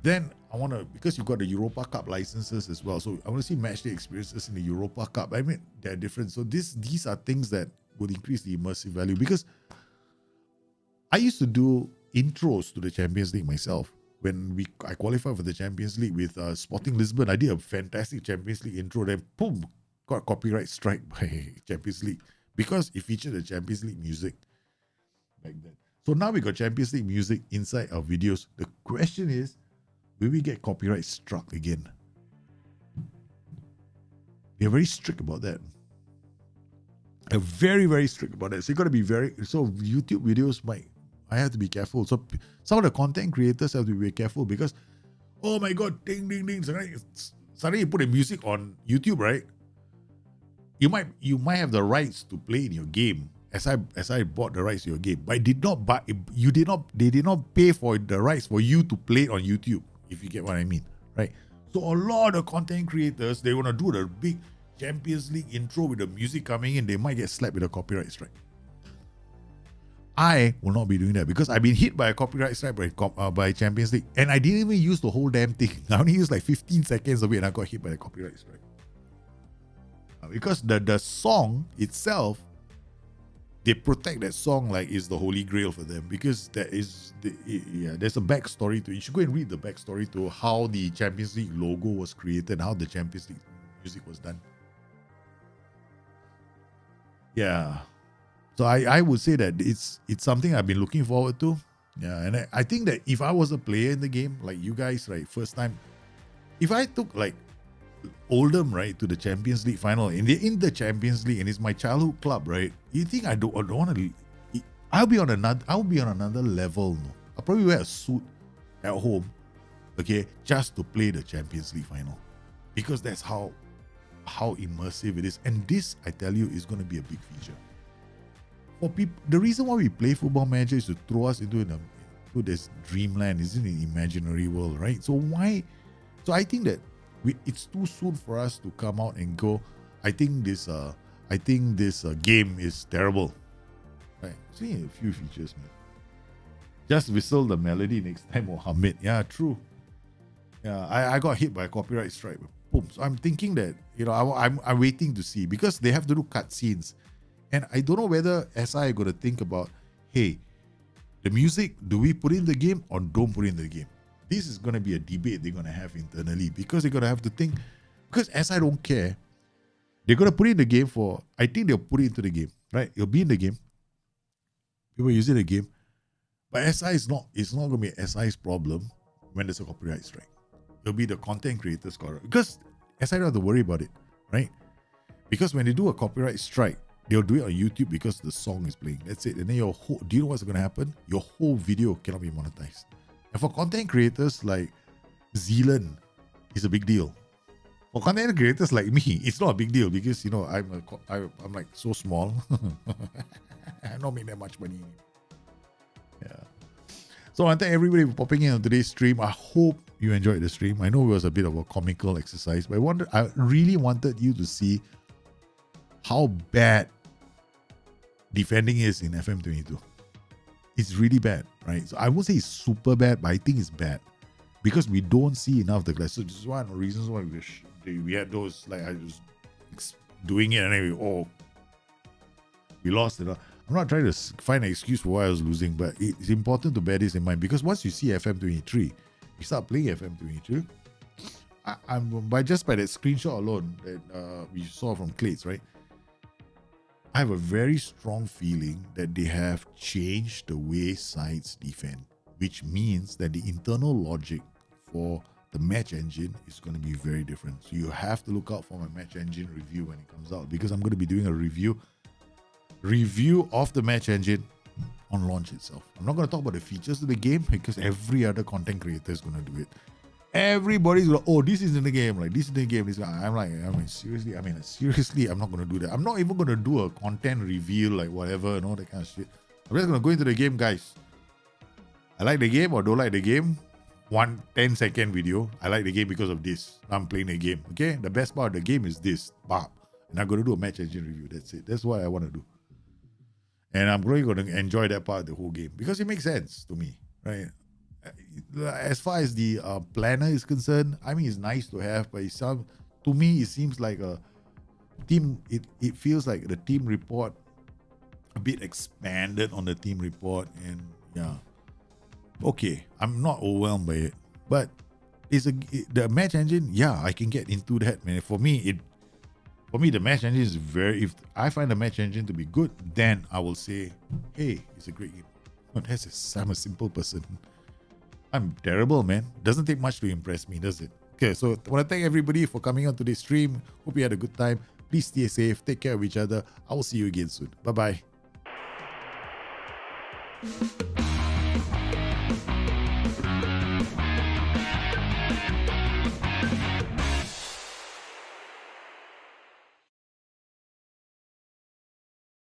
[SPEAKER 1] Then I want to, because you've got the Europa Cup licenses as well, so I want to see matchday experiences in the Europa Cup. I mean, they're different. So these are things that would increase the immersive value, because I used to do intros to the Champions League myself. When I qualified for the Champions League with Sporting Lisbon, I did a fantastic Champions League intro. Then, boom, got copyright strike by Champions League because it featured the Champions League music back then. So now we got Champions League music inside our videos. The question is, will we get copyright struck again? They're very strict about that. They're very, very strict about that. So you got to be so YouTube videos I have to be careful. So some of the content creators have to be very careful because, oh my God, ding, ding, ding. Suddenly you put the music on YouTube, right? You might have the rights to play in your game, as I bought the rights to your game, but they did not pay for the rights for you to play it on YouTube, if you get what I mean, right? So a lot of content creators, they want to do the big Champions League intro with the music coming in, they might get slapped with a copyright strike. I will not be doing that because I've been hit by a copyright strike by Champions League, and I didn't even use the whole damn thing. I only used like 15 seconds of it and I got hit by the copyright strike. Because the song itself, they protect that song like it's the holy grail for them, because there's a backstory to it. You should go and read the backstory to how the Champions League logo was created and how the Champions League music was done. Yeah. So I would say that it's something I've been looking forward to. Yeah, and I think that if I was a player in the game, like you guys, right, first time, if I took like Oldham, right, to the Champions League final, and they're in the Champions League, and it's my childhood club, right? You think I don't want to? I'll be on another level. No? I'll probably wear a suit at home, okay, just to play the Champions League final, because that's how immersive it is. And this, I tell you, is going to be a big feature. For people, the reason why we play Football Manager is to throw us into this dreamland, isn't an imaginary world, right? So why? So I think that it's too soon for us to come out and go, I think this game is terrible. Right? See a few features, man. Just whistle the melody next time, Mohammed. Yeah, true. Yeah, I got hit by a copyright strike. Boom. So I'm thinking that, I'm waiting to see, because they have to do cutscenes. And I don't know whether SI are going to think about, hey, the music, do we put in the game or don't put in the game? This is going to be a debate they're going to have internally, because they're going to have to think, because SI don't care. They're going to put it in the game I think they'll put it into the game, right? It'll be in the game. People use it in the game. But SI it's not going to be SI's problem when there's a copyright strike. It'll be the content creators' correct. Because SI don't have to worry about it, right? Because when they do a copyright strike, They'll do it on YouTube because the song is playing. That's it. And then do you know what's going to happen? Your whole video cannot be monetized. And for content creators like Zealand, it's a big deal. For content creators like me, it's not a big deal because, I'm like so small. I don't make that much money. Yeah. So I thank everybody for popping in on today's stream. I hope you enjoyed the stream. I know it was a bit of a comical exercise, but I really wanted you to see how bad defending is in FM22. It's really bad, right? So I won't say it's super bad, but I think it's bad because we don't see enough of the class. So this is one of the reasons why we had those, like I was doing it and then we lost it. I'm not trying to find an excuse for why I was losing, but it's important to bear this in mind because once you see FM23, you start playing FM22. By that screenshot alone that we saw from Clates, right? I have a very strong feeling that they have changed the way sides defend, which means that the internal logic for the match engine is going to be very different. So you have to look out for my match engine review when it comes out because I'm going to be doing a review of the match engine on launch itself. I'm not going to talk about the features of the game because every other content creator is going to do it. Everybody's like, oh, this is in the game, like this is in the game. Seriously, I'm not going to do that. I'm not even going to do a content reveal, like whatever, and all that kind of shit. I'm just going to go into the game, guys. I like the game or don't like the game. 10-second video. I like the game because of this. I'm playing the game. Okay, the best part of the game is this. Bam. And I'm going to do a match engine review. That's it. That's what I want to do. And I'm really going to enjoy that part of the whole game because it makes sense to me, right? As far as the planner is concerned, I mean, it's nice to have, but to me, it seems like a team. It feels like the team report a bit expanded on the team report, and yeah, okay, I'm not overwhelmed by it, but the match engine. Yeah, I can get into that, man. For me, the match engine is if I find the match engine to be good, then I will say, hey, it's a great game. But I'm a simple person. I'm terrible, man. Doesn't take much to impress me, does it? Okay, so I want to thank everybody for coming on today's stream. Hope you had a good time. Please stay safe. Take care of each other. I will see you again soon. Bye-bye.